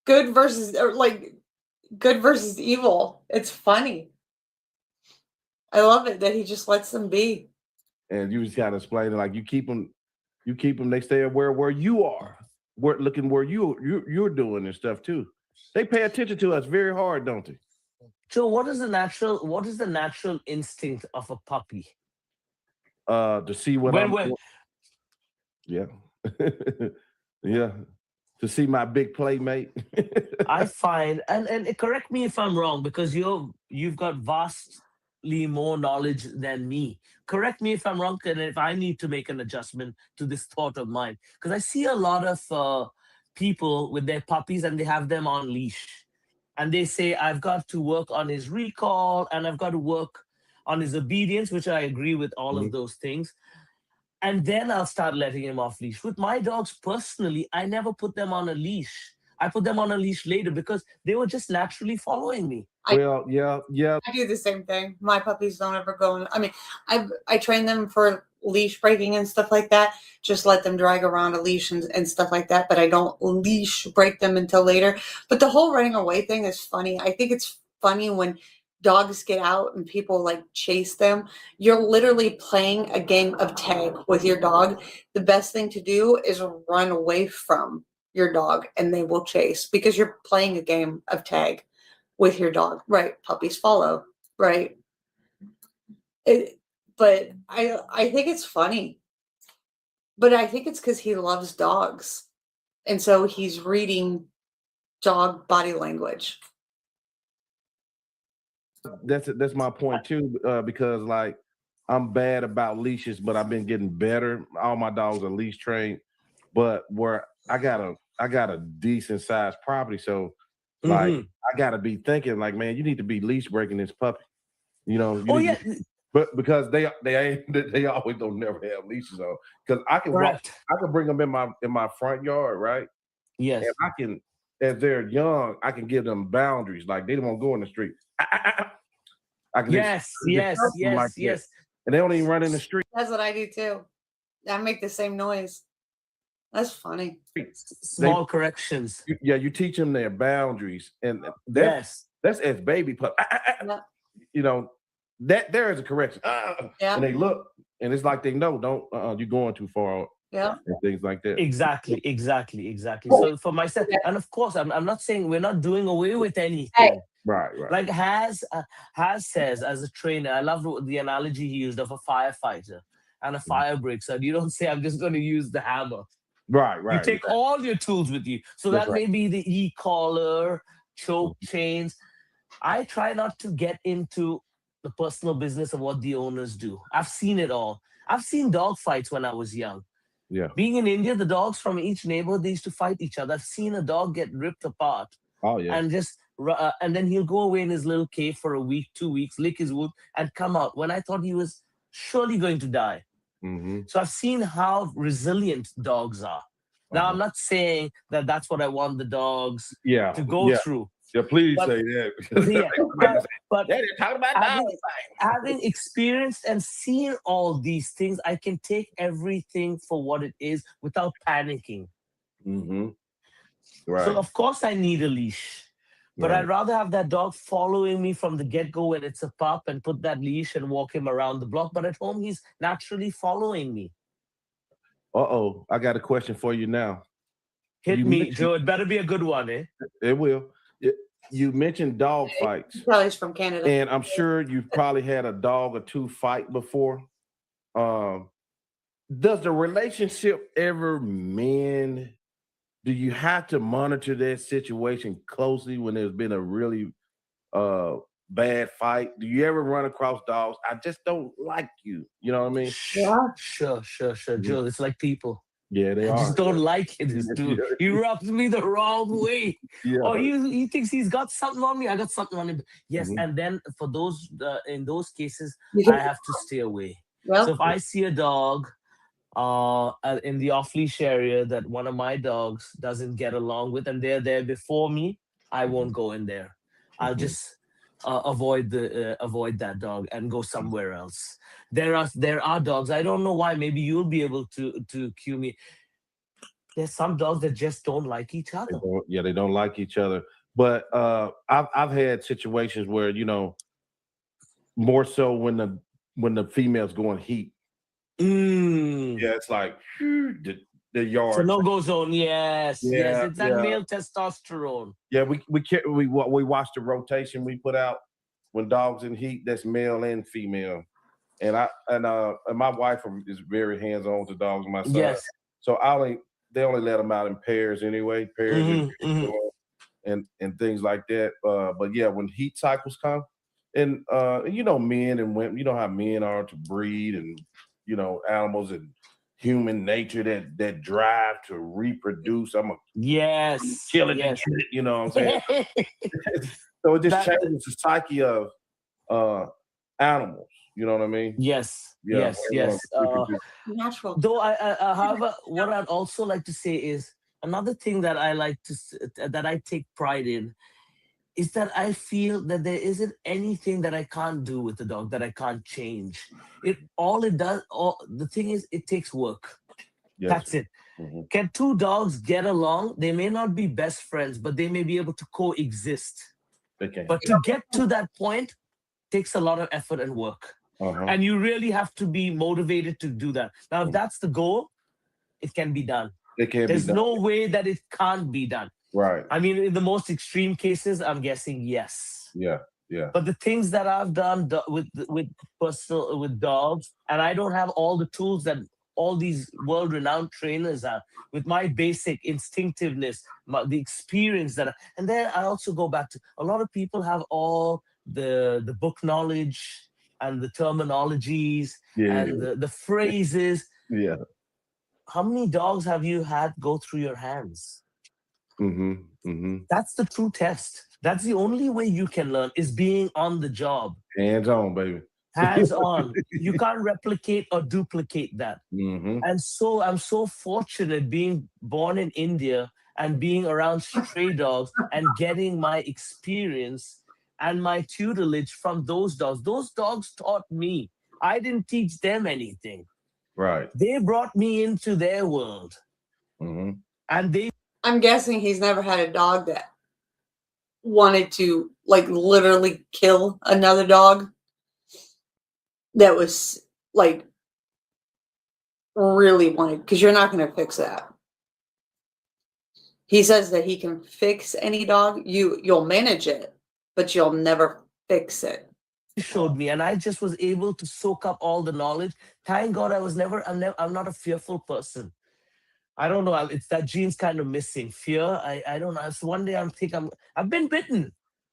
good versus evil. It's funny. I love it that he just lets them be. And you just kind of explain it like you keep them, they stay aware where you are. Looking where you're doing and stuff too. They pay attention to us very hard, don't they? So what is the natural instinct of a puppy? To see what yeah. Yeah. To see my big playmate. I find, and correct me if I'm wrong, because you've got vastly more knowledge than me. Correct me if I'm wrong, and if I need to make an adjustment to this thought of mine. Because I see a lot of people with their puppies and they have them on leash. And they say, I've got to work on his recall and I've got to work on his obedience, which I agree with all of those things. And then I'll start letting him off leash. With my dogs, personally, I never put them on a leash. I put them on a leash later because they were just naturally following me. Yeah. I do the same thing. My puppies don't ever go in. I mean, I train them for leash breaking and stuff like that. Just let them drag around a leash and stuff like that. But I don't leash break them until later. But the whole running away thing is funny. I think it's funny when dogs get out and people like chase them. You're literally playing a game of tag with your dog. The best thing to do is run away from your dog and they will chase because you're playing a game of tag with your dog. Right. Puppies follow. Right. But I think it's funny. But I think it's because he loves dogs. And so he's reading dog body language. That's my point too, because like I'm bad about leashes, but I've been getting better. All my dogs are leash trained, but where I got a decent sized property, so like I gotta be thinking like, man, you need to be leash breaking this puppy, but because they always don't never have leashes on, because I can bring them in my front yard, right? Yes, and I can, as they're young, I can give them boundaries, like they don't go in the street. I can yes. And they don't even run in the street. That's what I do too. I make the same noise. That's funny. Small corrections. You teach them their boundaries, and that's as baby pup. That there is a correction. And they look, and it's like they know, don't you're going too far. Yeah. And things like that. Exactly. So for myself, and of course, I'm not saying we're not doing away with anything. Right. Like Has says as a trainer, I love the analogy he used of a firefighter and a fire break. So you don't say, I'm just going to use the hammer. Right. You take all your tools with you. So that may be the e-collar, choke chains. I try not to get into the personal business of what the owners do. I've seen it all. I've seen dog fights when I was young. Yeah. Being in India, the dogs from each neighborhood, they used to fight each other. I've seen a dog get ripped apart. Oh yeah. And and then he'll go away in his little cave for a week, 2 weeks, lick his wound, and come out when I thought he was surely going to die. Mm-hmm. So I've seen how resilient dogs are. Now, I'm not saying that that's what I want the dogs to go through. Yeah, please But- say that. Yeah, but Yeah, they're talking about having, dogs. having experienced and seen all these things, I can take everything for what it is without panicking. Mm-hmm. Right. So of course I need a leash. But Right. I'd rather have that dog following me from the get-go when it's a pup and put that leash and walk him around the block. But at home, he's naturally following me. Uh-oh, I got a question for you now. Hit You me, mentioned- Joe. It better be a good one, eh? It will. You mentioned dog fights, Probably is from Canada. and I'm sure you've probably had a dog or two fight before. Does the relationship ever mend? Do you have to monitor that situation closely when there's been a really bad fight? Do you ever run across dogs? I just don't like you. You know what I mean? Yeah. Sure. Joe, it's like people. Yeah, they I are. just don't like it, this dude. He rubs me the wrong way. Yeah. Or he thinks he's got something on me. I got something on him. Yes, Mhm. and then for those in those cases, You I can- have to stay away. well, So if I see a dog in the off-leash area that one of my dogs doesn't get along with, and they're there before me, I won't go in there. I'll Mhm. just avoid that dog and go somewhere else. There are dogs. I don't know why. Maybe you'll be able to cue me. There's some dogs that just don't like each other. They don't like each other. But I've had situations where, more so when the females go in heat. Mm. Yeah, it's like the yard. So no-go zone. Yes. Yeah, It's that yeah. male testosterone. Yeah, we watch the rotation we put out when dogs in heat. That's male and female, and my wife is very hands-on with the dogs. My son, Yes. so they only let them out in pairs anyway, and things like that. But yeah, when heat cycles come, and men and women, you know how men are to breed, and animals and human nature that drive to reproduce. I'm a Yes. kill it, Yes. and get it, you know what I'm saying? So it just changes the psyche of animals. You know what I mean? Yes. Yeah, Yes. natural. Though however, what I'd also like to say is another thing that I like that I take pride in is that I feel that there isn't anything that I can't do with the dog that I can't change. The thing is, it takes work. Yes. That's it. Mhm. Can two dogs get along? They may not be best friends, but they may be able to coexist. They can. But to get to that point takes a lot of effort and work. Uh-huh. And you really have to be motivated to do that. Now, if that's the goal, it can be done. It can There's be done. no way that it can't be done. Right. I mean, in the most extreme cases, I'm guessing yes. Yeah. But the things that I've done with dogs, and I don't have all the tools that all these world-renowned trainers have, with my basic instinctiveness, the experience and then I also go back to a lot of people have all the book knowledge and the terminologies and the phrases. Yeah. How many dogs have you had go through your hands? That's the true test. That's the only way you can learn, is being on the job. Hands on, baby. Hands on. You can't replicate or duplicate that. And so I'm so fortunate being born in India and being around stray dogs and getting my experience and my tutelage from those dogs. Those dogs taught me. I didn't teach them anything. Right. They brought me into their world. And I'm guessing he's never had a dog that wanted to like literally kill another dog. That was like really wanted, because you're not going to fix that. He says that he can fix any dog. You'll manage it, but you'll never fix it. Showed me, and I just was able to soak up all the knowledge. Thank God I'm not a fearful person. I don't know. It's that gene's kind of missing. Fear. I don't know. So one day I've been bitten.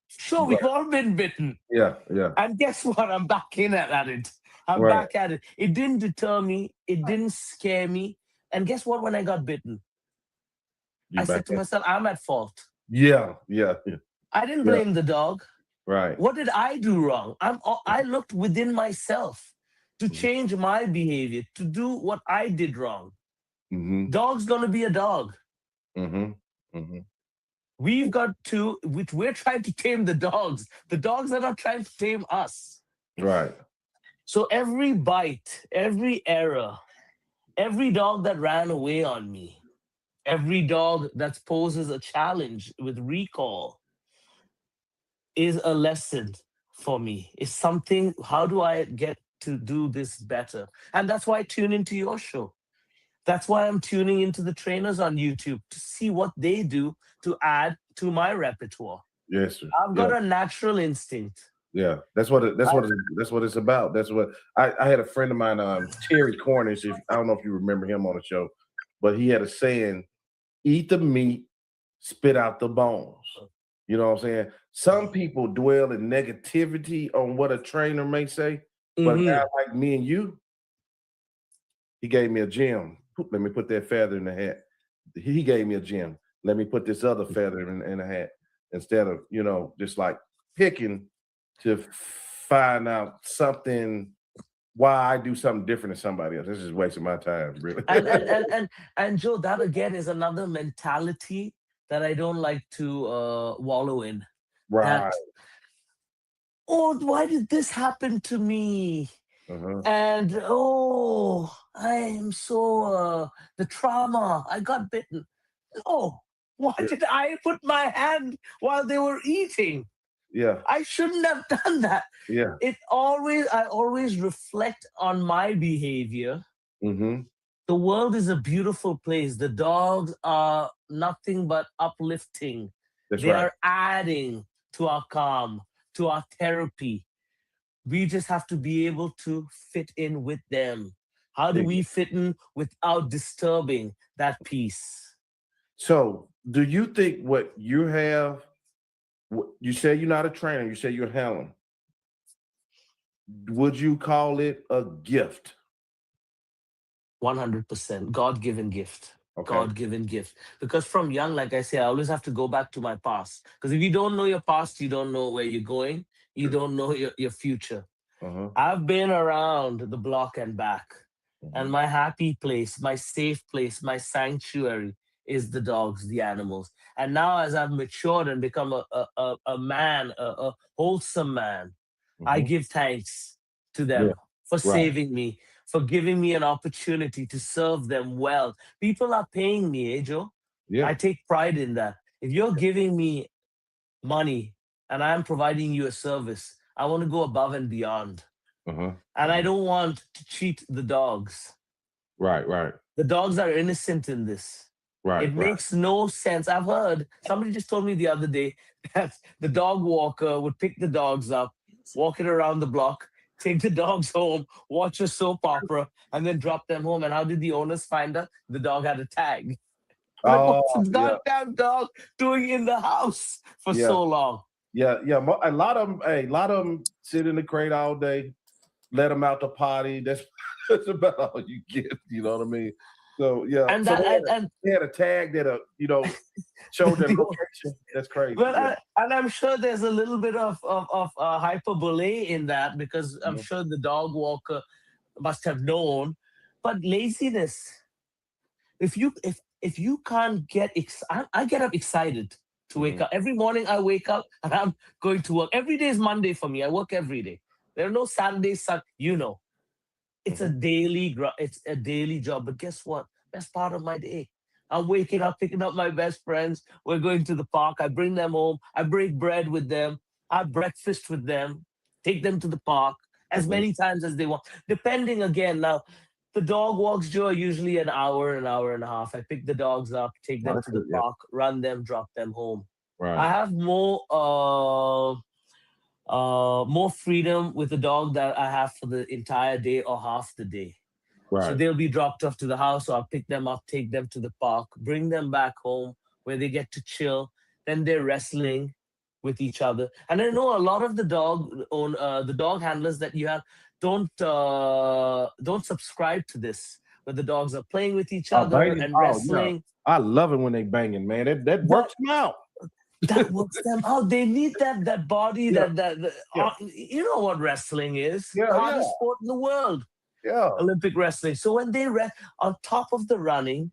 Sure, we've all been bitten. Yeah, yeah. And guess what? I'm back at it. I'm Right. back at it. It didn't deter me. It didn't scare me. And guess what? When I got bitten, I said to myself, I'm at fault. Yeah. I didn't blame the dog. Right. What did I do wrong? I looked within myself to change my behavior, to do what I did wrong. Mm-hmm. Dog's gonna be a dog. Mm-hmm. Mm-hmm. We're trying to tame the dogs. The dogs are not trying to tame us. Right. So every bite, every error, every dog that ran away on me, every dog that poses a challenge with recall is a lesson for me. It's something, how do I get to do this better? And that's why I tune into your show. That's why I'm tuning into the trainers on YouTube to see what they do to add to my repertoire. Yes, sir. I've got a natural instinct. Yeah, that's what it's about. That's what I had a friend of mine, Terry Cornish. I don't know if you remember him on the show, but he had a saying: "Eat the meat, spit out the bones." You know what I'm saying? Some people dwell in negativity on what a trainer may say, but a guy like me and you, he gave me a gem. Let me put that feather in the hat. He gave me a gem. Let me put this other feather in the hat, instead of, just like picking to find out something, why I do something different than somebody else. This is wasting my time, really. And Joe, that again is another mentality that I don't like to wallow in. Right. Why did this happen to me? And I am so the trauma. I got bitten. Why did I put my hand while they were eating? Yeah. I shouldn't have done that. Yeah. I always reflect on my behavior. Mm-hmm. The world is a beautiful place. The dogs are nothing but uplifting. They are adding to our calm, to our therapy. We just have to be able to fit in with them. How do we fit in without disturbing that peace? So, do you think what you have, you say you're not a trainer, you say you're Helen, would you call it a gift? 100%. God-given gift. Okay. God-given gift. Because from young, like I say, I always have to go back to my past. Because if you don't know your past, you don't know where you're going. You don't know your future. I've been around the block and back. And my happy place, my safe place, my sanctuary is the dogs, the animals. And now as I've matured and become a man, a wholesome man, I give thanks to them for saving me, for giving me an opportunity to serve them well. People are paying me, Joe? Yeah. I take pride in that. If you're giving me money and I'm providing you a service, I want to go above and beyond. And I don't want to cheat the dogs. Right. The dogs are innocent in this. It makes no sense. I've heard, somebody just told me the other day that the dog walker would pick the dogs up, walk it around the block, take the dogs home, watch a soap opera, and then drop them home. And how did the owners find out? The dog had a tag. What's the goddamn dog doing in the house for so long? Yeah. A lot of them sit in the crate all day, let them out to potty. That's about all you get. You know what I mean? So yeah. And they had a tag that showed their location. That's crazy. Well, and I'm sure there's a little bit of hyperbole in that, because I'm sure the dog walker must have known. But laziness. If you can't get I get up excited to wake up. Every morning I wake up and I'm going to work. Every day is Monday for me. I work every day. There are no Saturdays, It's a daily job. But guess what? Best part of my day. I'm waking up, picking up my best friends. We're going to the park. I bring them home. I break bread with them. I have breakfast with them. Take them to the park as many times as they want. Depending again now. The dog walks, Joe, are usually an hour and a half. I pick the dogs up, take them to the park, run them, drop them home. I have more freedom with the dog that I have for the entire day or half the day. So they'll be dropped off to the house, or I'll pick them up, take them to the park, bring them back home where they get to chill. Then they're wrestling with each other. And I know a lot of the dog handlers that you have don't subscribe to this, where the dogs are playing with each other and wrestling. I love it when they banging, man. That works them out. That works them out. They need that body, you know what wrestling is. The hardest sport in the world. Yeah. Olympic wrestling. So when they on top of the running,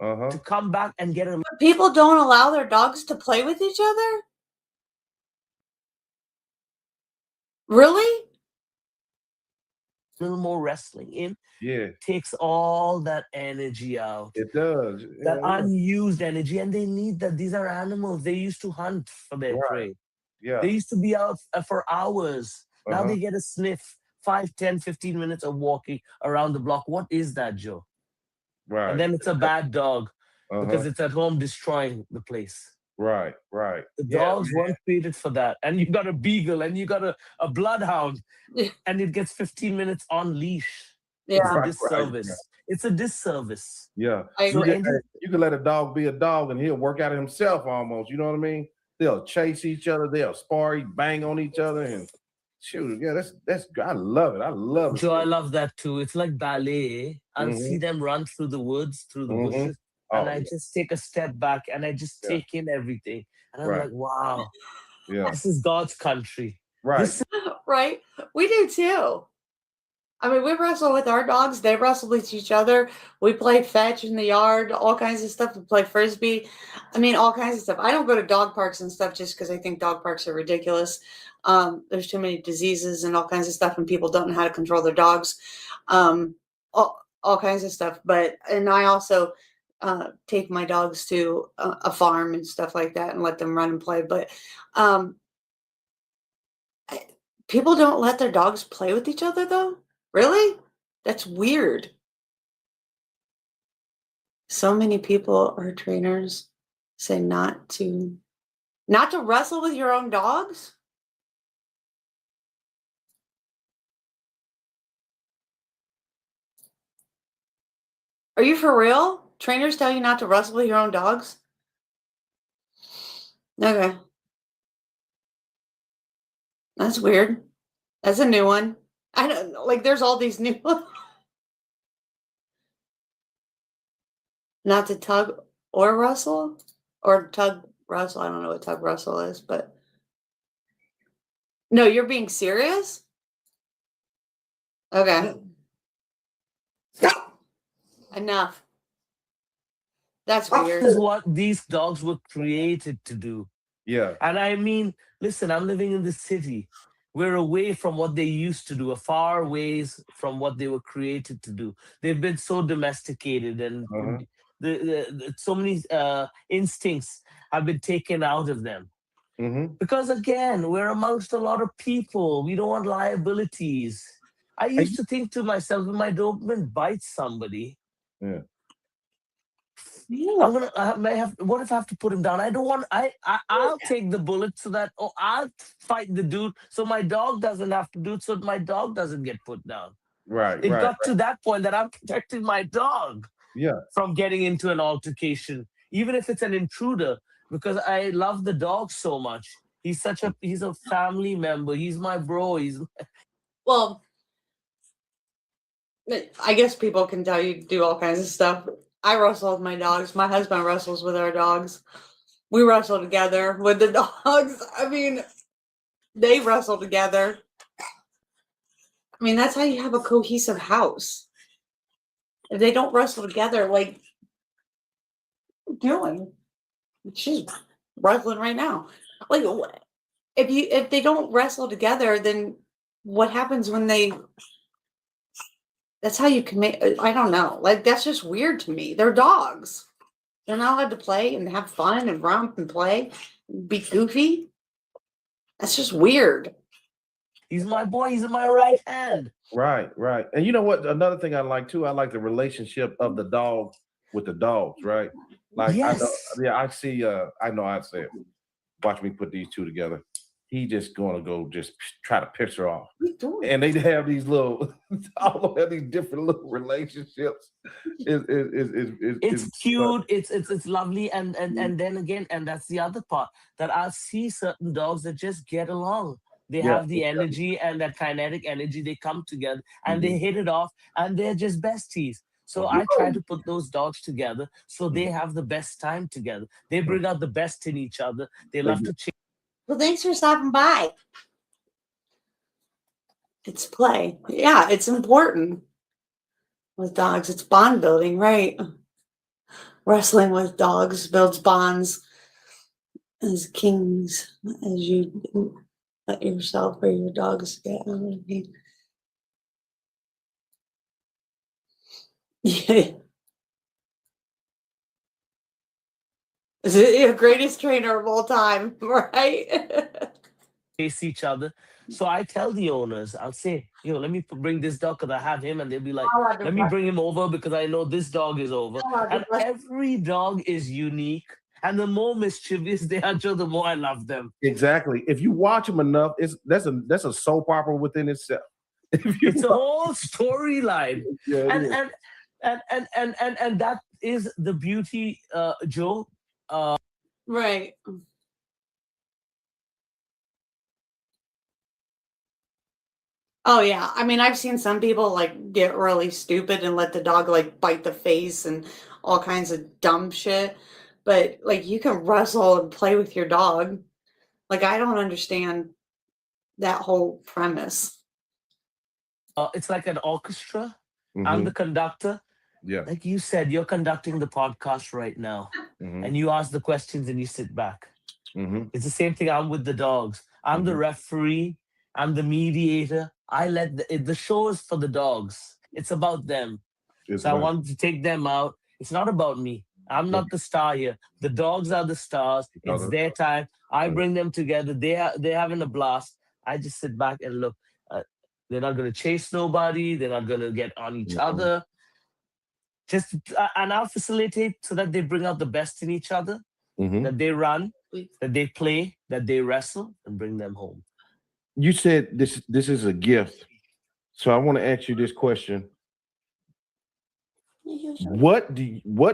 to come back and get a... People don't allow their dogs to play with each other? Really? A little more wrestling in. Yeah. Takes all that energy out. It does. That unused energy. And they need that. These are animals. They used to hunt for their prey. Yeah. They used to be out for hours. Now they get a sniff. 5, 10, 15 minutes of walking around the block. What is that, Joe? Right. And then it's a bad dog because it's at home destroying the place. Right. The dogs weren't created for that. And you got a beagle and you got a bloodhound and it gets 15 minutes on leash. Yeah. It's a disservice. It's a disservice. Yeah. I agree. You can let a dog be a dog and he'll work out himself almost. You know what I mean? They'll chase each other. They'll spar, bang on each other. And shoot, yeah, that's I love it. I love it. Joe, I love that too. It's like ballet. I'll see them run through the woods, through the bushes. And I just take a step back and I just take in everything. And I'm like, wow, this is God's country. Right. Right? We do too. I mean, we wrestle with our dogs. They wrestle with each other. We play fetch in the yard, all kinds of stuff. We play Frisbee. I mean, all kinds of stuff. I don't go to dog parks and stuff just because I think dog parks are ridiculous. There's too many diseases and all kinds of stuff, and people don't know how to control their dogs. All kinds of stuff. And I also take my dogs to a farm and stuff like that and let them run and play. But people don't let their dogs play with each other, though. Really? That's weird. So many people or trainers say not to wrestle with your own dogs. Are you for real? Trainers tell you not to wrestle with your own dogs? Okay. That's weird. That's a new one. I don't know. Like, there's all these new ones. Not to tug or wrestle? Or tug wrestle. I don't know what tug wrestle is, but. No, you're being serious? Okay. Enough. That's weird. This is what these dogs were created to do. Yeah. And I mean, listen, I'm living in the city. We're away from what they used to do, a far ways from what they were created to do. They've been so domesticated and so many instincts have been taken out of them. Because again, we're amongst a lot of people. We don't want liabilities. I used to think to myself, if my Doberman bites somebody, what if I have to put him down? I don't want. I'll take the bullet so that I'll fight the dude so my dog doesn't have to do it, so my dog doesn't get put down. Right. It got to that point that I'm protecting my dog from getting into an altercation, even if it's an intruder, because I love the dog so much. He's a family member. He's my bro. Well, I guess people can tell you to do all kinds of stuff. I wrestle with my dogs. My husband wrestles with our dogs. We wrestle together with the dogs. I mean, they wrestle together. I mean, that's how you have a cohesive house. If they don't wrestle together, like, what are you doing? She's wrestling right now. Like, if they don't wrestle together, then what happens when they? That's how you can make. I don't know. Like, that's just weird to me. They're dogs. They're not allowed to play and have fun and romp and play, be goofy. That's just weird. He's my boy. He's in my right hand. Right. And you know what? Another thing I like too, I like the relationship of the dog with the dogs, right? Like, yes. I see, I know I said, watch me put these two together. he just gonna go just try to piss her off. What are you doing? And they have these little, all have these different little relationships. It's cute, it's lovely, and then again, and that's the other part, that I see certain dogs that just get along. They have the energy and that kinetic energy. They come together and they hit it off, and they're just besties. So I try to put those dogs together so they have the best time together. They bring out the best in each other. They love to chase. Well, thanks for stopping by. It's play. Yeah, it's important with dogs. It's bond building, right? Wrestling with dogs builds bonds as kings, as you let yourself or your dogs get on. Yeah. Is it your greatest trainer of all time, right? Each other. So I tell the owners, I'll say, let me bring this dog because I have him, and they'll be like, let me bring him over because I know this dog is over. And every dog is unique. And the more mischievous they are, Joe, the more I love them. Exactly. If you watch them enough, that's a soap opera within itself. It's a whole storyline. And that is the beauty, Joe. Right. Oh yeah. I mean, I've seen some people like get really stupid and let the dog like bite the face and all kinds of dumb shit. But like you can wrestle and play with your dog. Like I don't understand that whole premise. It's like an orchestra. I'm the conductor. Yeah. Like you said, you're conducting the podcast right now. And you ask the questions and you sit back. It's the same thing. I'm with the dogs. I'm the referee. I'm the mediator. I let the show is for the dogs. It's about them. I want to take them out. It's not about me. I'm not the star here. The dogs are the stars. It's their time. I bring them together. They're having a blast. I just sit back and look. They're not going to chase nobody. They're not going to get on each other. And I'll facilitate so that they bring out the best in each other. That they run, that they play, that they wrestle, and bring them home. You said this is a gift. So I want to ask you this question. What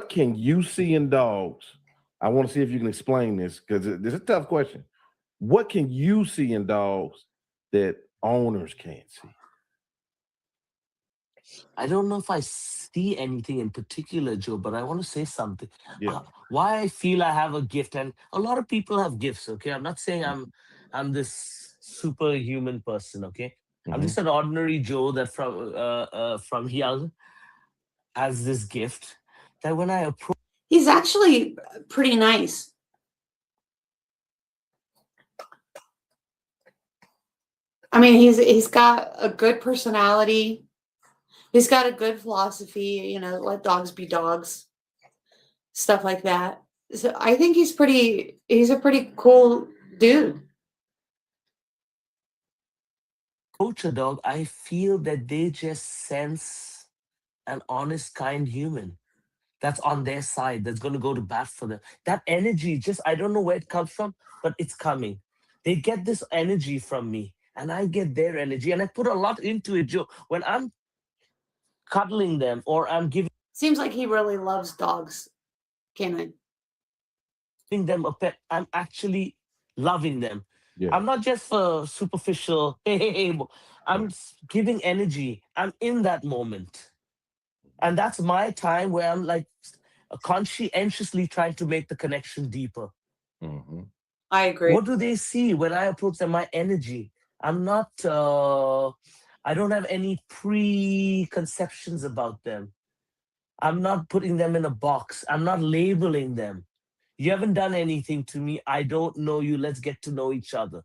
can you see in dogs? I want to see if you can explain this because this is a tough question. What can you see in dogs that owners can't see? I don't know if I see anything in particular, Joe, but I want to say something. Yeah. Why I feel I have a gift, and a lot of people have gifts. Okay, I'm not saying I'm this superhuman person. Okay, I'm just an ordinary Joe that from young has this gift that when I approach. He's actually pretty nice. I mean, he's got a good personality. He's got a good philosophy, let dogs be dogs, stuff like that. So I think he's a pretty cool dude. Coach a dog, I feel that they just sense an honest, kind human that's on their side, that's going to go to bat for them. That energy, I don't know where it comes from, but it's coming. They get this energy from me, and I get their energy, and I put a lot into it, Joe. When I'm cuddling them or I'm giving Seems like he really loves dogs, Kenan. them a pet, I'm actually loving them. Yeah. I'm not just for superficial, hey. I'm giving energy. I'm in that moment. And that's my time where I'm like conscientiously trying to make the connection deeper. I agree. What do they see when I approach them? My energy. I'm not, I don't have any preconceptions about them. I'm not putting them in a box. I'm not labeling them. You haven't done anything to me. I don't know you. Let's get to know each other.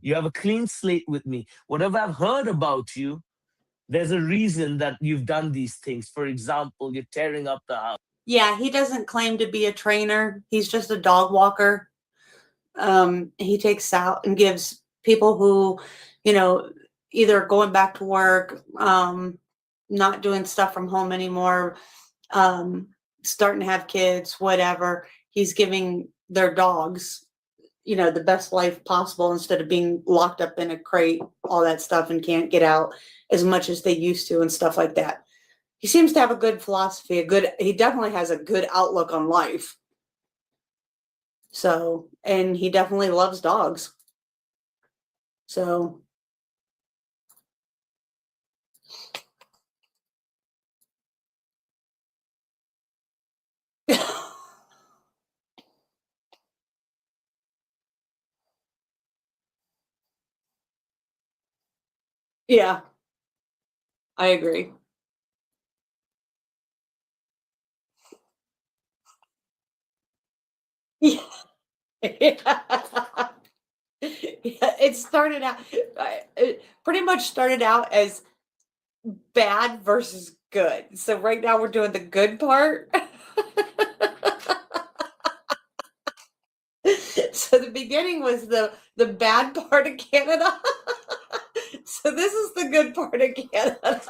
You have a clean slate with me. Whatever I've heard about you, there's a reason that you've done these things. For example, you're tearing up the house. Yeah, he doesn't claim to be a trainer. He's just a dog walker. He takes out and gives people who, either going back to work, not doing stuff from home anymore, starting to have kids, whatever. He's giving their dogs, the best life possible instead of being locked up in a crate, all that stuff, and can't get out as much as they used to and stuff like that. He seems to have a good philosophy, he definitely has a good outlook on life. So, and he definitely loves dogs. So, yeah, I agree. Yeah. Yeah, it started out, it pretty much started out as bad versus good. So right now we're doing the good part. So the beginning was the bad part of Canada. So this is the good part of Canada.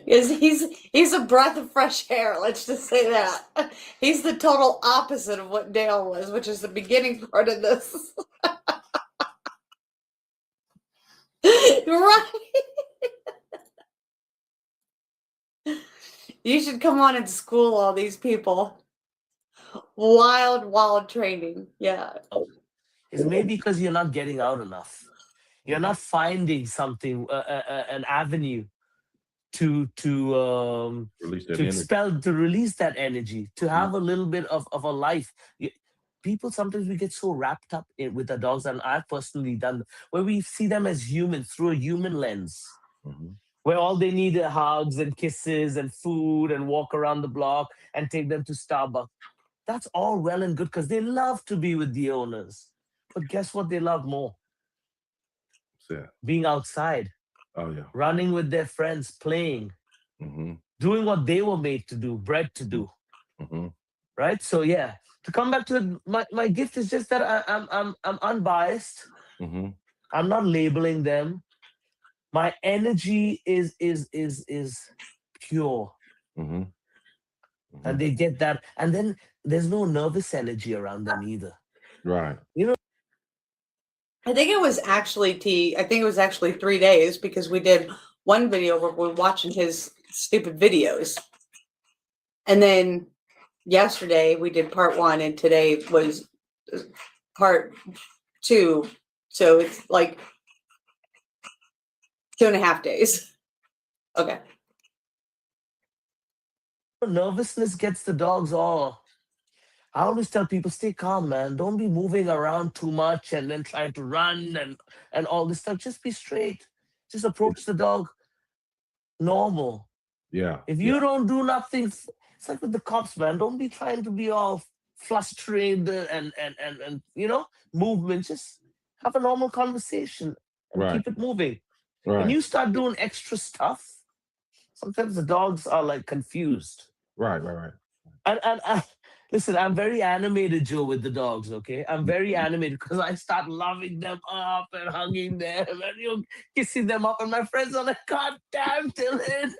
Is he's a breath of fresh air, let's just say that. He's the total opposite of what Dale was, which is the beginning part of this. Right. You should come on and school all these people. Wild training. Yeah. It's maybe because you're not getting out enough. You're not finding something, an avenue to Release that to energy. expel, to release that energy, to have a little bit of a life. People, sometimes we get so wrapped up with our dogs, and I've personally done, where we see them as humans through a human lens, where all they need are hugs and kisses and food and walk around the block and take them to Starbucks. That's all well and good because they love to be with the owners. But guess what they love more? Yeah. Being outside, Oh yeah. running with their friends, playing, doing what they were made to do, bred to do. Right? So yeah, to come back to it, my gift is just that I'm unbiased. I'm not labeling them. My energy is pure. And they get that. And then there's no nervous energy around them either. Right. I think it was actually 3 days, because we did one video where we're watching his stupid videos. And then yesterday we did part 1 and today was part 2. So it's like 2.5 days. Okay. Nervousness gets the dogs all. I always tell people, stay calm, man. Don't be moving around too much and then trying to run and all this stuff. Just be straight. Just approach the dog normal. Yeah. If you don't do nothing, it's like with the cops, man. Don't be trying to be all flustered and movement. Just have a normal conversation and keep it moving. Right. When you start doing extra stuff, sometimes the dogs are like confused. Right. And listen, I'm very animated, Joe, with the dogs, okay? I'm very animated because I start loving them up and hugging them and kissing them up. And my friends are like, God damn, Dylan,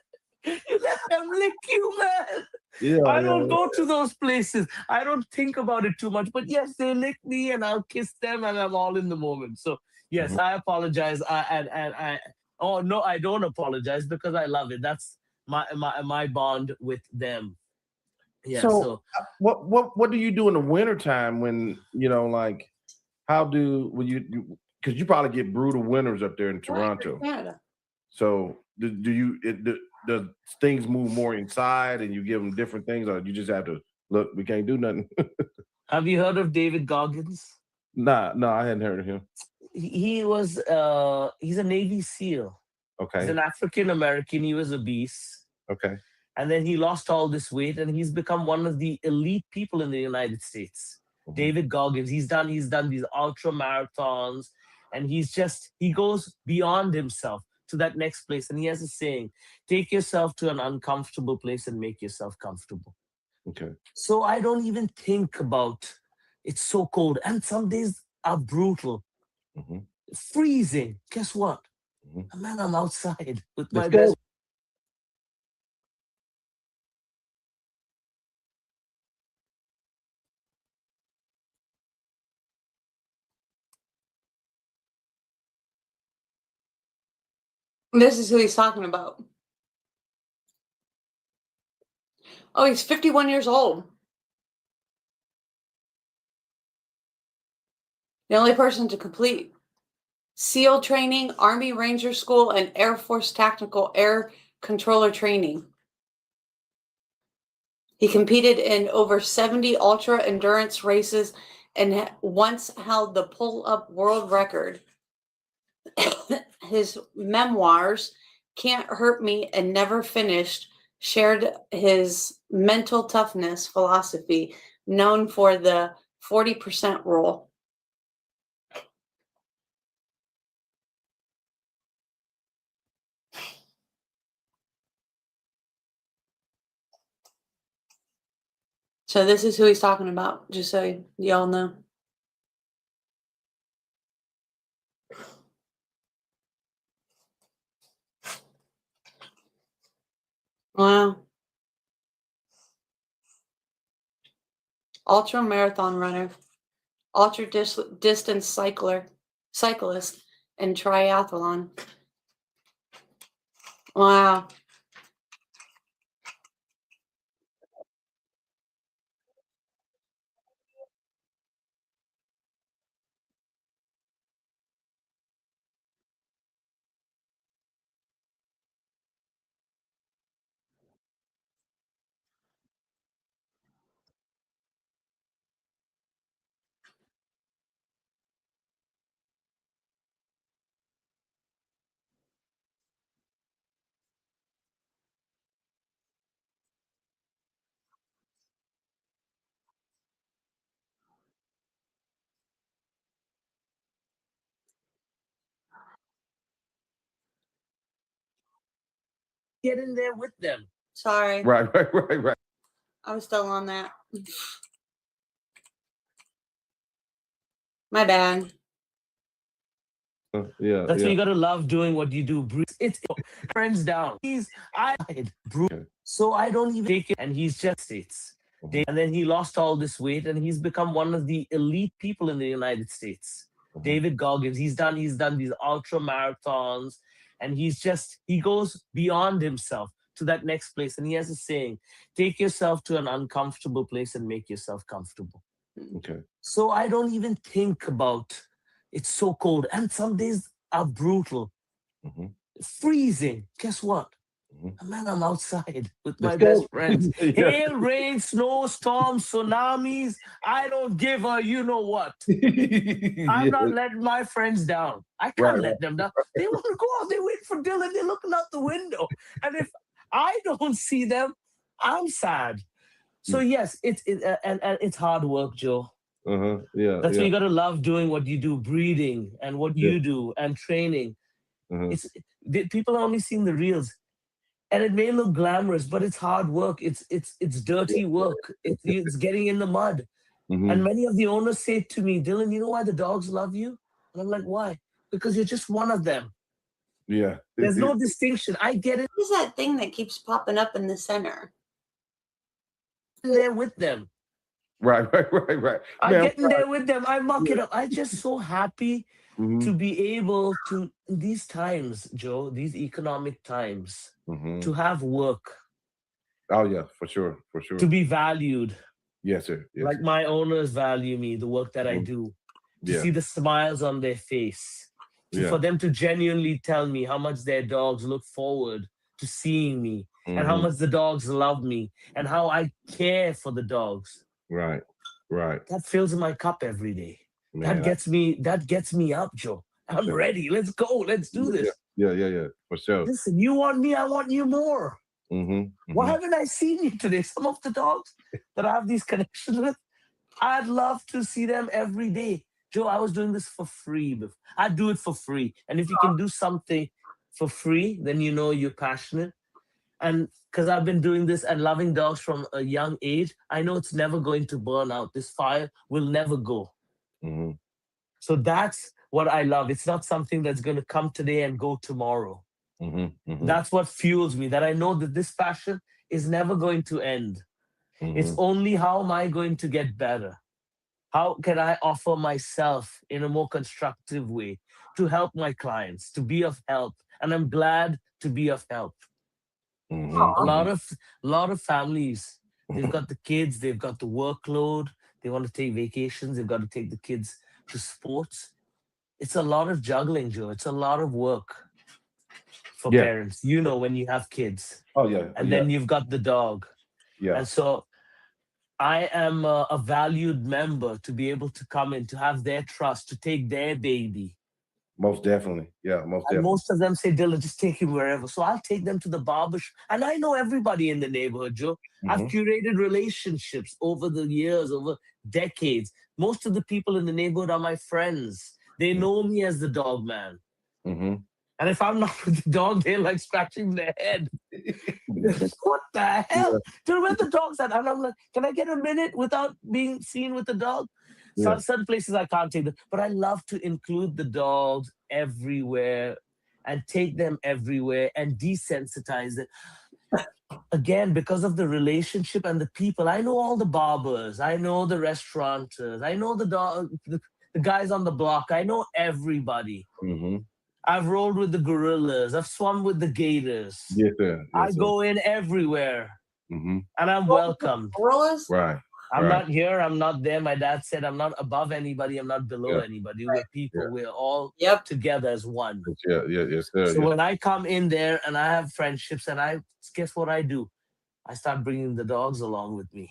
you let them lick you, man. Yeah. I don't go to those places. I don't think about it too much. But yes, they lick me and I'll kiss them and I'm all in the moment. So yes, I apologize. No, I don't apologize because I love it. That's my bond with them. Yeah. So what do you do in the wintertime when like because you probably get brutal winters up there in Toronto. Canada. So does things move more inside and you give them different things, or you just have to look, we can't do nothing? Have you heard of David Goggins? No, I hadn't heard of him. He's a Navy SEAL. Okay. He's an African American. He was obese. Okay. And then he lost all this weight and he's become one of the elite people in the United States. David Goggins, he's done these ultra marathons, and he goes beyond himself to that next place. And he has a saying, take yourself to an uncomfortable place and make yourself comfortable. Okay. So I don't even think about it's so cold. And some days are brutal. Freezing. Guess what? Man, I'm outside with my best This is who he's talking about. Oh, he's 51 years old. The only person to complete SEAL training, Army Ranger School, and Air Force Tactical Air Controller training. He competed in over 70 ultra endurance races and once held the pull-up world record. His memoirs, Can't Hurt Me and Never Finished, shared his mental toughness philosophy, known for the 40% rule. So this is who he's talking about, just so y'all know. Wow. Ultra marathon runner, ultra distance cyclist, and triathlon. Wow. Get in there with them. Sorry. Right. I was still on that. My bad. Yeah. That's why you gotta love doing what you do. It's friends down. So I don't even take it, and he's just States. And then he lost all this weight, and he's become one of the elite people in the United States. David Goggins, he's done these ultra marathons, and he goes beyond himself to that next place. And he has a saying: take yourself to an uncomfortable place and make yourself comfortable. Okay. So I don't even think about it's so cold. And some days are brutal. Freezing. Guess what? Man, I'm outside with my best friends. Hail, rain, snow, storms, tsunamis. I don't give a you know what. I'm not letting my friends down. I can't let them down. They want to go out. They wait for Dylan. They're looking out the window. And if I don't see them, I'm sad. So yes, it's hard work, Joe. Yeah. That's why you got to love doing what you do, breeding and what you do and training. People are only seeing the reels. And it may look glamorous, but it's hard work. It's dirty work. It's getting in the mud. And many of the owners say to me, Dylan, you know why the dogs love you? And I'm like, why? Because you're just one of them. Yeah. There's no distinction. I get it. What is that thing that keeps popping up in the center? There with them. Right. I get in there with them. I muck it up. I'm just so happy to be able to, in these times, Joe, these economic times, to have work. Oh, yeah, for sure. To be valued. Yes, sir. Yes, like my owners value me, the work that I do. To see the smiles on their face. For them to genuinely tell me how much their dogs look forward to seeing me. And how much the dogs love me. And how I care for the dogs. Right. That fills my cup every day. Man, that gets me up, Joe. I'm ready. Let's go. Let's do this. Yeah. For sure. Listen, you want me, I want you more. Why haven't I seen you today? Some of the dogs that I have these connections with, I'd love to see them every day. Joe, I was doing this for free. I do it for free. And if you can do something for free, then you know you're passionate. And because I've been doing this and loving dogs from a young age, I know it's never going to burn out. This fire will never go. So that's what I love. It's not something that's going to come today and go tomorrow. That's what fuels me, that I know that this passion is never going to end. It's only how am I going to get better? How can I offer myself in a more constructive way to help my clients, to be of help, and I'm glad to be of help. A lot of families, they've got the kids, they've got the workload, they want to take vacations, they've got to take the kids to sports. It's a lot of juggling, Joe. It's a lot of work for Yeah. parents. You know, when you have kids, Oh yeah. and then you've got the dog, Yeah. and so I am a valued member to be able to come in, to have their trust, to take their baby. Most definitely. Yeah, most And definitely. most of them say, Dylan, just take him wherever. So I'll take them to the barber shop. And I know everybody in the neighborhood, Joe. I've curated relationships over the years, over decades. Most of the people in the neighborhood are my friends. They know me as the dog man. And if I'm not with the dog, they're like scratching their head. What the hell? Dude, where the dog's at? And I'm like, can I get a minute without being seen with the dog? Yeah. Certain places I can't take them, but I love to include the dogs everywhere and take them everywhere and desensitize it. Again, because of the relationship and the people. I know all the barbers. I know the restaurateurs. I know the dog, the guys on the block. I know everybody. I've rolled with the gorillas. I've swum with the gators. Yes, sir. I go in everywhere, and I'm welcome. Gorillas? Right. I'm not here. I'm not there. My dad said I'm not above anybody. I'm not below Yeah. anybody. We're people. Yeah. We're all together as one. Yeah, yes, sir. So when I come in there and I have friendships, and guess what I do? I start bringing the dogs along with me.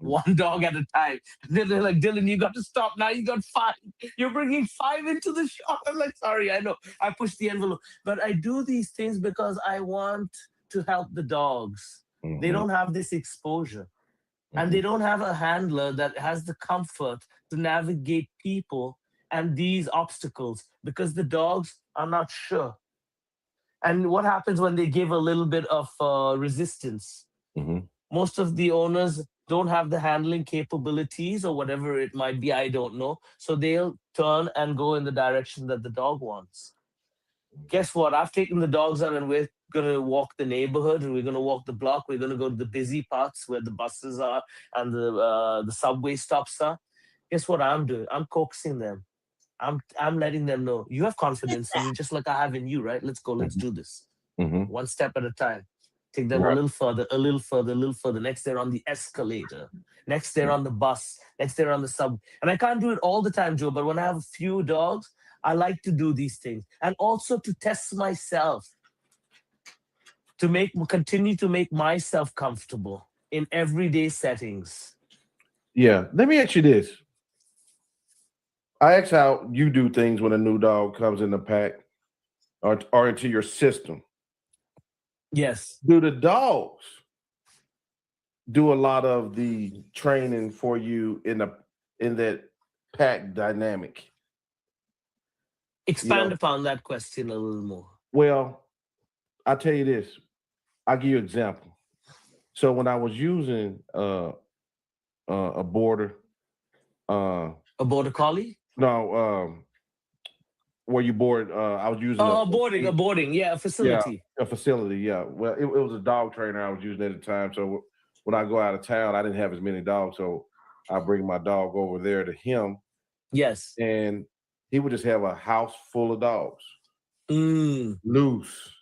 One dog at a time. Then they're like, Dylan, you got to stop now. You got 5. You're bringing 5 into the shop. I'm like, sorry, I know. I pushed the envelope. But I do these things because I want to help the dogs. They don't have this exposure. And they don't have a handler that has the comfort to navigate people and these obstacles, because the dogs are not sure. And what happens when they give a little bit of resistance? Most of the owners don't have the handling capabilities or whatever it might be. I don't know. So they'll turn and go in the direction that the dog wants. Guess what? I've taken the dogs out and we're going to walk the neighborhood, and we're going to walk the block. We're going to go to the busy parts where the buses are and the subway stops are. Guess what I'm doing? I'm coaxing them. I'm letting them know, you have confidence in me just like I have in you, right? Let's go. Let's do this. One step at a time. Take them a little further, a little further, a little further. Next, they're on the escalator. Next, they're on the bus. Next, they're on the subway. And I can't do it all the time, Joe, but when I have a few dogs, I like to do these things. And also to test myself, to continue to make myself comfortable in everyday settings. Yeah. Let me ask you this. I ask how you do things when a new dog comes in the pack or into your system. Yes. Do the dogs do a lot of the training for you in that pack dynamic? Expand upon that question a little more. Well, I'll tell you this. I'll give you an example. So when I was using a border, a border collie? No, where you board. I was using a boarding, yeah, a facility. Yeah, a facility, yeah. Well, it was a dog trainer I was using at the time. So when I go out of town, I didn't have as many dogs, so I bring my dog over there to him. Yes. And he would just have a house full of dogs. Loose.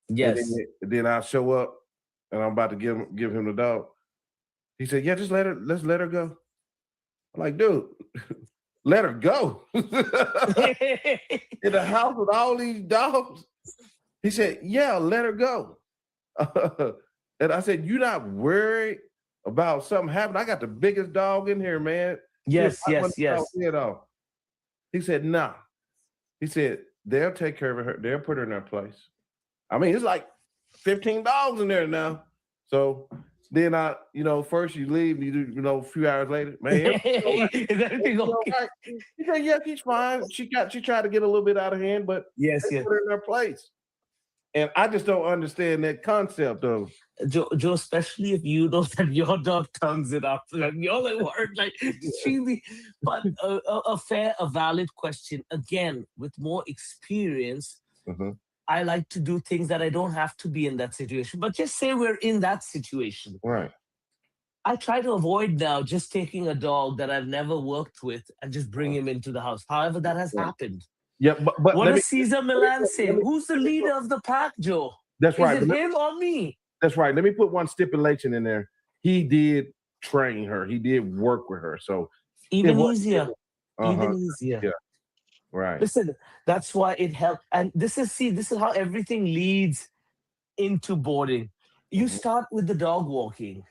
Yes. And then I show up and I'm about to give him the dog. He said, yeah, let's let her go. I'm like, dude, let her go. In the house with all these dogs. He said, yeah, let her go. And I said, you not worried about something happening? I got the biggest dog in here, man. Yes. He said, nah. He said, they'll take care of her. They'll put her in her place. I mean, it's like 15 dogs in there now. So then first you leave, a few hours later, man. Is everything okay? Right? He said, yeah, she's fine. She tried to get a little bit out of hand, but yes. Put her in her place. And I just don't understand that concept of Joe, especially if you know that your dog tongues it up. And you're like, word, like, but a valid question. Again, with more experience, I like to do things that I don't have to be in that situation. But just say we're in that situation. Right. I try to avoid now just taking a dog that I've never worked with and just bring him into the house. However, that has happened. Yeah, but What let me, does Caesar Milan say? let me- Who's the leader of the pack, Joe? that's right. Is it but let- him or me? That's right. Let me put one stipulation in there. He did train her. He did work with her. So Even was- easier. uh-huh, Even easier. yeah. Right. Listen, that's why it helped. And this is how everything leads into boarding. You start with the dog walking.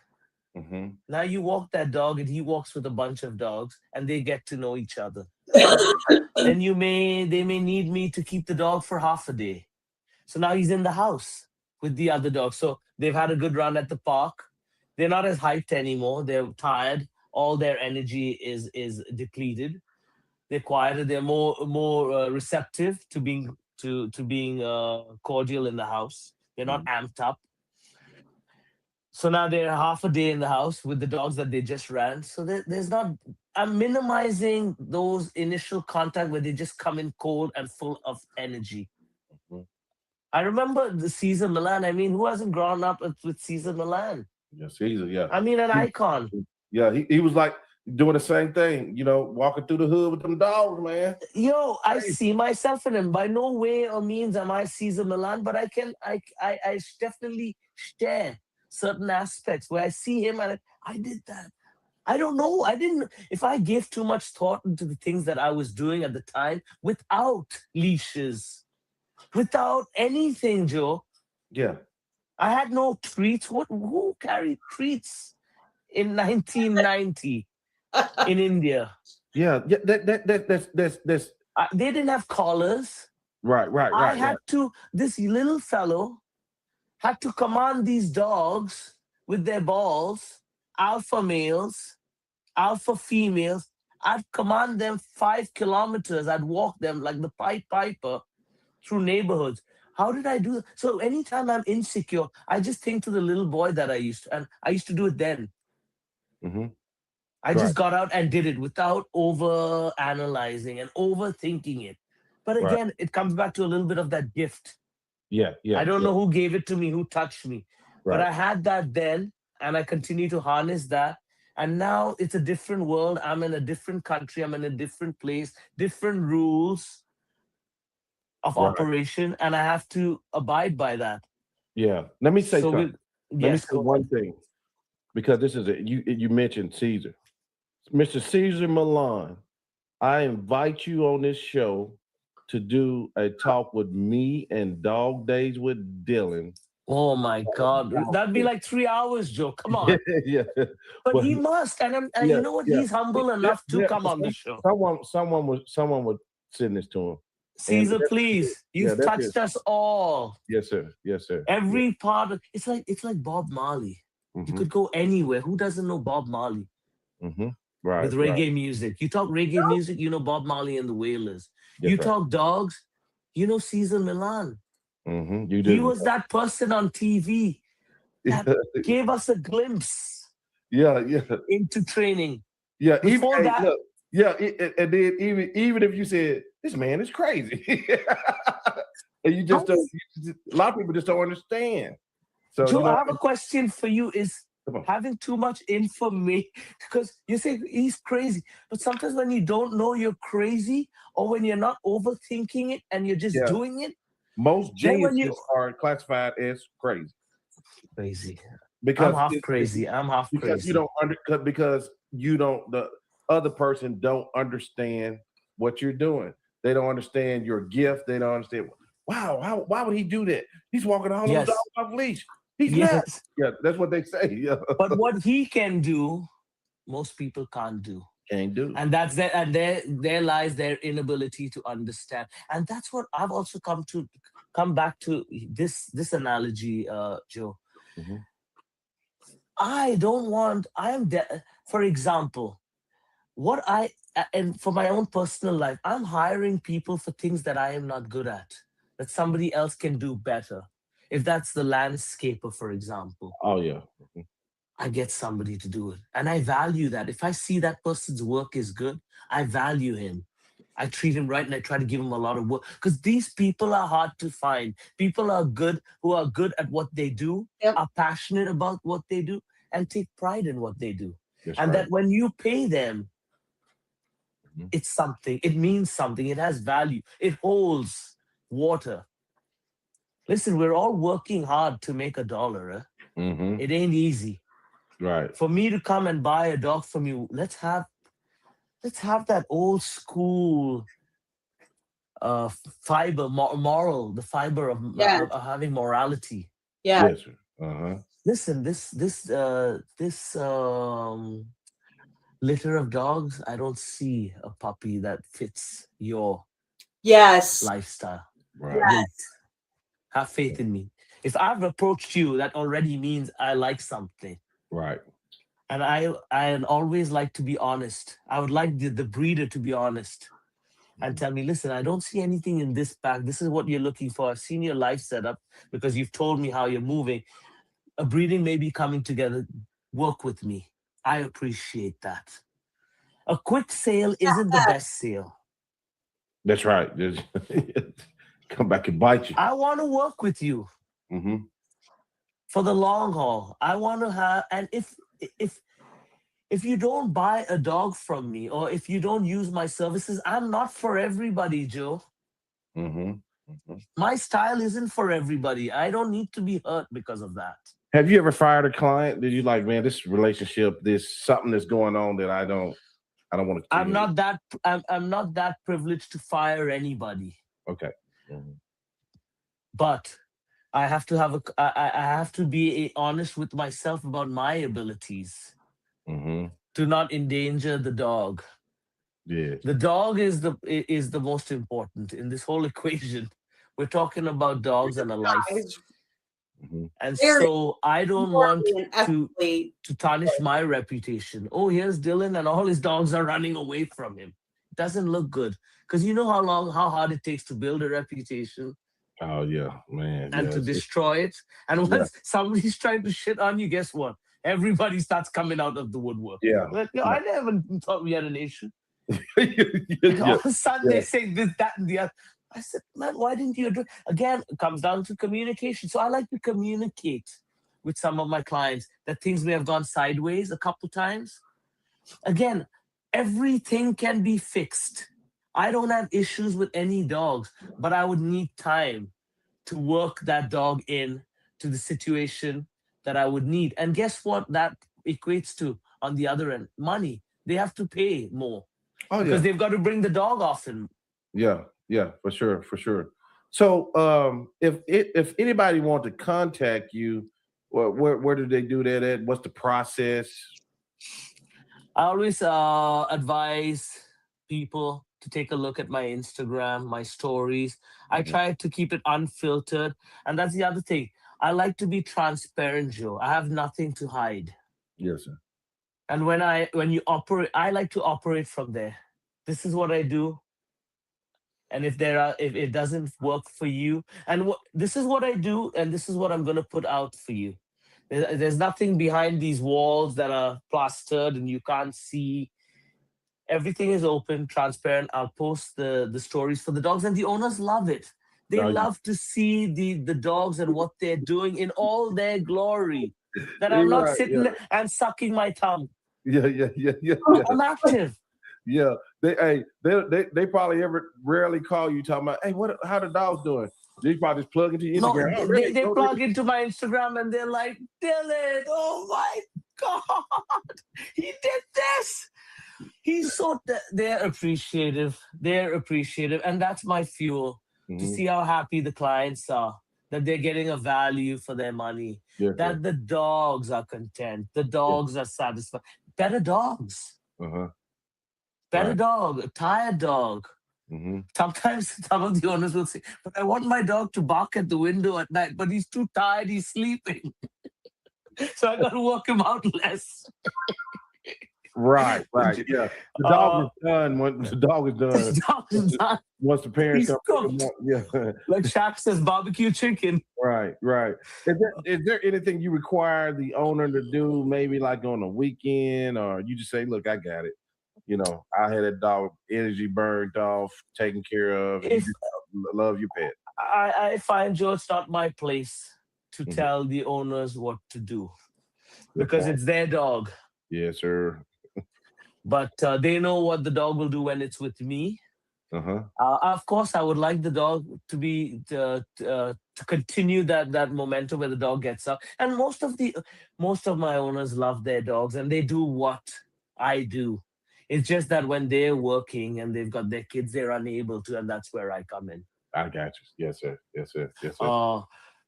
Mm-hmm. Now you walk that dog and he walks with a bunch of dogs and they get to know each other. Then they may need me to keep the dog for half a day. So now he's in the house with the other dogs. So they've had a good run at the park. They're not as hyped anymore. They're tired. All their energy is depleted. They're quieter. They're more receptive to being cordial in the house. They're not amped up. So now they're half a day in the house with the dogs that they just ran. So there's not. I'm minimizing those initial contact where they just come in cold and full of energy. I remember the Caesar Milan. I mean, who hasn't grown up with Caesar Milan? Yeah, Caesar, yeah. I mean, an icon. Yeah, he was like doing the same thing, walking through the hood with them dogs, man. Yo, I see myself in him. By no way or means am I Caesar Milan, but I definitely share certain aspects where I see him and I did that. I don't know. If I gave too much thought into the things that I was doing at the time without leashes, without anything, Joe. Yeah. I had no treats. Who carried treats in 1990 in India? Yeah. That's They didn't have collars. right. I had to. This little fellow had to command these dogs with their balls, alpha males, alpha females. I'd command them 5 kilometers. I'd walk them like the Pied Piper through neighborhoods. How did I do that? So anytime I'm insecure, I just think to the little boy that I used to do it then. Mm-hmm. I just got out and did it without over analyzing and overthinking it. But again, it comes back to a little bit of that gift. Yeah. I don't know who gave it to me, who touched me. Right. But I had that then, and I continue to harness that. And now it's a different world. I'm in a different country. I'm in a different place, different rules of operation, and I have to abide by that. Yeah. Let me say something. Let me say go one ahead. thing, because this is it. You mentioned Caesar. Mr. Caesar Milan, I invite you on this show to do a talk with me and Dog Days with Dylan. Oh my God. That'd be like 3 hours, Joe. Come on. Yeah. But he must. And you know what? He's humble enough to come on the show. Someone would send this to him. Caesar, please. You've touched us all. Yes, sir. Yes, sir. Every part of it's like Bob Marley. Mm-hmm. You could go anywhere. Who doesn't know Bob Marley? Mm-hmm. Right. With reggae music. You talk reggae music, you know Bob Marley and the Wailers. Yes, you talk dogs, you know Caesar Milan. Mm-hmm. You did. He was that person on TV that gave us a glimpse. Yeah. Into training. Yeah. Before and then even if you said this man is crazy, and you just don't, a lot of people just don't understand. So Joe, I have a question for you. Is Come on. having too much information, because you say he's crazy, but sometimes when you don't know you're crazy, or when you're not overthinking it and you're just doing it, most geniuses are classified as crazy. Crazy. Because I'm half crazy. Because you don't the other person don't understand what you're doing. They don't understand your gift. They don't understand. Wow, why would he do that? He's walking all those dogs off leash. He's nuts. Yeah, that's what they say. Yeah. But what he can do, most people can't do. Can't do. And that's that. And there lies their inability to understand. And that's what I've also come back to this analogy, Joe. Mm-hmm. For example, and for my own personal life, I'm hiring people for things that I am not good at, that somebody else can do better. If that's the landscaper, for example. Oh, yeah. Mm-hmm. I get somebody to do it. And I value that. If I see that person's work is good, I value him. I treat him right and I try to give him a lot of work. Because these people are hard to find. People are good, who are good at what they do, are passionate about what they do, and take pride in what they do. That's and right. that when you pay them, it's something. It means something. It has value. It holds water. Listen, we're all working hard to make $1. It ain't easy. Right. For me to come and buy a dog from you, let's have that old school fiber, moral, the fiber of having morality. Yeah. Yes, sir. Listen, this litter of dogs, I don't see a puppy that fits your Yes. lifestyle. Right. Yes. Have faith in me. If I've approached you, that already means I like something. Right. And I always like to be honest. I would like the breeder to be honest and tell me, listen, I don't see anything in this bag. This is what you're looking for. I've seen your life setup because you've told me how you're moving. A breeding may be coming together. Work with me. I appreciate that. A quick sale isn't the best sale. That's right. Come back and bite you. I want to work with you for the long haul. I want to have, and if you don't buy a dog from me or if you don't use my services, I'm not for everybody, Joe. My style isn't for everybody. I don't need to be hurt because of that. Have you ever fired a client? Did you like, man, this relationship, there's something that's going on that I don't want to. I'm not that privileged to fire anybody. Okay. But I have to I have to be honest with myself about my abilities to not endanger the dog. Yeah. The dog is the most important in this whole equation. We're talking about dogs and a life. And so I don't want to tarnish my reputation. Oh, here's Dylan and all his dogs are running away from him. It doesn't look good. Because you know how hard it takes to build a reputation. Oh, yeah, man. And to destroy it. And once somebody's trying to shit on you, guess what? Everybody starts coming out of the woodwork. Yeah. Like, I never thought we had an issue. All of a sudden they say this, that, and the other. I said, man, why didn't you address? Again, it comes down to communication. So I like to communicate with some of my clients that things may have gone sideways a couple times. Again, everything can be fixed. I don't have issues with any dogs, but I would need time to work that dog in to the situation that I would need. And guess what that equates to on the other end? Money. They have to pay more because they've got to bring the dog often. Yeah, for sure. So if anybody wants to contact you, where do they do that at? What's the process? I always advise people to take a look at my Instagram, my stories. I try to keep it unfiltered. And that's the other thing. I like to be transparent, Joe. I have nothing to hide. Yes, sir. And when you operate, I like to operate from there. This is what I do. And if it doesn't work for you, and this is what I do, and this is what I'm going to put out for you. There's nothing behind these walls that are plastered and you can't see. Everything is open, transparent. I'll post the stories for the dogs, and the owners love it. They love to see the dogs and what they're doing in all their glory. That I'm not sitting there and sucking my thumb. Yeah. I'm active. Yeah, they probably rarely call you talking about, hey, how the dog's doing? They probably just plug into your Instagram. No, they plug into my Instagram and they're like, Dylan, oh my God, he did this. He's so they're appreciative. And that's my fuel to see how happy the clients are, that they're getting a value for their money, that the dogs are content, the dogs are satisfied. Better dogs. Better dog, a tired dog. Sometimes some of the owners will say, but I want my dog to bark at the window at night, but he's too tired, he's sleeping. So I got to work him out less. Right. Yeah. The dog is done when the dog is done. The dog is done. Once the parents come. Yeah. Like Shaq says, barbecue chicken. Right. Is there anything you require the owner to do, maybe like on a weekend, or you just say, look, I got it? You know, I had that dog energy burned off, taken care of, and you just love your pet. I find, Joe, it's not my place to tell the owners what to do because it's their dog. Yes, sir. but they know what the dog will do when it's with me. Uh-huh. Of course, I would like the dog to be to continue that momentum where the dog gets up. And most of my owners love their dogs, and they do what I do. It's just that when they're working and they've got their kids, they're unable to, and that's where I come in. I got you. Yes, sir. Yes, sir. Yes, sir.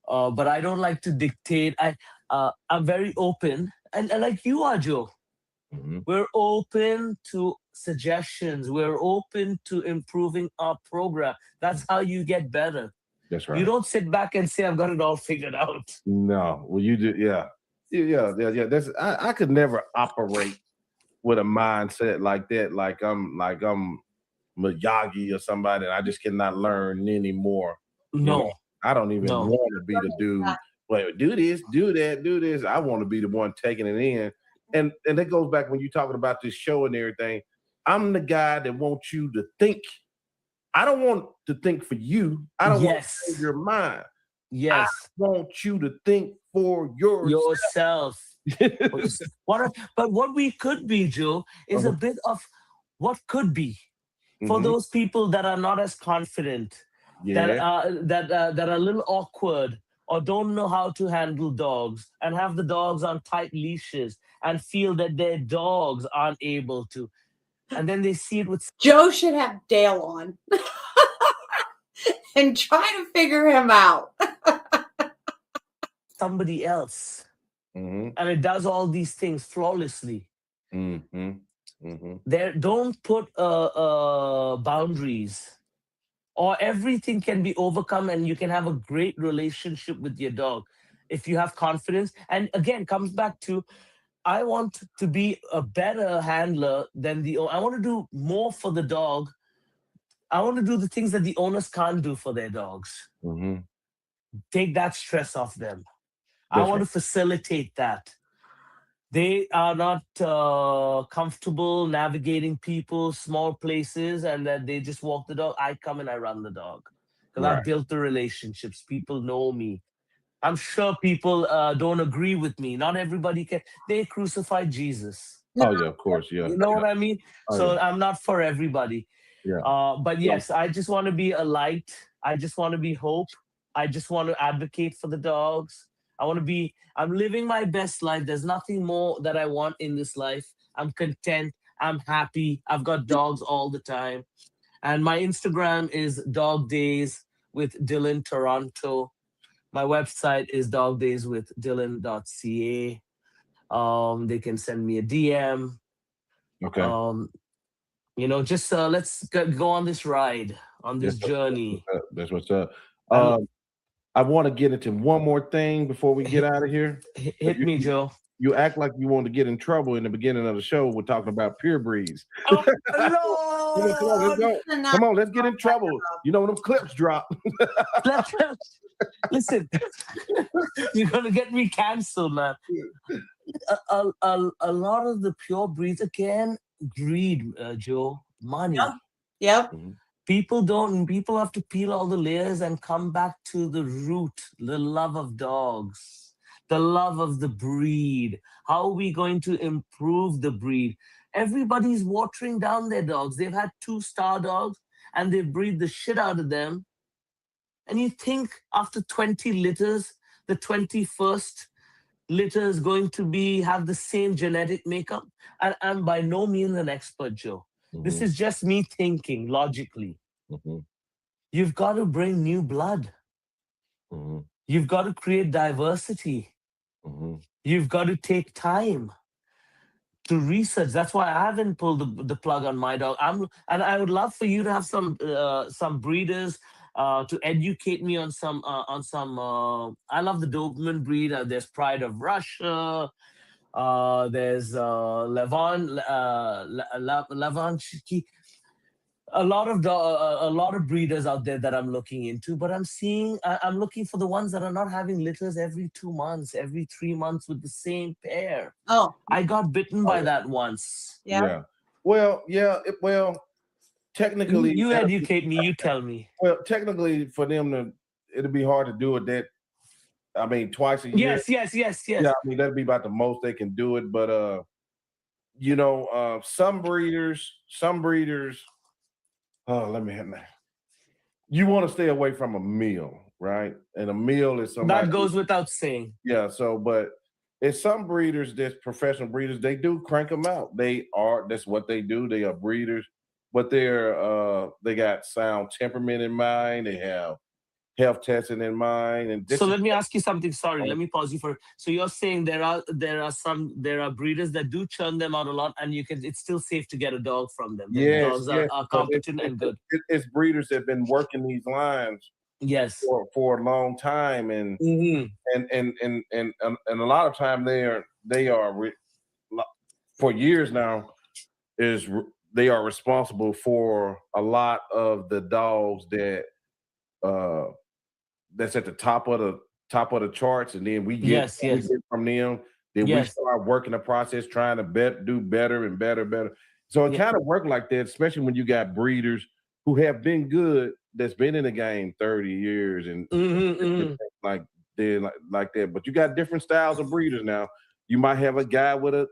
But I don't like to dictate. I'm very open, and like you are, Joe. Mm-hmm. We're open to suggestions. We're open to improving our program. That's how you get better. That's right. You don't sit back and say, I've got it all figured out. No. Well, you do. Yeah. That's I could never operate with a mindset like that. Like I'm Miyagi or somebody, and I just cannot learn anymore. No. I don't even want to be the dude. Wait, do this, do that, do this. I want to be the one taking it in. And that goes back when you're talking about this show and everything. I'm the guy that wants you to think. I don't want to think for you. I don't want to change your mind. Yes. I want you to think for yourself. But what we could be, Joe, is a bit of what could be for those people that are not as confident, that are a little awkward, or don't know how to handle dogs and have the dogs on tight leashes and feel that their dogs aren't able to. And then they see it with... Joe should have Dale on and try to figure him out. somebody else. And it does all these things flawlessly. There, don't put boundaries, or everything can be overcome and you can have a great relationship with your dog if you have confidence. And again, comes back to, I want to be a better handler than I want to do more for the dog. I want to do the things that the owners can't do for their dogs. Take that stress off them. I want to facilitate that. They are not comfortable navigating people, small places, and that they just walk the dog. I come and I run the dog because I've built the relationships. People know me. I'm sure people don't agree with me. Not everybody can. They crucified Jesus. Oh, yeah, of course. Yeah. You know what I mean? So I'm not for everybody. But yes, I just want to be a light. I just want to be hope. I just want to advocate for the dogs. I'm living my best life. There's nothing more that I want in this life. I'm content. I'm happy. I've got dogs all the time. And my Instagram is Dog Days with Dylan Toronto. My website is dogdayswithdylan.ca. They can send me a DM. Okay. Just let's go on this ride, on this journey. That's what's up. I want to get into one more thing before we get out of here. Hit me, Joe. You act like you want to get in trouble in the beginning of the show. We're talking about pure breeds. Oh, Come on, let's get in trouble. You know when them clips drop. Listen, you're gonna get me canceled, man. A lot of the pure breeds, again, greed, Joe, money. Yep. People have to peel all the layers and come back to the root, the love of dogs, the love of the breed. How are we going to improve the breed? Everybody's watering down their dogs. They've had 2-star dogs and they breed the shit out of them. And you think after 20 litters, the 21st litter is going to have the same genetic makeup? And I'm by no means an expert, Joe. This is just me thinking logically. You've got to bring new blood. You've got to create diversity. You've got to take time to research. That's why I haven't pulled the plug on my dog. And I would love for you to have some breeders to educate me on some. I love the Doberman breed. There's Pride of Russia. There's Levantchiki. A lot of breeders out there that I'm looking into, but I'm looking for the ones that are not having litters every 2 months, every 3 months with the same pair. Oh, I got bitten by that once. Yeah. Well, technically, You educate me. You tell me. Well, technically, for them it'd be hard to do it. Twice a year. Yes. Yeah, that'd be about the most they can do it. But some breeders. Oh, let me have that. You want to stay away from a meal, right? And a meal is somebody That goes without saying. Yeah. So, but it's some breeders, that's professional breeders. They do crank them out. That's what they do. They are breeders, but they got sound temperament in mind. They have health testing in mind. And So let me ask you something. Sorry, let me pause you for. So you're saying there are breeders that do churn them out a lot, and it's still safe to get a dog from them. The dogs are competent and good. It's breeders that have been working these lines Yes. for a long time, and and a lot of time they are for years now they are responsible for a lot of the dogs that's at the top of the charts, and then we get from them. Then we start working the process, trying to do better and better. So it kind of worked like that, especially when you got breeders who have been good, that's been in the game 30 years and like that. But you got different styles of breeders now. You might have a guy with a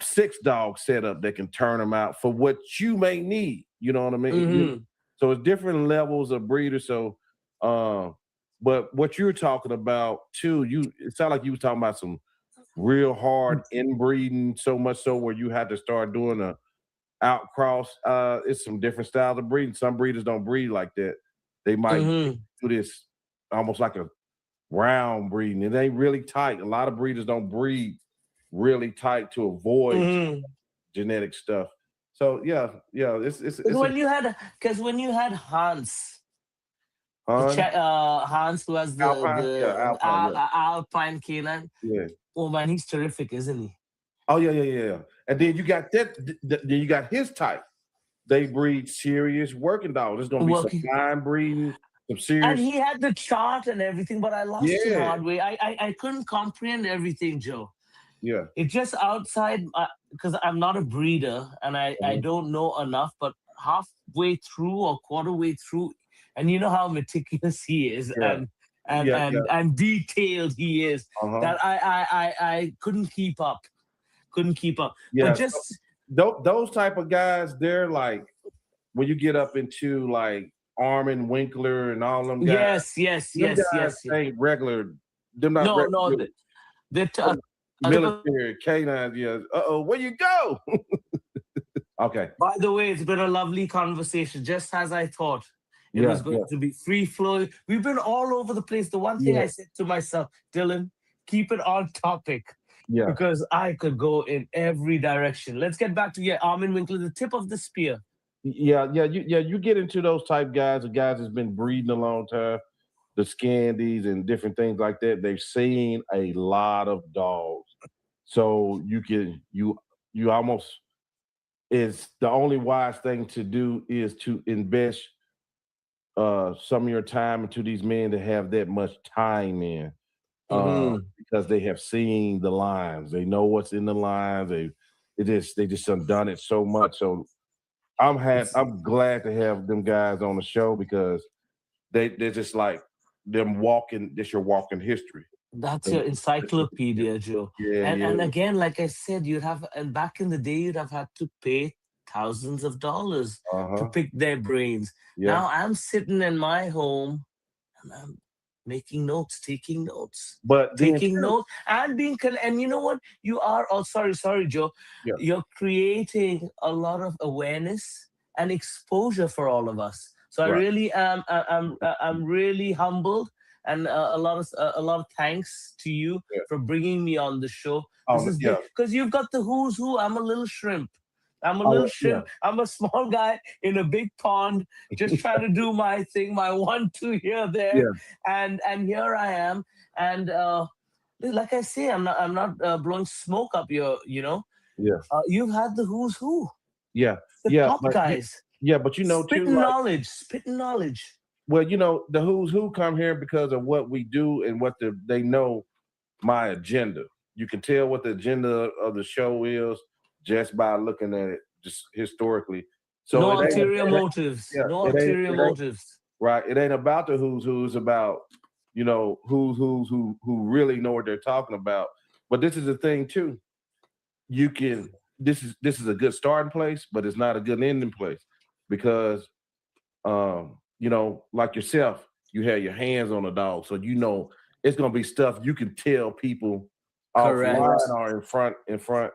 6-dog setup that can turn them out for what you may need. You know what I mean? So it's different levels of breeders. So, but what you're talking about too, it sounded like you were talking about some real hard inbreeding, so much so where you had to start doing a outcross. It's some different styles of breeding. Some breeders don't breed like that. They might do this almost like a round breeding. It ain't really tight. A lot of breeders don't breed really tight to avoid genetic stuff. So it's when you had Hans, Hans who has the Alpine canine. Yeah. Oh man, he's terrific, isn't he? Oh yeah. And then you got then you got his type. They breed serious working dogs. There's gonna be some line breeding, some serious. And he had the chart and everything, but I lost it hard way. I couldn't comprehend everything, Joe. Yeah. It's just outside because I'm not a breeder and I don't know enough, but halfway through or quarter way through, and you know how meticulous he is and detailed he is, that I couldn't keep up. Yeah. But just those type of guys, they're like when you get up into like Armin Winkler and all them guys. Yes. Ain't regular. Them not no. They're military canines. Yeah. Where you go? Okay. By the way, it's been a lovely conversation, just as I thought. It was going to be free flowing. We've been all over the place. The one thing I said to myself, Dylan, keep it on topic. Yeah. Because I could go in every direction. Let's get back to Armin Winkler, the tip of the spear. You get into those type guys, the guys that's been breeding a long time, the Scandies and different things like that. They've seen a lot of dogs. So you almost, it's the only wise thing to do is to invest some of your time into these men to have that much time in. Because they have seen the lines, they know what's in the lines. They just done it so much. So I'm glad to have them guys on the show because they're just like them walking. This your walking history. That's your encyclopedia, Joe. And again, like I said, back in the day, you'd have had to pay thousands of dollars to pick their brains. Now I'm sitting in my home and I'm making notes, taking notes, and being and you know what? You are. Oh, sorry, Joe. Yeah. You're creating a lot of awareness and exposure for all of us. So I really am. I'm really humbled, and a lot of thanks to you for bringing me on the show. This is because you've got the who's who. I'm a little shrimp. I'm a little shrimp. I'm a small guy in a big pond, just trying to do my thing, my 1-2 here, there, and here I am. And like I say, I'm not blowing smoke up your, you've had the who's who. The top guys. But spitting knowledge. Well, the who's who come here because of what we do and what they know my agenda. You can tell what the agenda of the show is just by looking at it, just historically. So no ulterior motives. No ulterior motives. Right. It ain't about the who's who. It's about, who really know what they're talking about. But this is the thing too. you can. This is a good starting place, but it's not a good ending place because, like yourself, you have your hands on a dog, so it's gonna be stuff you can tell people offline or in front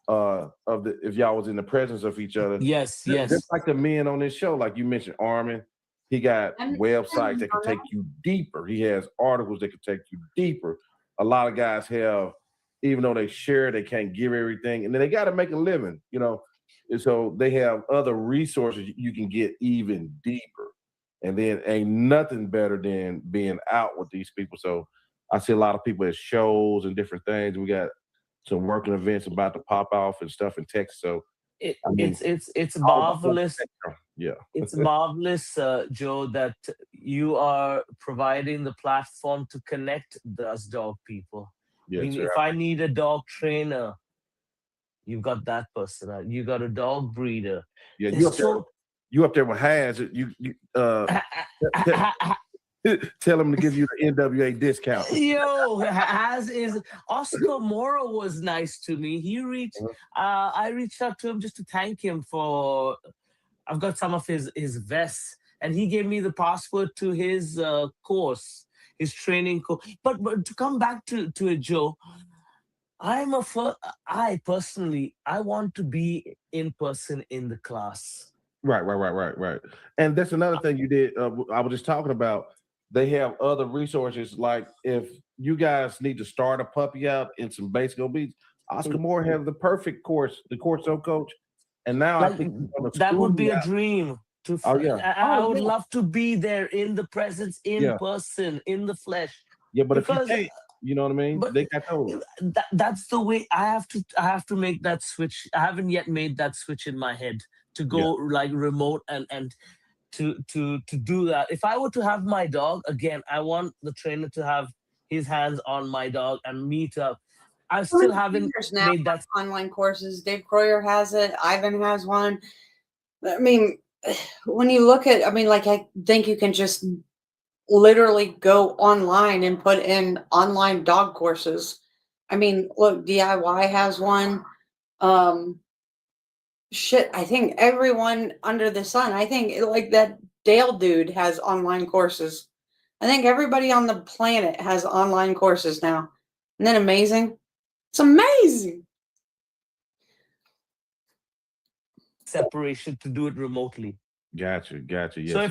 of the if y'all was in the presence of each other. Yes. Just like the men on this show, like you mentioned, Armin, he got websites that can take you deeper. He has articles that can take you deeper. A lot of guys have, even though they share, they can't give everything, and then they got to make a living, and so they have other resources you can get even deeper. And then ain't nothing better than being out with these people. So I see a lot of people at shows and different things. We got some working events about to pop off and stuff in Texas. So it's marvelous. Yeah, it's marvelous, Joe, that you are providing the platform to connect us dog people. Yeah, if I need a dog trainer, you've got that person. You got a dog breeder. Yeah, you up there with Has. You tell him to give you the NWA discount. Yo, as is Oscar Mora was nice to me. He reached. I reached out to him just to thank him for. I've got some of his vests, and he gave me the password to his course, his training course. But to come back to it, Joe, I personally want to be in person in the class. Right. And that's another thing you did. I was just talking about. They have other resources. Like if you guys need to start a puppy out in some basic obedience, Oscar Moore have the perfect course, the Corso coach. And now I think that would be a dream. I would love to be there in the presence, in person, in the flesh. Yeah, but if you can't, you know what I mean? They got those. That's the way I have to make that switch. I haven't yet made that switch in my head to go like remote and to do that. If I were to have my dog again, I want the trainer to have his hands on my dog and me to. I still haven't made that online courses. Dave Croyer has it. Ivan has one. I mean, when you look at, I think you can just literally go online and put in online dog courses. Look, DIY has one. I think everyone under the sun, I think like that Dale dude has online courses. I think everybody on the planet has online courses now. Isn't that amazing? It's amazing. Separation to do it remotely. Gotcha. Yes, so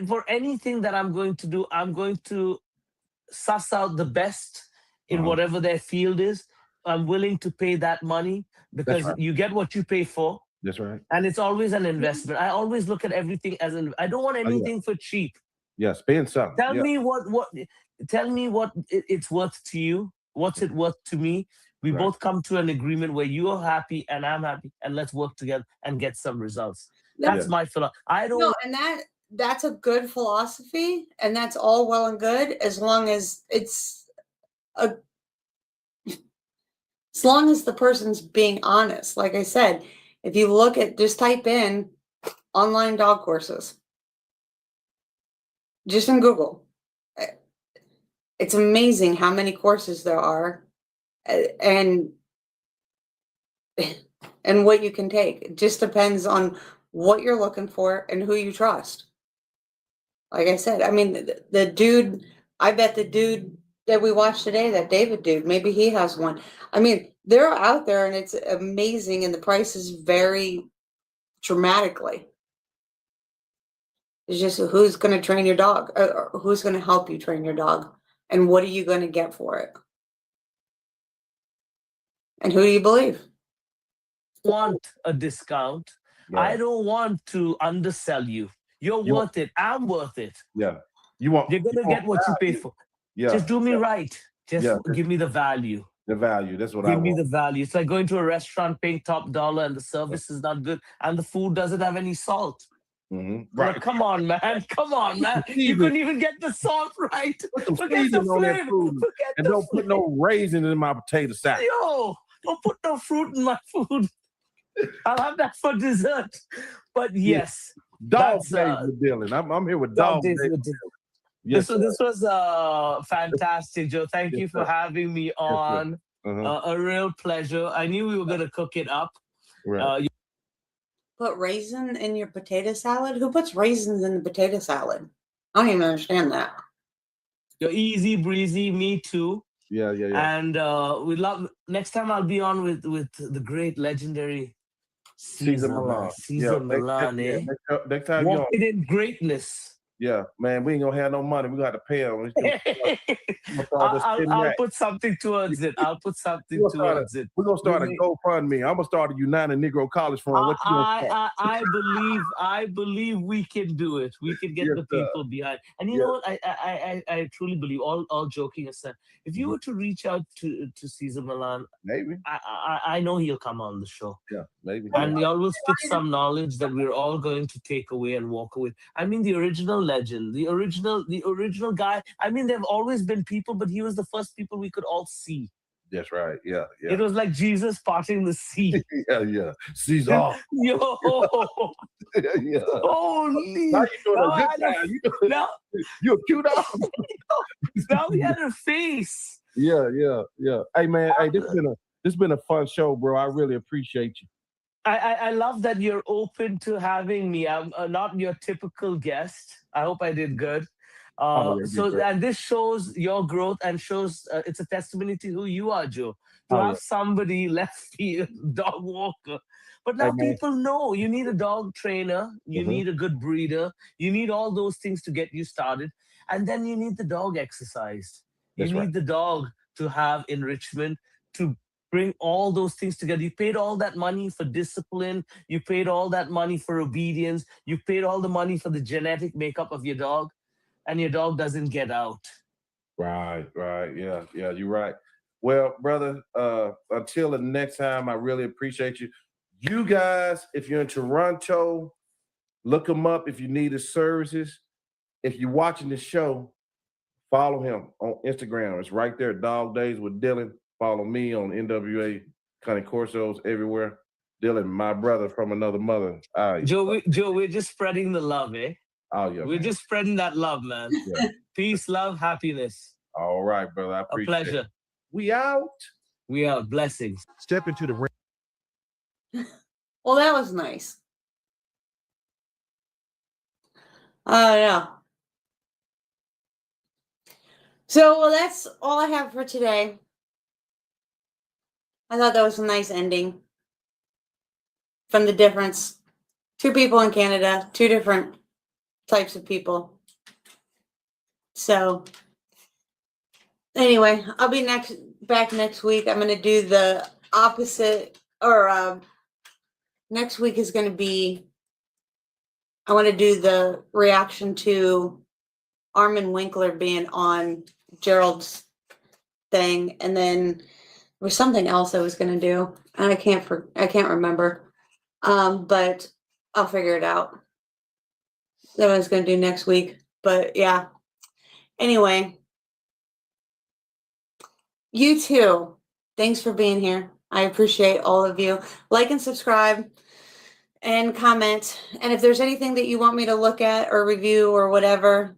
for anything that I'm going to do, I'm going to suss out the best in whatever their field is. I'm willing to pay that money because you get what you pay for. That's right. And it's always an investment. I always look at everything as I don't want anything for cheap. Yeah, spend something. Tell me what it's worth to you. What's it worth to me? We both come to an agreement where you are happy and I'm happy, and let's work together and get some results. That's my philosophy. And that's a good philosophy, and that's all well and good as long as as long as the person's being honest. Like I said, if you look at, just type in online dog courses, just in Google. It's amazing how many courses there are and what you can take. It just depends on what you're looking for and who you trust. Like I said, the dude, I bet the dude that we watched today, that David dude, maybe he has one. They're out there and it's amazing, and the prices vary dramatically. It's just who's going to train your dog, or who's going to help you train your dog, and what are you going to get for it? And who do you believe? Want a discount. Yeah. I don't want to undersell you. You're worth it. I'm worth it. Yeah. You're going to get what you pay for. Yeah. Just do me right. Just give me the value. The value. That's what I want. Give me the value. It's like going to a restaurant, paying top dollar, and the service is not good, and the food doesn't have any salt. Mm-hmm. Right. Like, come on, man. You couldn't even get the salt right. Forget the flavor. And don't put no raisins in my potato salad. Yo, don't put no fruit in my food. I'll have that for dessert. But yes. Dog days with Dylan. I'm here with dog days with Dylan. Yes, this was fantastic, Joe. Thank you for having me on. A real pleasure. I knew we were going to cook it up. Right. Put raisin in your potato salad? Who puts raisins in the potato salad? I don't even understand that. You're easy breezy. Me too. Yeah. And we love. Next time I'll be on with the great legendary Caesar Milan. Caesar Milan, eh? Next time you're on. Walking in greatness. Yeah, man, we ain't gonna have no money. We got to pay them. I'll put something towards it. We're gonna start a GoFundMe. I'm gonna start a United Negro College Fund. What you gonna I believe we can do it. We can get the people behind. And you know what? I truly believe. All joking aside, if you were to reach out to Caesar Milan, maybe I know he'll come on the show. Yeah, maybe. And y'all will spit some knowledge that we're all going to take away and walk away. I mean, the original legend, the original guy. I mean, there have always been people, but he was the first people we could all see. That's right. Yeah. It was like Jesus parting the sea. Yeah. Caesar. Yo. Yeah. Holy. Now you're doing a good time. Now you're a cute dog. Now we had a face. Yeah. Hey man, this been a fun show, bro. I really appreciate you. I love that you're open to having me. I'm not your typical guest. I hope I did good. And this shows your growth and shows it's a testimony to who you are, Joe. To have somebody left field, dog walker. But now people know you need a dog trainer, you need a good breeder, you need all those things to get you started. And then you need the dog exercised. You need the dog to have enrichment, to bring all those things together. You paid all that money for discipline. You paid all that money for obedience. You paid all the money for the genetic makeup of your dog, and your dog doesn't get out. Right. Yeah, you're right. Well, brother, until the next time, I really appreciate you. You guys, if you're in Toronto, look him up if you need his services. If you're watching the show, follow him on Instagram. It's right there, Dog Days with Dylan. Follow me on NWA Connie Corsos everywhere. Dylan, my brother from another mother. Joe, we're just spreading the love, eh? Oh, yeah. We're just spreading that love, man. Yeah. Peace, love, happiness. All right, brother. I appreciate it. A pleasure. We out. We out. Blessings. Step into the ring. Well, that was nice. Yeah. So, that's all I have for today. I thought that was a nice ending from the difference. 2 people in Canada, 2 different types of people. So anyway, I'll be back next week. I'm going to do the opposite, or next week is going to be, I want to do the reaction to Armin Winkler being on Gerald's thing, and then there was something else I was going to do, and I can't remember. But I'll figure it out. That I was going to do next week. But yeah. Anyway, you too. Thanks for being here. I appreciate all of you. Like and subscribe and comment. And if there's anything that you want me to look at or review or whatever,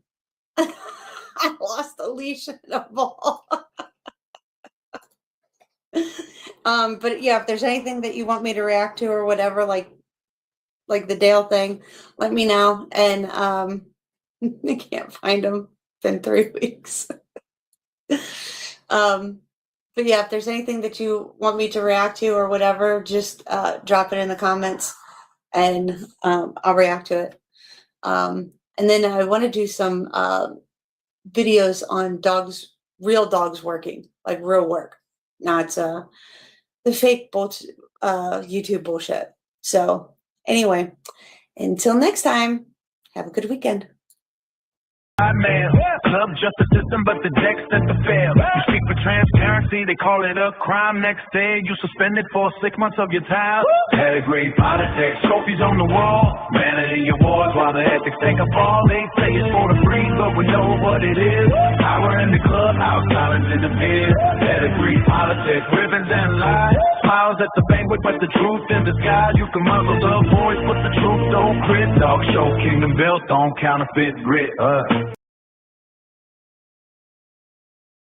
I lost a leash in a ball. But yeah, if there's anything that you want me to react to or whatever, like the Dale thing, let me know. And I can't find them. It's been 3 weeks. But yeah, if there's anything that you want me to react to or whatever, just drop it in the comments and I'll react to it. And then I want to do some videos on real dogs working, like real work, not the fake YouTube bullshit. So anyway, until next time, have a good weekend. Man, club just a system, but the deck set to fail. You speak for transparency, they call it a crime. Next day, you suspended for 6 months of your time. Pedigree, politics, trophies on the wall. Vanity awards while the ethics take a fall. They say it's for the free, but we know what it is. Power in the clubhouse, silence in the beer. Pedigree, politics, ribbons and lies. Smiles at the banquet, but the truth in disguise. You can muzzle the voice, but the truth don't quit. Dog show, kingdom built on counterfeit grit.